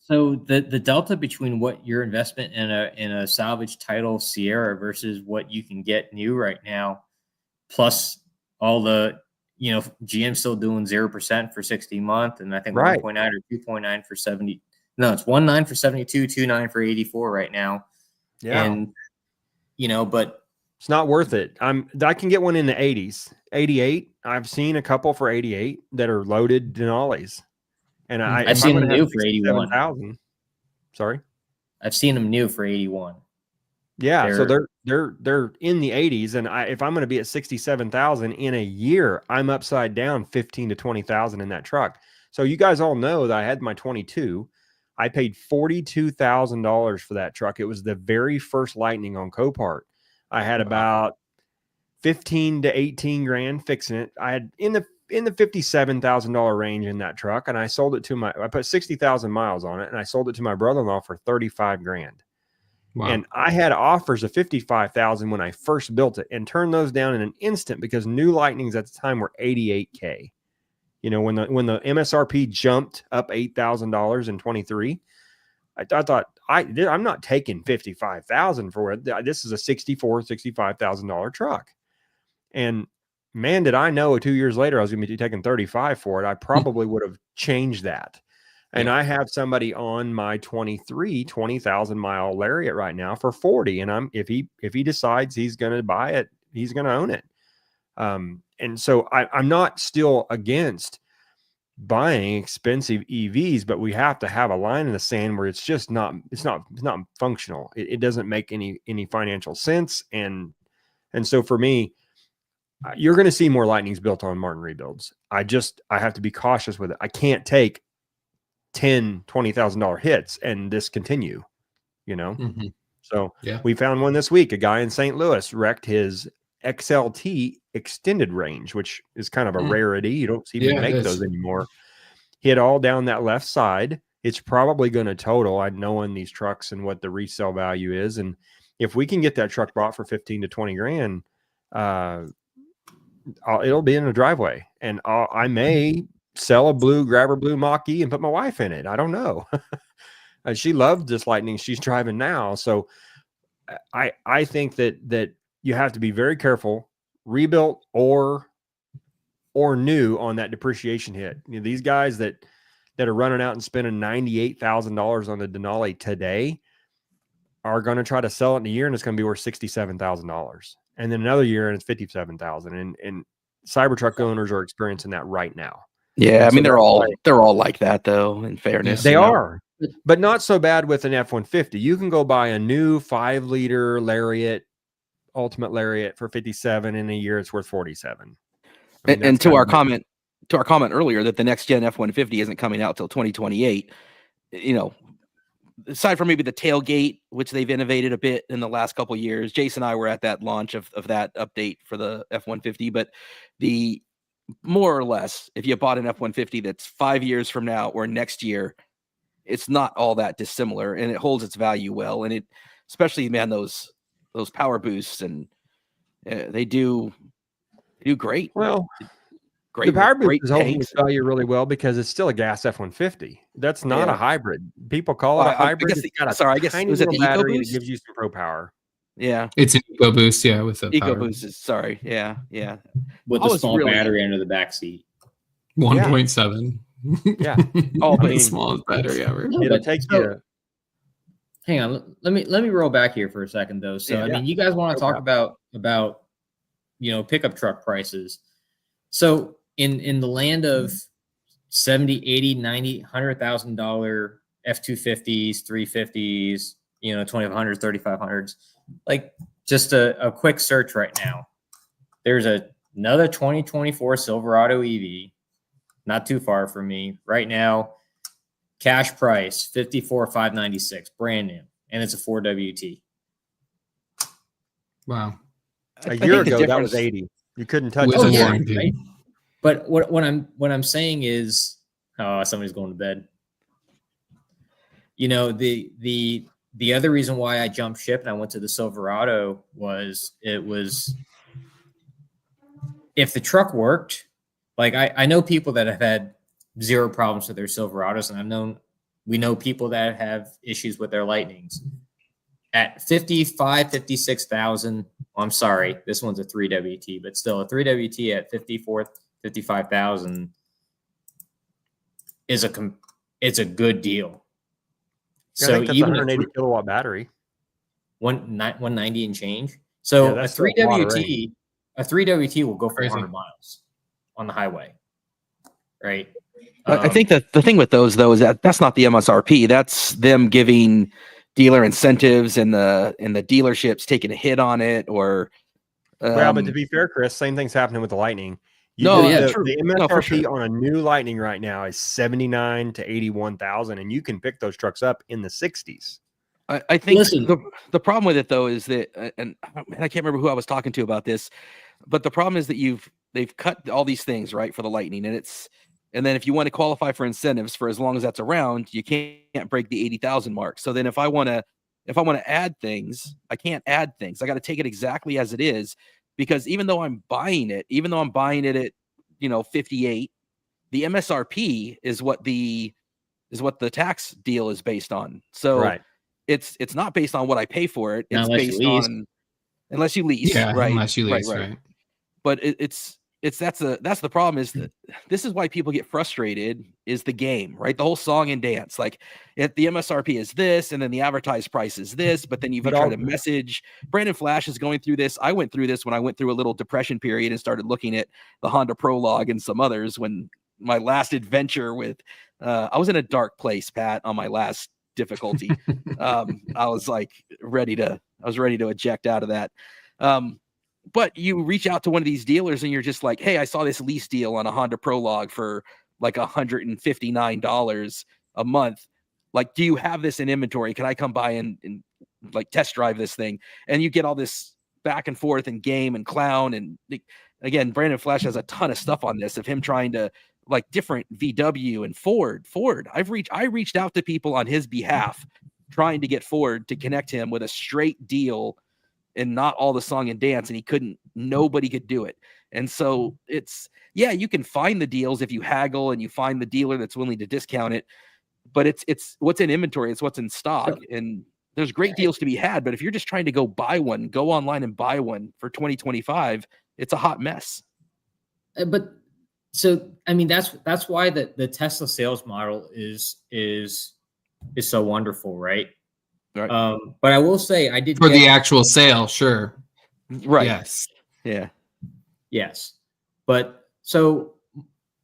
So the delta between what your investment in a salvage title Sierra versus what you can get new right now, plus all the, GM still doing 0% for 60 months, and I think 1.9 or 2.9 for 70. No, it's 1.9 for 72, 2.9 for 84 right now. Yeah. And but it's not worth it. I can get one in the 80s, 88. I've seen a couple for 88 that are loaded Denali's. And I've seen them new for 81,000. Sorry, I've seen them new for 81. Yeah, so they're in the 80s, and if I'm going to be at 67,000 in a year, I'm upside down 15 to 20,000 in that truck. So you guys all know that I had my 22. I paid $42,000 for that truck. It was the very first Lightning on Copart. I had about 15 to 18 grand fixing it. I had in the $57,000 range in that truck, and I sold it I put 60,000 miles on it, and I sold it to my brother-in-law for 35 grand. Wow. And I had offers of 55,000 when I first built it, and turned those down in an instant because new Lightnings at the time were 88K. When the MSRP jumped up $8,000 in 23, I thought I'm not taking 55,000 for it. This is a $65,000 truck. And man, did I know 2 years later I was going to be taking 35 for it. I probably would have changed that. And I have somebody on my 20,000 mile Lariat right now for 40. And if he decides he's going to buy it, he's going to own it. And so I'm not still against buying expensive EVs, but we have to have a line in the sand where it's just not functional. It doesn't make any financial sense. And so for me, you're going to see more Lightnings built on Martin rebuilds. I have to be cautious with it. I can't take $20,000 hits and discontinue, Mm-hmm. So we found one this week. A guy in St. Louis wrecked his XLT extended range, which is kind of a rarity. You don't even make those anymore. Hit all down that left side. It's probably going to total. I know in these trucks and what the resale value is. And if we can get that truck bought for 15 to 20 grand, it'll be in a driveway, and I may sell grab a blue Mach-E and put my wife in it. I don't know. She loved this Lightning she's driving now. So I think that you have to be very careful, rebuilt or new on that depreciation hit. These guys that are running out and spending $98,000 on the Denali today are going to try to sell it in a year, and it's going to be worth $67,000. And then another year, and it's $57,000. And Cybertruck owners are experiencing that right now. Yeah, I mean, they're all like that, though, in fairness. They are, but not so bad with an F-150. You can go buy a new 5-liter Lariat, Ultimate Lariat for 57 in a year. It's worth 47. And to our comment earlier that the next gen F-150 isn't coming out till 2028, aside from maybe the tailgate, which they've innovated a bit in the last couple of years, Jace and I were at that launch of that update for the F-150, but the more or less, if you bought an F-150 that's 5 years from now or next year, it's not all that dissimilar, and it holds its value well. And it, especially, man, those power boosts, and they do great. Well, Great, the power boost great is holding tanks. its value really well because it's still a gas F-150. That's not Yeah. a hybrid. People call it Well, a hybrid. I guess It's got a sorry, I guess tiny was it little the battery and it EcoBoost? gives you some pro power. Yeah, It's an EcoBoost, yeah, with the power. EcoBoost is sorry. Yeah. with I a was small really- battery under the back seat. 1.7. Yeah. Oh, I the mean, smallest battery ever. No, It'll but take so- you. Hang on, let me roll back here for a second though. So Yeah. I mean, you guys want to No talk about pickup truck prices. So in the land of 70, 80, 90, $100,000 F-250s, 350s, 2500s, 3500s, like just a quick search right now. There's another 2024 Silverado EV, not too far from me right now. Cash price $54,596, brand new, and it's a 4WT. Wow. A I year think the ago, that was difference- 80. You couldn't touch With it. a yeah, warranty. right? But what I'm saying is, somebody's going to bed. The other reason why I jumped ship and I went to the Silverado was if the truck worked, like I know people that have had zero problems with their Silverados, and we know people that have issues with their Lightnings. At 55, 56,000, I'm sorry, this one's a 3WT, but still a 3WT at 54, 55,000 it's a good deal. I So think that's even 180 kilowatt battery. 190 and change. So Yeah, a that's still a lot of 3WT will go for Crazy. 100 miles on the highway, right? I think that the thing with those though is that that's not the MSRP. That's them giving dealer incentives and the dealerships taking a hit on it. Or Well, but to be fair, Chris, same thing's happening with the Lightning. true. The No, for MSRP sure. on a new Lightning right now is 79 to 81,000, and you can pick those trucks up in the 60s. I think Listen. the problem with it though is that, and I can't remember who I was talking to about this, but the problem is that they've cut all these things right for the Lightning, and then if you want to qualify for incentives for as long as that's around, you can't break the 80,000 mark. So then if I want to add things, I can't add things. I got to take it exactly as it is, because even though I'm buying it at 58, the MSRP is what the tax deal is based on. So Right. it's not based on what I pay for it. Not It's unless you based lease. on unless you lease, Yeah, right? unless you lease, right. But that's the problem, is that this is why people get frustrated, is the game, right? The whole song and dance. Like, if the MSRP is this, and then the advertised price is this, but then you try to message. Brandon Flash is going through this. I went through this when I went through a little depression period and started looking at the Honda Prologue and some others. When my last adventure with, I was in a dark place, Pat, on my last difficulty. I was ready to eject out of that. But you reach out to one of these dealers and you're just like, hey, I saw this lease deal on a Honda Prologue for like $159 a month. Like, do you have this in inventory? Can I come by and like test drive this thing? And you get all this back and forth and game and clown. And again, Brandon Flash has a ton of stuff on this of him trying to, like, different VW and Ford. I reached out to people on his behalf trying to get Ford to connect him with a straight deal and not all the song and dance, and nobody could do it. And so you can find the deals if you haggle and you find the dealer that's willing to discount it, but it's what's in inventory, it's what's in stock. And there's great deals to be had, but if you're just trying to go online and buy one for 2025, it's a hot mess. But so, I mean, that's why the Tesla sales model is so wonderful, right? Right. But I will say I did For the actual sale, sure. Right. Yes. Yeah. Yes. But so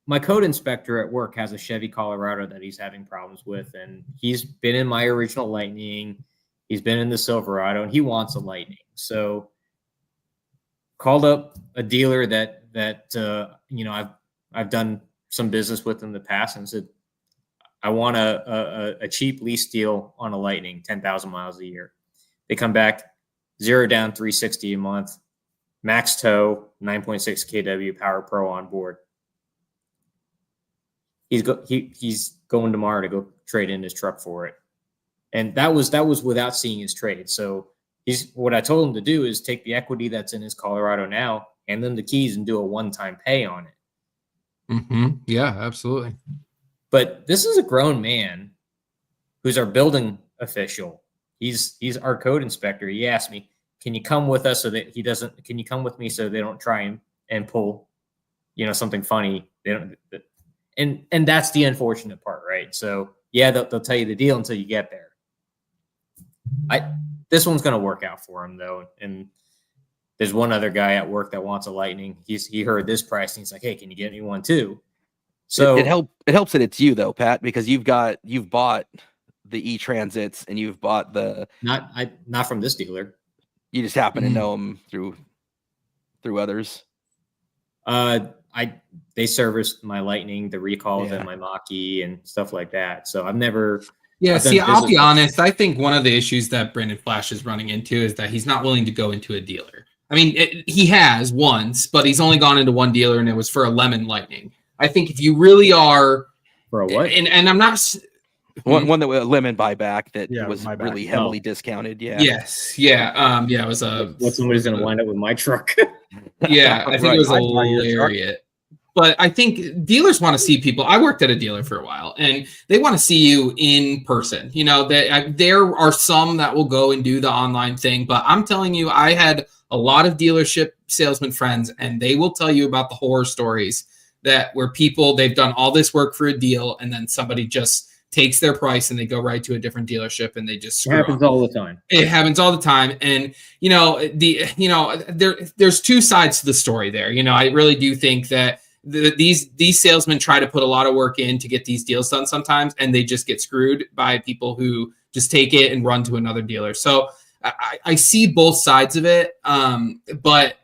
my code inspector at work has a Chevy Colorado that he's having problems with, and he's been in my original Lightning. He's been in the Silverado, and he wants a Lightning. So called up a dealer that I've done some business with in the past, and said, I want a cheap lease deal on a Lightning, 10,000 miles a year. They come back, 0 down, $360 a month, max tow, 9.6 kW Power Pro on board. He's going going tomorrow to go trade in his truck for it. And that was without seeing his trade. So what I told him to do is take the equity that's in his Colorado now, hand them the keys, and do a one-time pay on it. Mm-hmm. Yeah, absolutely. But this is a grown man who's our building official. He's our code inspector. He asked me, can you come with us can you come with me so they don't try and pull, something funny? They don't, and that's the unfortunate part, right? So yeah, they'll tell you the deal until you get there. This one's going to work out for him though. And there's one other guy at work that wants a Lightning. He heard this price and he's like, hey, can you get me one too? So it helps that it's you though, Pat, because you've bought the e-transits and you've bought the not from this dealer. You just happen to know them through others. They serviced my Lightning, the recalls, and my Mach-E and stuff like that. So I've never. Yeah, see, I'll be honest. I think one of the issues that Brandon Flash is running into is that he's not willing to go into a dealer. I mean, he has once, but he's only gone into one dealer, and it was for a lemon Lightning. I think if you really are for a what, and I'm not. One that was a lemon buyback that was buyback. really heavily discounted. Yeah. Yes. Yeah. Yeah. It was what somebody's going to wind up with my truck. Yeah. I think it was hilarious. But I think dealers want to see people. I worked at a dealer for a while, and they want to see you in person. There are some that will go and do the online thing, but I'm telling you, I had a lot of dealership salesman friends, and they will tell you about the horror stories where they've done all this work for a deal, and then somebody just takes their price and they go right to a different dealership and they just screw It happens up. all the time. It happens all the time. And, there's two sides to the story there. I really do think that these salesmen try to put a lot of work in to get these deals done sometimes, and they just get screwed by people who just take it and run to another dealer. So I see both sides of it. But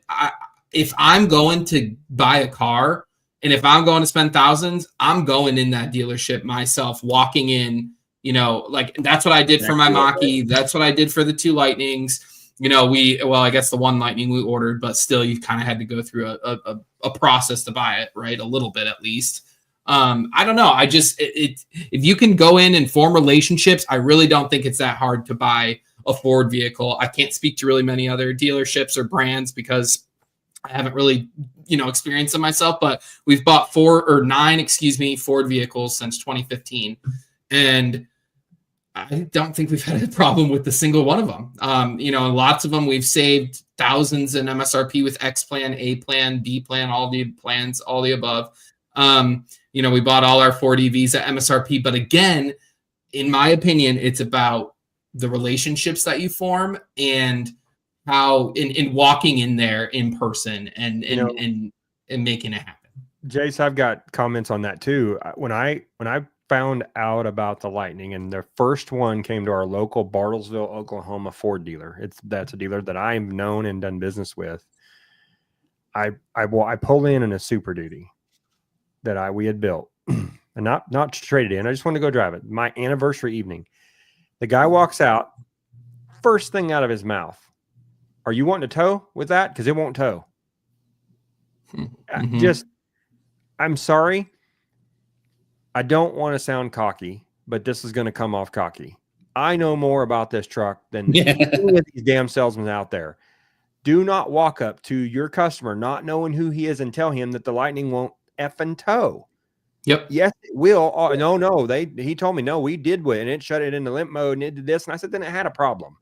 if I'm going to buy a car, and if I'm going to spend thousands, I'm going in that dealership myself, walking in, that's what I did for my Mach-E. That's what I did for the two Lightnings. I guess the one Lightning we ordered, but still you kind of had to go through a process to buy it, right? A little bit at least. I don't know. If you can go in and form relationships, I really don't think it's that hard to buy a Ford vehicle. I can't speak to really many other dealerships or brands because I haven't really, experienced them myself, but we've bought 9 Ford vehicles since 2015. And I don't think we've had a problem with a single one of them. Lots of them we've saved thousands in MSRP with X plan, A plan, B plan, all the plans, all the above. We bought all our Ford EVs at MSRP, but again, in my opinion, it's about the relationships that you form and how in walking in there in person and making it happen. Jace, I've got comments on that too. When I found out about the Lightning, and the first one came to our local Bartlesville, Oklahoma Ford dealer. That's a dealer that I've known and done business with. I pulled in a Super Duty that we had built and not traded in. I just wanted to go drive it. My anniversary evening. The guy walks out, first thing out of his mouth, "Are you wanting to tow with that? Because it won't tow." Mm-hmm. I'm sorry. I don't want to sound cocky, but this is going to come off cocky. I know more about this truck than any of these damn salesmen out there. Do not walk up to your customer not knowing who he is and tell him that the Lightning won't effing tow. Yep. Yes, it will. Oh, no. He told me, no, we did and it shut it into limp mode and it did this. And I said, then it had a problem.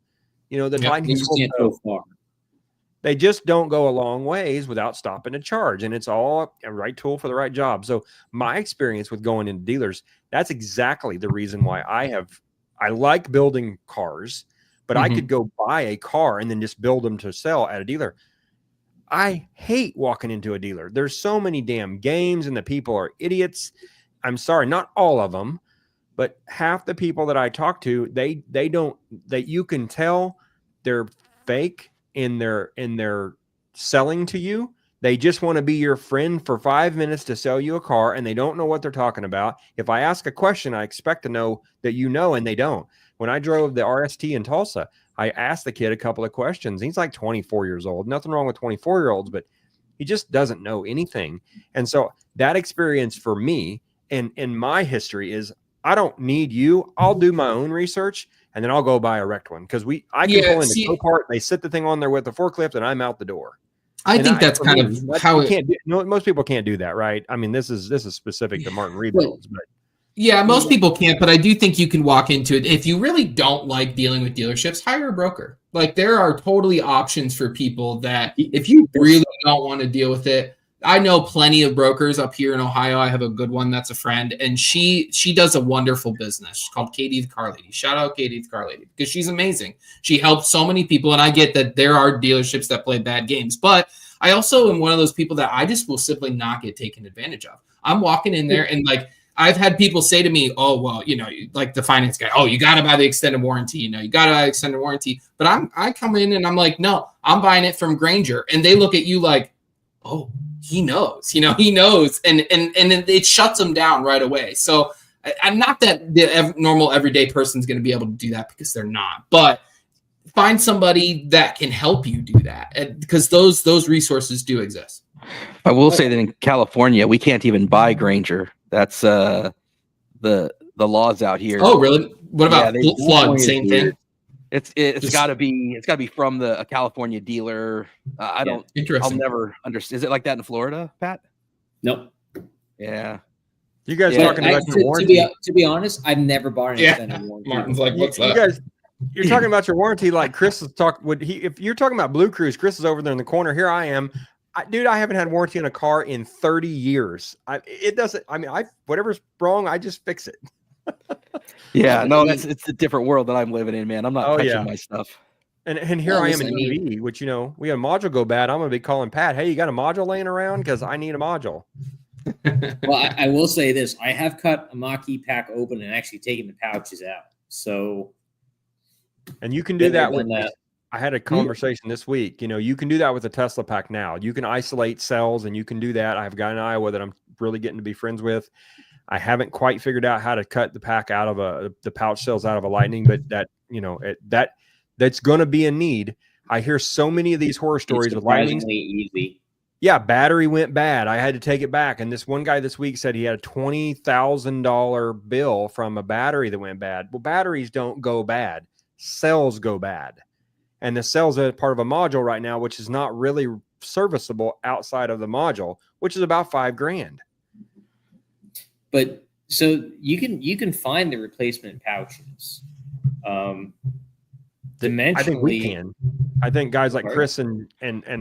The Lightning can't go far. They just don't go a long ways without stopping to charge. And it's all a right tool for the right job. So my experience with going into dealers, that's exactly the reason why I like building cars, but I could go buy a car and then just build them to sell at a dealer. I hate walking into a dealer. There's so many damn games and the people are idiots. I'm sorry, not all of them, but half the people that I talk to, you can tell they're fake in their selling to you. They just want to be your friend for 5 minutes to sell you a car, and they don't know what they're talking about. If I ask a question, I expect to know that and they don't. When I drove the RST in Tulsa, I asked the kid a couple of questions. He's like 24 years old. Nothing wrong with 24-year-olds, but he just doesn't know anything. And so that experience for me and in my history is I don't need you. I'll do my own research and then I'll go buy a wrecked one because I can pull in the Copart. They sit the thing on there with the forklift and I'm out the door. I think that's kind of how it can't do. No, most people can't do that, right? I mean, this is specific to Martin rebuilds, but yeah, most people can't. But I do think you can walk into it if you really don't like dealing with dealerships. Hire a broker. Like there are totally options for people that if you really don't want to deal with it. I know plenty of brokers up here in Ohio. I have a good one that's a friend, and she does a wonderful business. She's called Katie the Car Lady. Shout out Katie the Car Lady because she's amazing. She helps so many people, and I get that there are dealerships that play bad games, but I also am one of those people that I just will simply not get taken advantage of. I'm walking in there, and like I've had people say to me, "Oh, well, you know, like the finance guy, oh, you got to buy the extended warranty. You know, you got to buy the extended warranty." But I come in and I'm like, "No, I'm buying it from Granger," and they look at you like, "Oh." He knows, he knows, and it shuts them down right away. So I'm not that the normal everyday person's going to be able to do that because they're not. But find somebody that can help you do that because those resources do exist. I will say that in California, we can't even buy Granger. That's the laws out here. Oh, really? What about flood? Same thing. It's got to be from a California dealer. I'll never understand. Is it like that in Florida, Pat? Nope. Yeah. You guys talking about your warranty? To be honest, I've never bought an extended warranty. Martin's like, what's that? You're talking about your warranty like Chris is talking. If you're talking about Blue Cruise, Chris is over there in the corner. Here I am. Dude, I haven't had warranty on a car in 30 years. Whatever's wrong, I just fix it. Yeah, no, it's a different world that I'm living in, man. I'm not touching my stuff. And here I am in EV, which, we had a module go bad. I'm going to be calling Pat, hey, you got a module laying around? Because I need a module. Well, I will say this. I have cut a Mach-E pack open and actually taken the pouches out. So. And you can do that with that. I had a conversation this week. You can do that with a Tesla pack now. You can isolate cells and you can do that. I have a guy in Iowa that I'm really getting to be friends with. I haven't quite figured out how to cut the pack out of the pouch cells out of a Lightning, but that's going to be a need. I hear so many of these horror stories with Lightnings. Easy. Yeah, battery went bad. I had to take it back. And this one guy this week said he had a $20,000 bill from a battery that went bad. Well, batteries don't go bad. Cells go bad. And the cells are part of a module right now, which is not really serviceable outside of the module, which is about $5,000. But so you can find the replacement pouches. Dimensionally, I think we can. I think guys like Chris and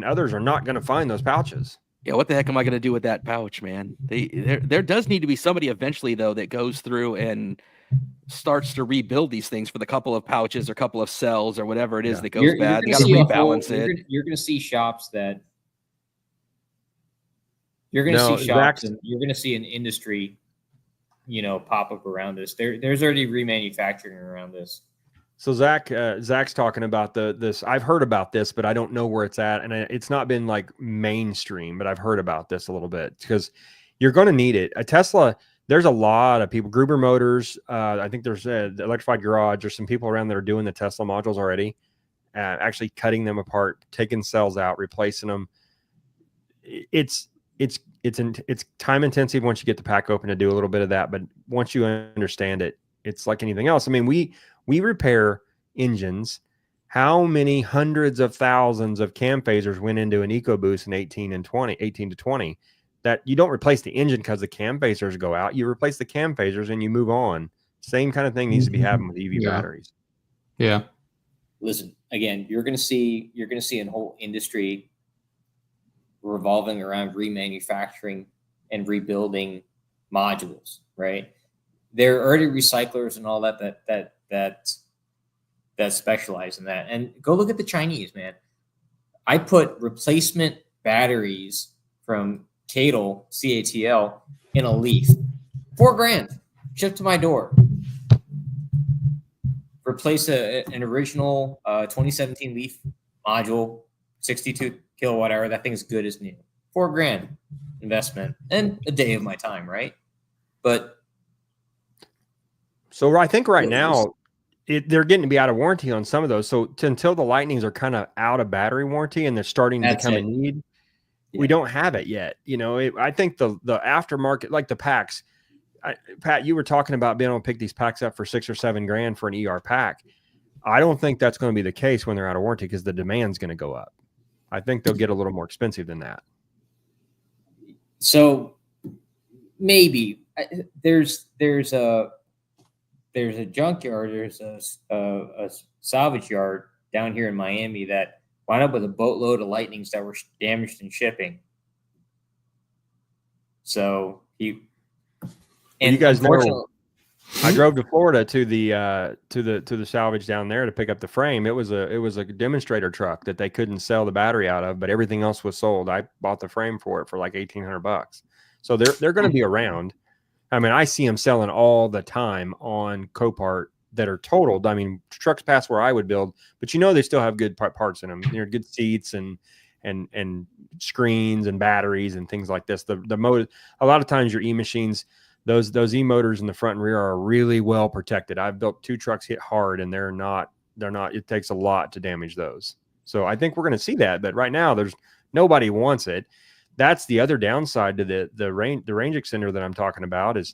others are not going to find those pouches. Yeah, what the heck am I going to do with that pouch, man? There does need to be somebody eventually though that goes through and starts to rebuild these things for the couple of pouches or couple of cells or whatever it is that goes bad. They got to rebalance it. You're going to see shops that. You're going to see shops and you're going to see an industry. Pop up around this. There's already remanufacturing around this. So Zach's talking about this. I've heard about this, but I don't know where it's at, and it's not been like mainstream. But I've heard about this a little bit because you're going to need it. A Tesla. There's a lot of people. Gruber Motors. I think there's the Electrified Garage. There's some people around that are doing the Tesla modules already, actually cutting them apart, taking cells out, replacing them. It's time intensive once you get the pack open to do a little bit of that, but once you understand it, it's like anything else. I mean, we repair engines. How many hundreds of thousands of cam phasers went into an EcoBoost in 18 to 20? That you don't replace the engine because the cam phasers go out. You replace the cam phasers and you move on. Same kind of thing needs to be happening with EV batteries. Yeah. Listen, again, you're going to see a whole industry revolving around remanufacturing and rebuilding modules, right? There are already recyclers and all that specialize in that. And go look at the Chinese, man. I put replacement batteries from CATL in a Leaf. $4,000 shipped to my door. Replace an original 2017 Leaf module, 62 kilowatt hour. That thing's good as new. $4,000 investment and a day of my time, right? But so I think right now they're getting to be out of warranty on some of those. So until the Lightnings are kind of out of battery warranty and they're starting to become a need, we don't have it yet. I think the aftermarket, like the packs, Pat, you were talking about being able to pick these packs up for $6 or $7 for an ER pack. I don't think that's going to be the case when they're out of warranty because the demand's going to go up. I think they'll get a little more expensive than that. So maybe there's a junkyard, there's a salvage yard down here in Miami that wound up with a boatload of Lightnings that were damaged in shipping. So you guys know, I drove to Florida to the salvage down there to pick up the frame. It was a demonstrator truck that they couldn't sell the battery out of, but everything else was sold. I bought the frame for it for like $1,800. So they're going to be around. I mean, I see them selling all the time on Copart that are totaled. I mean, trucks pass where I would build, but they still have good parts in them. Good seats and screens and batteries and things like this. The motor, a lot of times your e-machines, those e-motors in the front and rear are really well protected. I've built 2 trucks hit hard and they're not, it takes a lot to damage those. So I think we're going to see that, but right now nobody wants it. That's the other downside to the range extender that I'm talking about is,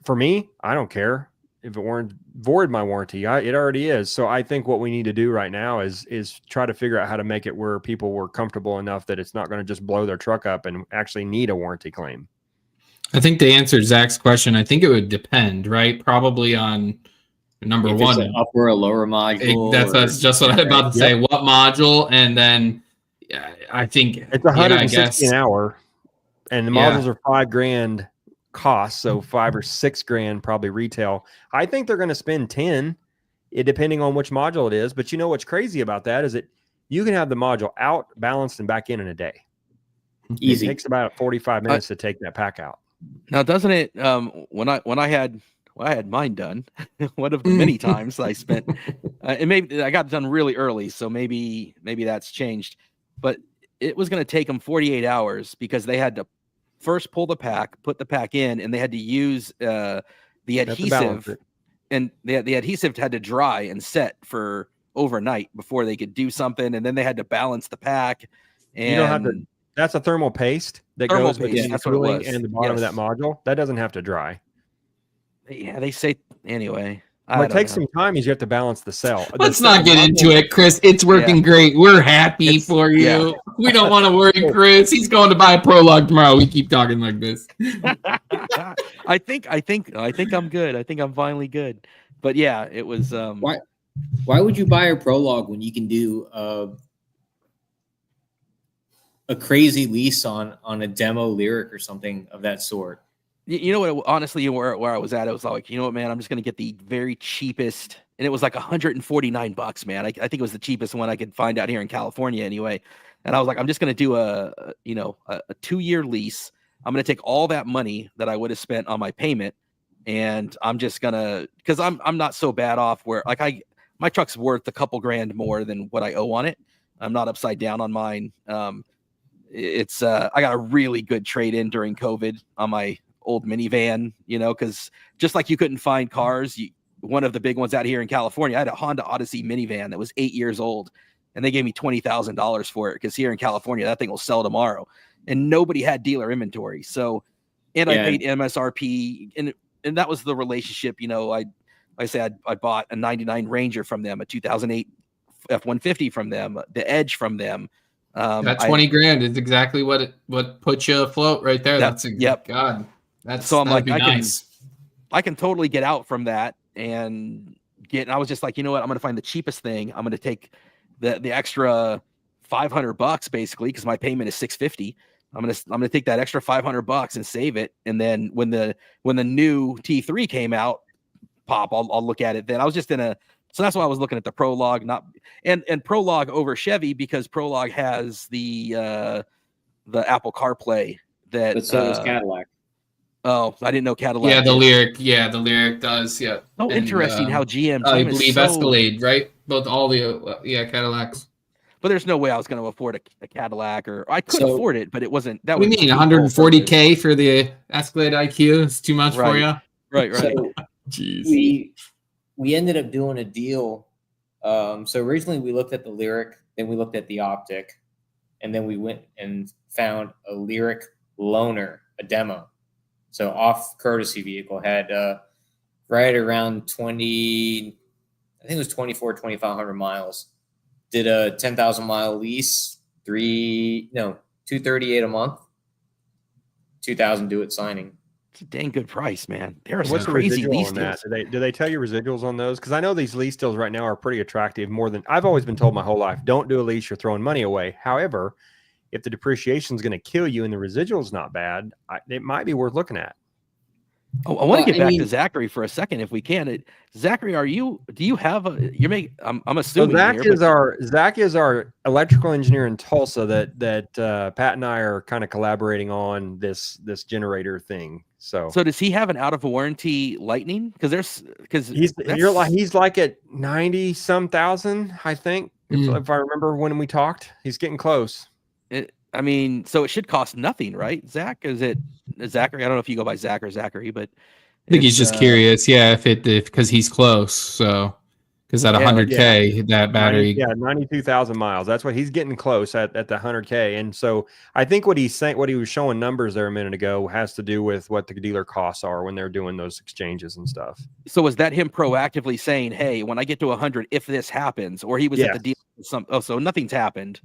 for me, I don't care if it weren't void my warranty. It already is. So I think what we need to do right now is try to figure out how to make it where people were comfortable enough that it's not going to just blow their truck up and actually need a warranty claim. I think to answer Zach's question, I think it would depend, right? Probably on number if one, it's an upper or lower module. That's just what I'm about to say. What module? And then I think it's $160 an hour, and the modules are $5,000 cost, so $5,000 or $6,000 probably retail. I think they're going to spend 10, depending on which module it is. But what's crazy about that is that you can have the module out, balanced, and back in a day. Easy. It takes about 45 minutes to take that pack out. Now, doesn't it? When I had mine done, one of the many times I spent, and maybe I got done really early, so maybe that's changed. But it was going to take them 48 hours because they had to first pull the pack, put the pack in, and they had to use the adhesive, and the adhesive had to dry and set for overnight before they could do something, and then they had to balance the pack. And you don't have to. That's a thermal paste that goes between the cooling and the bottom of that module. That doesn't have to dry. Yeah, they say anyway. What takes some time is you have to balance the cell. Let's not get into it, Chris. It's working great. We're happy for you. Yeah. We don't want to worry, Chris. He's going to buy a Prologue tomorrow. We keep talking like this. I think I'm good. I think I'm finally good. But yeah, it was. Why would you buy a Prologue when you can do a crazy lease on a demo Lyric or something of that sort? You know what? Honestly, where I was at, I was like, you know what, man, I'm just going to get the very cheapest. And it was like $149, man. I think it was the cheapest one I could find out here in California anyway. And I was like, I'm just going to do a 2-year lease. I'm going to take all that money that I would have spent on my payment. And I'm just going to, because I'm not so bad off where like my truck's worth a couple grand more than what I owe on it. I'm not upside down on mine. I got a really good trade in during COVID on my old minivan, because just like you couldn't find cars, one of the big ones out here in California, I had a Honda Odyssey minivan that was 8 years old, and they gave me $20,000 for it because here in California that thing will sell tomorrow, and nobody had dealer inventory. So, and I paid MSRP, and that was the relationship. I bought a '99 Ranger from them, a 2008 F-150 from them, the Edge from them. That $20,000 is exactly what puts you afloat right there. God. So I'm like, nice. I can totally get out from that and I was just like, you know what? I'm going to find the cheapest thing. I'm going to take the extra $500 basically, because my payment is $650. I'm going to take that extra $500 and save it. And then when the new T3 came out, I'll look at it then. I was just so that's why I was looking at the Prologue, and Prologue over Chevy, because Prologue has the Apple CarPlay but so does Cadillac. Oh, I didn't know Cadillac. Yeah, the Lyric. Yeah, the Lyric does. Yeah. Oh, interesting how GM. I believe Escalade, right? Both all the Cadillacs. But there's no way I was going to afford a Cadillac, or I could afford it, but it wasn't. That what do you mean, $140K for the Escalade IQ? It's too much for you. Right. So jeez. We ended up doing a deal. So originally we looked at the Lyric, then we looked at the Optic, and then we went and found a Lyric loaner, a demo. So off courtesy vehicle had right around 20, I think it was 2,500 miles. Did a 10,000 mile lease, 238 a month, 2,000 due at signing. It's a dang good price, man. There are some What's the crazy residual lease on that? deals. Do they tell you residuals on those? Because I know these lease deals right now are pretty attractive. More than I've always been told my whole life, don't do a lease. You're throwing money away. However, if the depreciation is going to kill you and the residual is not bad, it might be worth looking at. Oh, I want to get back to Zachary for a second, if we can. Zachary, do you have I'm assuming Zach is our electrical engineer in Tulsa that Pat and I are kind of collaborating on this generator thing. So does he have an out of warranty Lightning? Because he's like at 90 some thousand, I think, if I remember when we talked. He's getting close. So it should cost nothing, right? Zach, is it Zachary? I don't know if you go by Zach or Zachary, but I think he's just curious. Yeah, if because he's close. So because at 100K, that battery, 92,000 miles. That's what he's getting close at the 100K. And so I think what he was showing numbers there a minute ago has to do with what the dealer costs are when they're doing those exchanges and stuff. So was that him proactively saying, "Hey, when I get to 100, if this happens," or he was at the deal? So nothing's happened.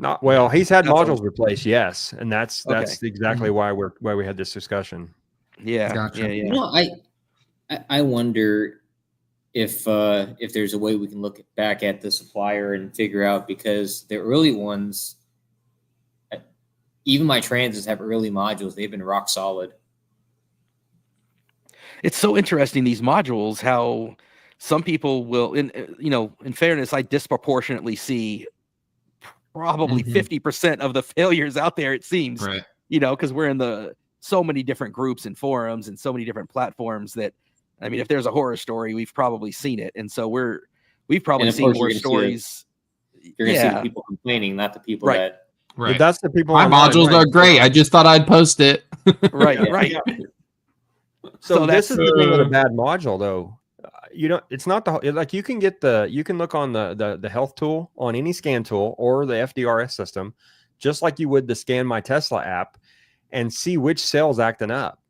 Not well. He's had modules replaced, yes, and that's exactly why we had this discussion. Yeah, gotcha. yeah. You know, I wonder if there's a way we can look back at the supplier and figure out, because the early ones, even my Transits have early modules. They've been rock solid. It's so interesting, these modules, how some people will, in fairness, I disproportionately see probably 50% of the failures out there, it seems, right? Because we're in so many different groups and forums and so many different platforms that, I mean, if there's a horror story, we've probably seen it. And so we've probably seen more stories. You're going to see the people complaining, not the people that. Right. But that's the people. My modules are great. I just thought I'd post it. Right. Yeah. So this is the thing with a bad module, though. It's not you can look on the health tool on any scan tool or the FDRS system, just like you would the Scan My Tesla app, and see which cell's acting up.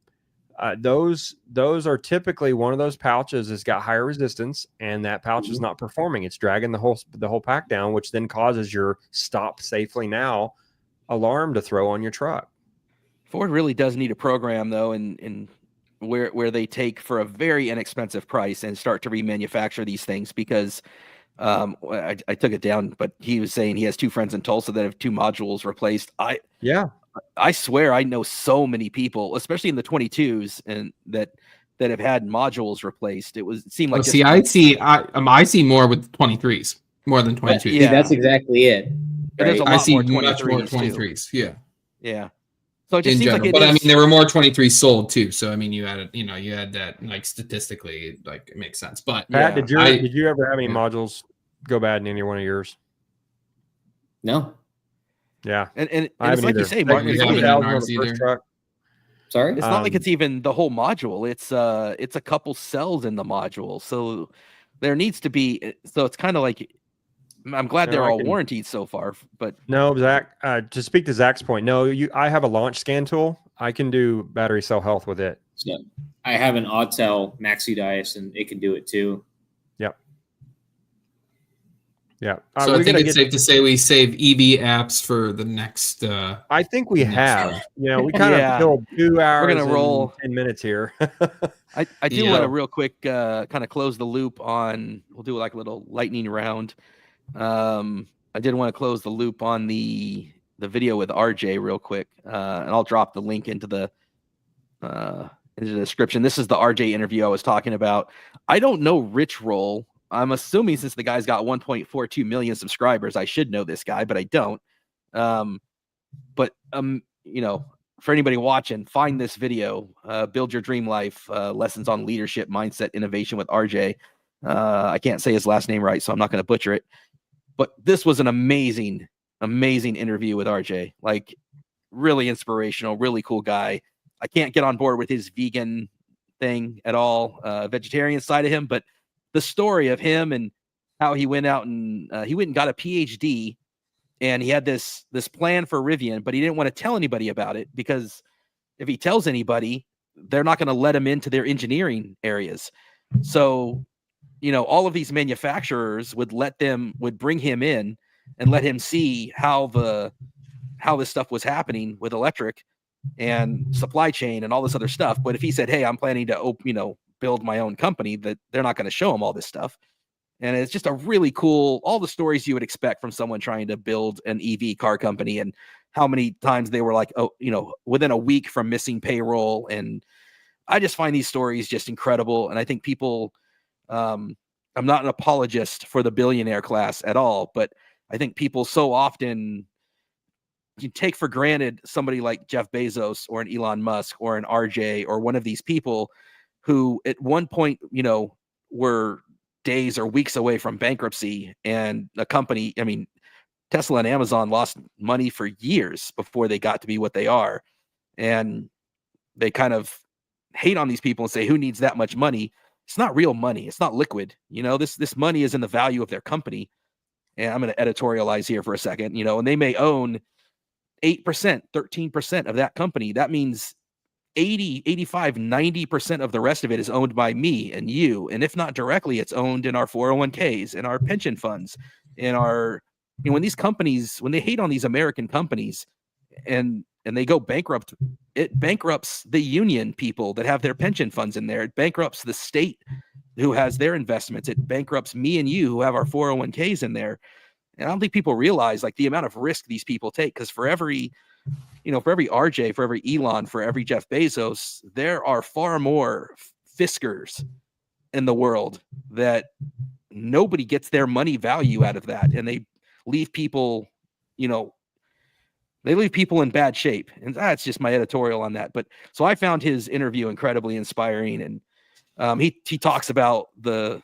Those are typically one of those pouches has got higher resistance, and that pouch is not performing. It's dragging the whole pack down, which then causes your stop safely now alarm to throw on your truck. Ford really does need a program, though, and where they take for a very inexpensive price and start to remanufacture these things, because I took it down, but he was saying he has two friends in Tulsa that have two modules replaced. I swear I know so many people, especially in the 22s, and that have had modules replaced. It seemed like I see more with 23s more than 22s. Yeah, that's exactly it. Right? There's a lot I see more much more 23s. Yeah. Yeah. So it just in seems general, like but I mean, there were more 23s sold too. So I mean, you had that, like, statistically, like, it makes sense. But Pat, did you ever have any modules go bad in any one of yours? No. Yeah, and it's like you say, Martin. Sorry, it's not like it's even the whole module. It's a couple cells in the module, so there needs to be. So it's kind of like, I'm glad they're all warranted so far, but no, Zach. To speak to Zach's point, no, I have a launch scan tool. I can do battery cell health with it. So I have an Autel Maxi Dice, and it can do it too. Yep. Yeah. So I think it's safe to say we save EV apps for the next. I think we have. We kind of filled 2 hours. We're gonna roll 10 minutes here. I do want to real quick kind of close the loop on. We'll do like a little lightning round. I did want to close the loop on the video with RJ real quick, and I'll drop the link into the description. This is the RJ interview I was talking about. I don't know Rich Roll. I'm assuming since the guy's got 1.42 million subscribers, I should know this guy, but I don't. But for anybody watching, find this video, Build Your Dream Life, Lessons on Leadership, Mindset, Innovation with RJ. I can't say his last name right, so I'm not going to butcher it. But this was an amazing interview with RJ. Like, really inspirational, really cool guy. I can't get on board with his vegan thing at all, vegetarian side of him, but the story of him and how he went out and got a PhD, and he had this plan for Rivian, but he didn't want to tell anybody about it, because if he tells anybody, they're not going to let him into their engineering areas. So, all of these manufacturers would bring him in and let him see how this stuff was happening with electric and supply chain and all this other stuff. But if he said, hey, I'm planning to, build my own company, that they're not going to show him all this stuff. And it's just a really cool, all the stories you would expect from someone trying to build an EV car company, and how many times they were like, within a week from missing payroll. And I just find these stories just incredible. And I think people, I'm not an apologist for the billionaire class at all, but I think people so often you take for granted somebody like Jeff Bezos or an Elon Musk or an RJ or one of these people who at one point, were days or weeks away from bankruptcy, and a company, Tesla and Amazon lost money for years before they got to be what they are. And they kind of hate on these people and say, who needs that much money? It's not real money. It's not liquid. This money is in the value of their company. And I'm going to editorialize here for a second, and they may own 8%, 13% of that company. That means 80, 85, 90% of the rest of it is owned by me and you. And if not directly, it's owned in our 401ks, in our pension funds, in our, when these companies, when they hate on these American companies and they go bankrupt, it bankrupts the union people that have their pension funds in there. It bankrupts the state who has their investments. It bankrupts me and you who have our 401ks in there. And I don't think people realize like the amount of risk these people take, because for every RJ, for every Elon, for every Jeff Bezos, there are far more Fiskers in the world that nobody gets their money value out of that. And they leave people, in bad shape. And that's just my editorial on that. But so I found his interview incredibly inspiring. And he talks about the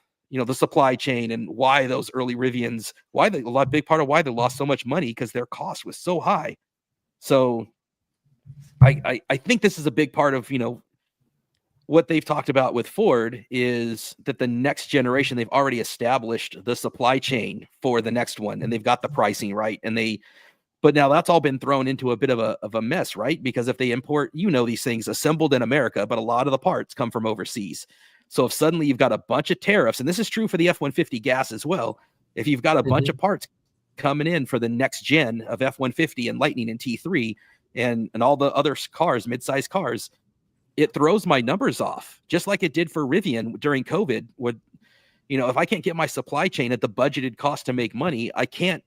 supply chain and why those early Rivians, big part of why they lost so much money, because their cost was so high. So I think this is a big part of, what they've talked about with Ford, is that the next generation, they've already established the supply chain for the next one, and they've got the pricing right. But now that's all been thrown into a bit of a mess, right? Because if they import, these things assembled in America, but a lot of the parts come from overseas. So if suddenly you've got a bunch of tariffs, and this is true for the F-150 gas as well, if you've got a bunch of parts coming in for the next gen of F-150 and Lightning and T3 and all the other cars, mid-sized cars, it throws my numbers off, just like it did for Rivian during COVID. If I can't get my supply chain at the budgeted cost to make money, I can't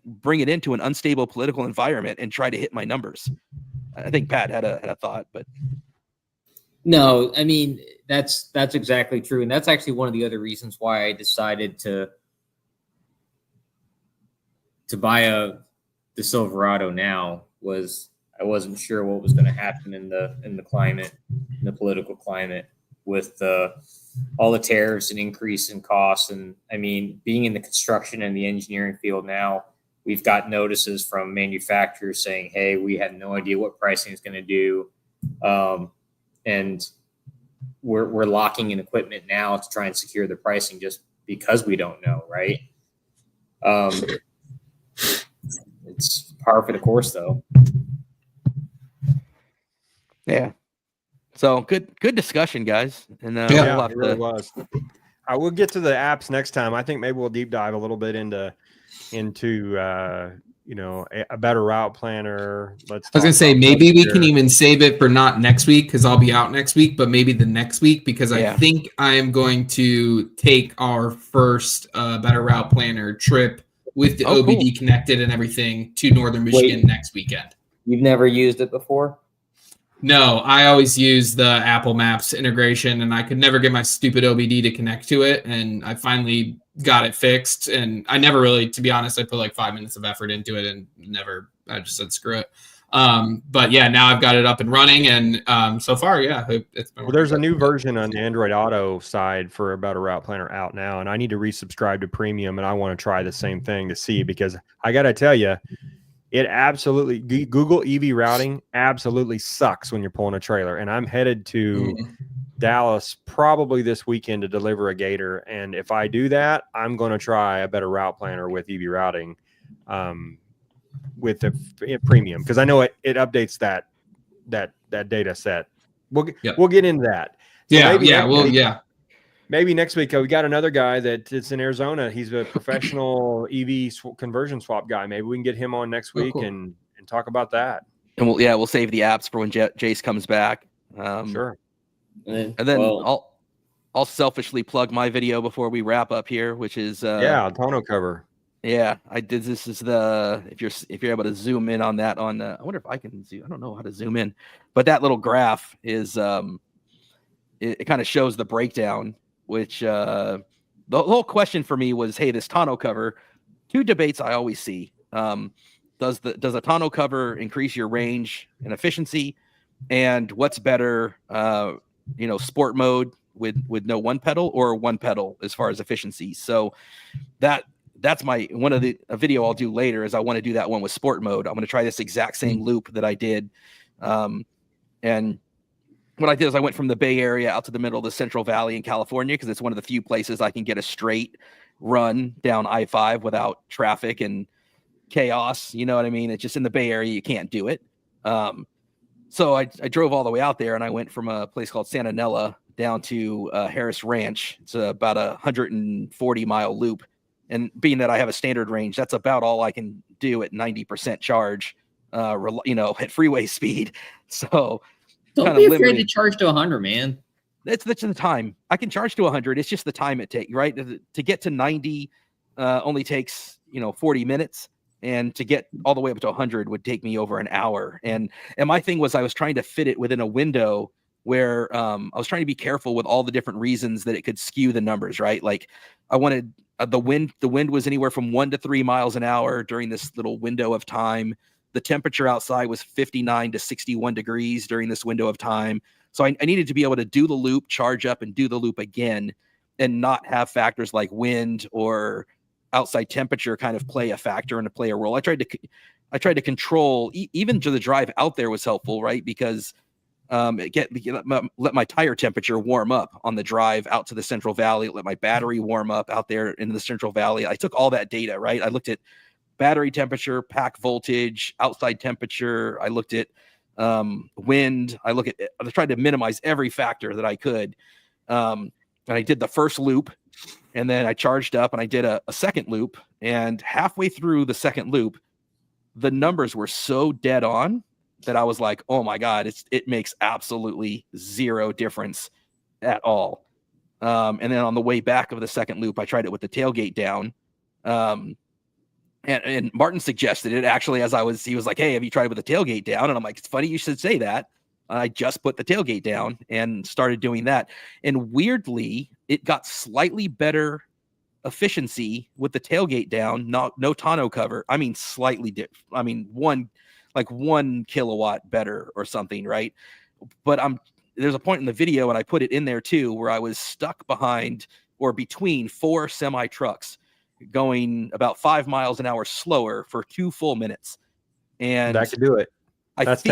bring it into an unstable political environment and try to hit my numbers. I think Pat had a thought, but no, that's exactly true. And that's actually one of the other reasons why I decided to buy the Silverado now, was I wasn't sure what was going to happen in the climate, in the political climate, with all the tariffs and increase in costs. And being in the construction and the engineering field now, we've got notices from manufacturers saying, hey, we have no idea what pricing is going to do. And we're locking in equipment now to try and secure the pricing just because we don't know, right? It's par for the course, though. Yeah. So good discussion, guys. And it really was. I will get to the apps next time. I think maybe we'll deep dive a little bit into a better route planner. I was gonna say maybe we can even save it for not next week, because I'll be out next week, but maybe the next week, because I think I'm going to take our first better route planner trip with the OBD connected and everything to Northern Michigan next weekend. You've never used it before? No, I always use the Apple Maps integration, and I could never get my stupid OBD to connect to it. And I finally got it fixed. And I never really, to be honest, I put like 5 minutes of effort into it and I just said, screw it. But yeah, now I've got it up and running. And so far, it's been. Well, there's a new version on the Android Auto side for a better route planner out now. And I need to resubscribe to premium, and I want to try the same thing to see, because I got to tell you, it absolutely, Google EV routing absolutely sucks when you're pulling a trailer. And I'm headed to Dallas probably this weekend to deliver a Gator. And if I do that, I'm going to try a better route planner with EV routing with the premium, because I know it updates that data set We'll get into that. So maybe next week we got another guy that it's in Arizona. He's a professional EV conversion swap guy. Maybe we can get him on next week and talk about that. And we'll save the apps for when Jace comes back. Sure. And then I'll selfishly plug my video before we wrap up here, which is tonneau cover. Yeah, I did. This is if you're able to zoom in on that I wonder if I can zoom. I don't know how to zoom in, but that little graph is it kind of shows the breakdown, which the whole question for me was, hey, this tonneau cover, two debates I always see. Does a tonneau cover increase your range and efficiency? And what's better, sport mode with no one pedal or one pedal as far as efficiency? So that's one of a video I'll do later is I want to do that one with sport mode. I'm going to try this exact same loop that I did. And what I did is I went from the Bay Area out to the middle of the Central Valley in California, because it's one of the few places I can get a straight run down I-5 without traffic and chaos. You know what I mean? It's just in the Bay Area, you can't do it. So I drove all the way out there, and I went from a place called Santanella down to Harris Ranch. It's about a 140-mile loop. And being that I have a standard range, that's about all I can do at 90% charge, at freeway speed. So don't be afraid to charge to 100, man. That's the time. I can charge to 100. It's just the time it takes, right? To get to 90 only takes, 40 minutes. And to get all the way up to 100 would take me over an hour. And my thing was I was trying to fit it within a window where I was trying to be careful with all the different reasons that it could skew the numbers, right? Like I wanted the wind was anywhere from 1 to 3 miles an hour during this little window of time. The temperature outside was 59 to 61 degrees during this window of time. So I needed to be able to do the loop, charge up, and do the loop again, and not have factors like wind or outside temperature kind of play a factor and to play a role. I tried to control, even to the drive out there was helpful, right? Because let my tire temperature warm up on the drive out to the Central Valley, let my battery warm up out there in the Central Valley. I took all that data, right? I looked at battery temperature, pack voltage, outside temperature. I looked at wind. I tried to minimize every factor that I could. And I did the first loop, and then I charged up and I did a second loop, and halfway through the second loop, the numbers were so dead on that I was like, oh my God, it makes absolutely zero difference at all. And then on the way back of the second loop, I tried it with the tailgate down. And Martin suggested it actually he was like, hey, have you tried with the tailgate down? And I'm like, it's funny you should say that. I just put the tailgate down and started doing that. And weirdly, it got slightly better efficiency with the tailgate down, no tonneau cover. I mean, slightly one kilowatt better or something, right? But there's a point in the video, and I put it in there too, where I was stuck behind or between 4 semi trucks going about 5 miles an hour slower for 2 full minutes. And that could do it. That's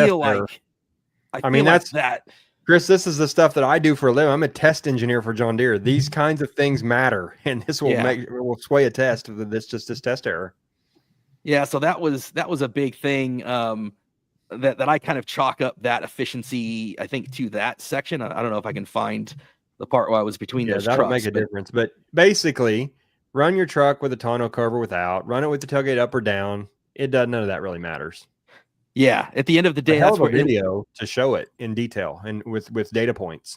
that. Chris, this is the stuff that I do for a living. I'm a test engineer for John Deere. These kinds of things matter, and this will sway a test of this test error. Yeah, so that was a big thing that I kind of chalk up that efficiency, I think, to that section. I don't know if I can find the part where I was between those trucks. That'll make a difference. But basically, run your truck with a tonneau cover without, run it with the tailgate up or down. None of that really matters. Yeah, at the end of the day, that's what video to show it in detail and with data points.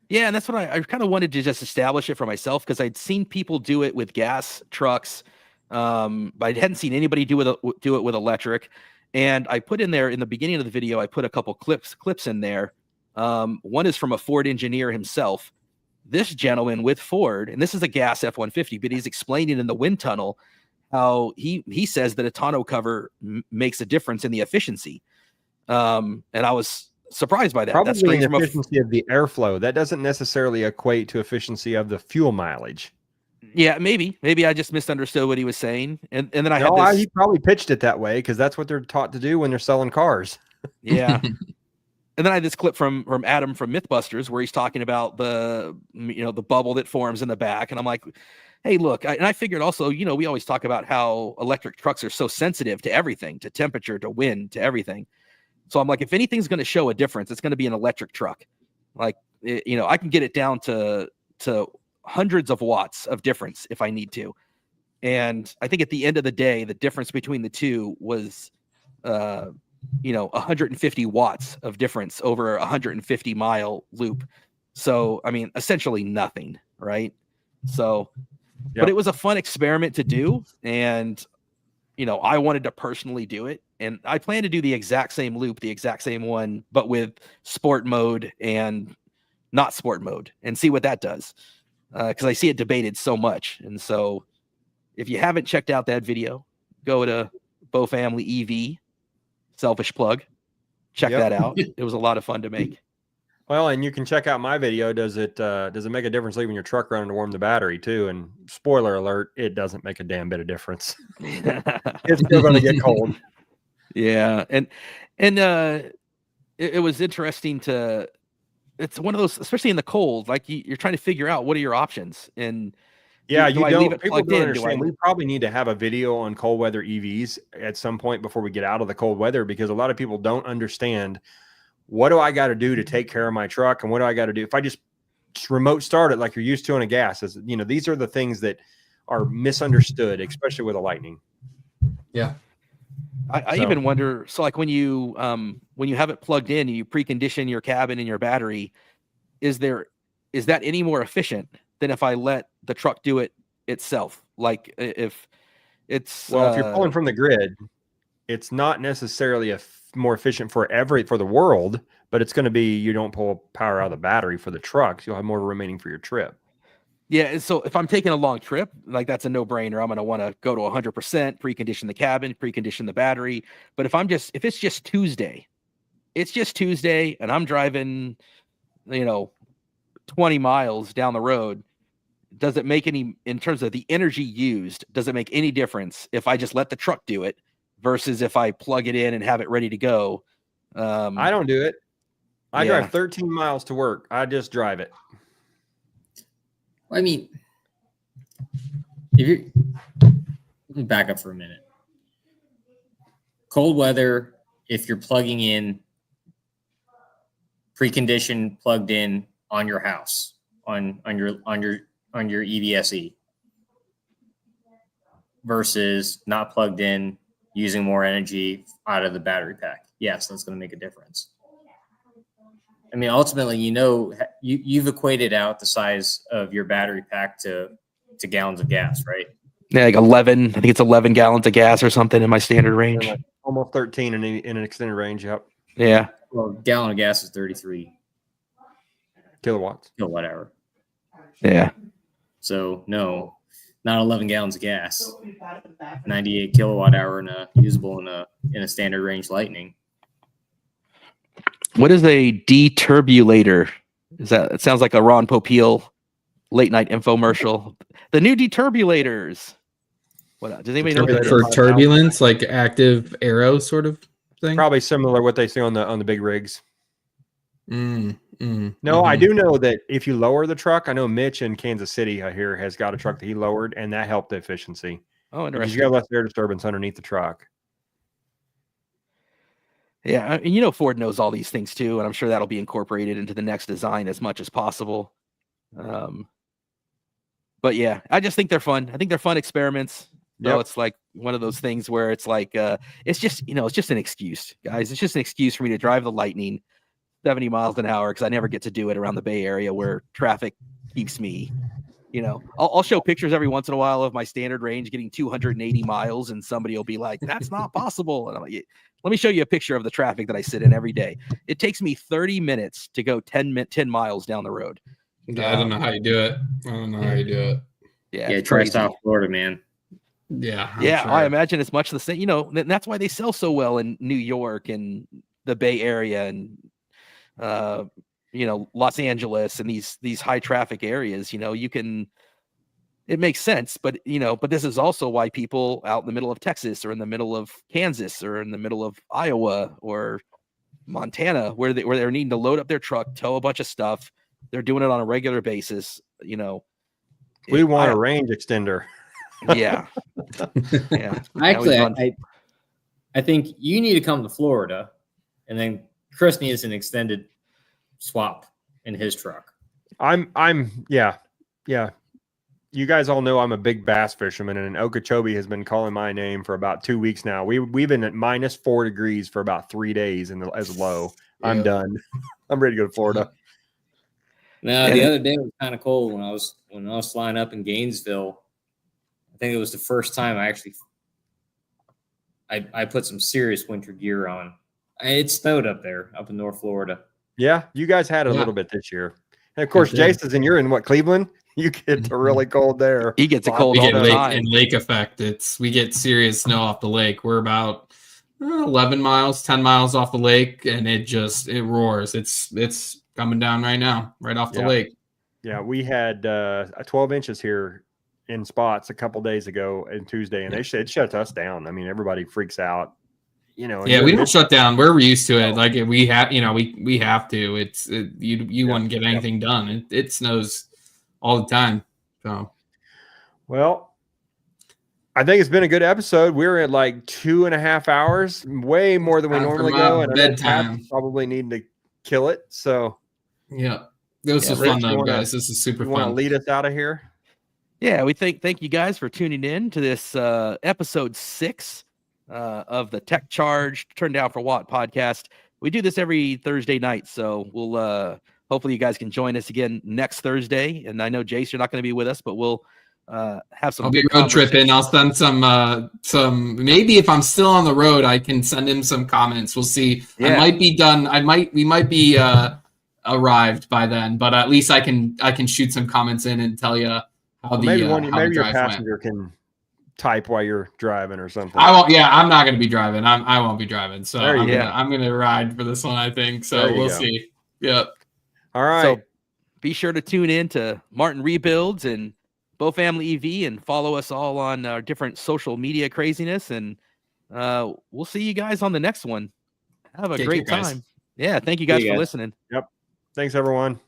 Yeah, and that's what I kind of wanted to just establish it for myself, because I'd seen people do it with gas trucks, but I hadn't seen anybody do it with electric. And I put in there in the beginning of the video, I put a couple clips in there. One is from a Ford engineer himself. This gentleman with Ford, and this is a gas F-150, but he's explaining in the wind tunnel how he says that a tonneau cover makes a difference in the efficiency. And I was surprised by that. Probably That's the efficiency of the airflow. That doesn't necessarily equate to efficiency of the fuel mileage. Yeah, maybe I just misunderstood what he was saying. And then he probably pitched it that way because that's what they're taught to do when they're selling cars. Yeah. And then I had this clip from Adam from Mythbusters where he's talking about the bubble that forms in the back. And I'm like, hey, look, I figured also, we always talk about how electric trucks are so sensitive to everything, to temperature, to wind, to everything. So I'm like, if anything's going to show a difference, it's going to be an electric truck. Like, I can get it down to hundreds of watts of difference if I need to. And I think at the end of the day, the difference between the two was, 150 watts of difference over a 150 mile loop. So, I mean, essentially nothing, right? So, but it was a fun experiment to do. And, I wanted to personally do it. And I plan to do the exact same loop, the exact same one, but with sport mode and not sport mode, and see what that does. Because I see it debated so much. And so if you haven't checked out that video, go to Bow Family EV, selfish plug. Check that out. It was a lot of fun to make. Well, and you can check out my video. Does it make a difference leaving your truck running to warm the battery too? And spoiler alert, it doesn't make a damn bit of difference. It's still going to get cold. Yeah. And it was interesting it's one of those, especially in the cold, like you're trying to figure out what are your options. And yeah, do I leave it people plugged don't in? understand. We probably need to have a video on cold weather EVs at some point before we get out of the cold weather, because a lot of people don't understand, what do I got to do to take care of my truck? And what do I got to do if I just remote start it like you're used to on a gas? These are the things that are misunderstood, especially with a Lightning. Yeah. I even wonder, so like when you have it plugged in and you precondition your cabin and your battery, is that any more efficient than if I let the truck do it itself? Like if it's if you're pulling from the grid, it's not necessarily more efficient for the world, but it's going to be, you don't pull power out of the battery for the trucks. You'll have more remaining for your trip. Yeah. And so if I'm taking a long trip, like that's a no brainer. I'm going to want to go to 100%, precondition the cabin, precondition the battery. But if it's just Tuesday and I'm driving, 20 miles down the road, does it make any, in terms of the energy used, does it make any difference if I just let the truck do it versus if I plug it in and have it ready to go? I don't do it. I drive 13 miles to work. I just drive it. I mean, let me back up for a minute. Cold weather, if you're plugging in preconditioned, plugged in on your house, on your EVSE, versus not plugged in, using more energy out of the battery pack. Yes, that's going to make a difference. I mean, ultimately, you've equated out the size of your battery pack to gallons of gas, right? Yeah, like 11. I think it's 11 gallons of gas or something in my standard range. Almost 13 in an extended range. Yep. Yeah. Well, a gallon of gas is 33 kilowatt hour. Yeah. So no, not 11 gallons of gas. 98 kilowatt hour usable in a standard range Lightning. What is a deturbulator? It sounds like a Ron Popeil late night infomercial. The new deturbulators. What does anybody know? For turbulence, like active arrow sort of thing? Probably similar to what they see on the big rigs. No, I do know that if you lower the truck, I know Mitch in Kansas City here has got a truck that he lowered, and that helped the efficiency. Oh, interesting. Because you got less air disturbance underneath the truck. Yeah, and Ford knows all these things too, and I'm sure that'll be incorporated into the next design as much as possible. But yeah, I just think they're fun. I think they're fun experiments. So it's like one of those things where it's like it's just an excuse, guys. It's just an excuse for me to drive the Lightning 70 miles an hour because I never get to do it around the Bay Area where traffic keeps me. I'll show pictures every once in a while of my standard range getting 280 miles, and somebody will be like, "That's not possible." And I'm like, "Let me show you a picture of the traffic that I sit in every day. It takes me 30 minutes to go 10 miles down the road." Yeah, I don't know how you do it. Yeah, try South Florida, man. Yeah. Sure. I imagine it's much the same. That's why they sell so well in New York and the Bay Area and Los Angeles and these high traffic areas. It makes sense, but this is also why people out in the middle of Texas or in the middle of Kansas or in the middle of Iowa or Montana, where they're needing to load up their truck, tow a bunch of stuff. They're doing it on a regular basis. We want a range extender. Yeah. Yeah. Actually, I think you need to come to Florida and then Chris needs an extended swap in his truck. Yeah. You guys all know I'm a big bass fisherman, and Okeechobee has been calling my name for about 2 weeks now. We've been at -4 degrees for about 3 days as low. Yeah. I'm done. I'm ready to go to Florida. No, the other day was kind of cold when I was flying up in Gainesville. I think it was the first time I put some serious winter gear on. It snowed up there, up in North Florida. Yeah, you guys had a little bit this year. And of course, Jace is you're in what, Cleveland? You get really cold there. He gets a cold We all get the time. lake effect. We get serious snow off the lake. We're about 11 miles, 10 miles off the lake, and it roars. It's coming down right now, right off the lake. Yeah, we had 12 inches here in spots a couple days ago and Tuesday, and it shut us down. I mean, everybody freaks out. We don't shut down. We're used to it. Like we have, we have to. You wouldn't get anything done. It snows all the time. So, well, I think it's been a good episode. We're at like 2.5 hours, way more than we normally go, and bedtime probably need to kill it. So, yeah, this was fun though, guys. This is super fun. Want to lead us out of here? Yeah, we thank you guys for tuning in to this episode 6 of the Tech Charge Turn Down for What podcast. We do this every Thursday night, so we'll hopefully you guys can join us again next Thursday. And I know Jace, you're not going to be with us, but we'll have some. I'll be road tripping. I'll send some. Maybe if I'm still on the road, I can send him some comments. We'll see. Yeah. I might be done. We might be arrived by then, but at least I can shoot some comments in and tell you how maybe your passenger can type while you're driving or something. I won't. Yeah, I'm not going to be driving. I won't be driving. So I'm gonna ride for this one, I think. So we'll see. Yep. All right. So be sure to tune in to Martin Rebuilds and Bow Family EV and follow us all on our different social media craziness. And we'll see you guys on the next one. Have a great time. Yeah. Thank you guys for listening. Yep. Thanks, everyone.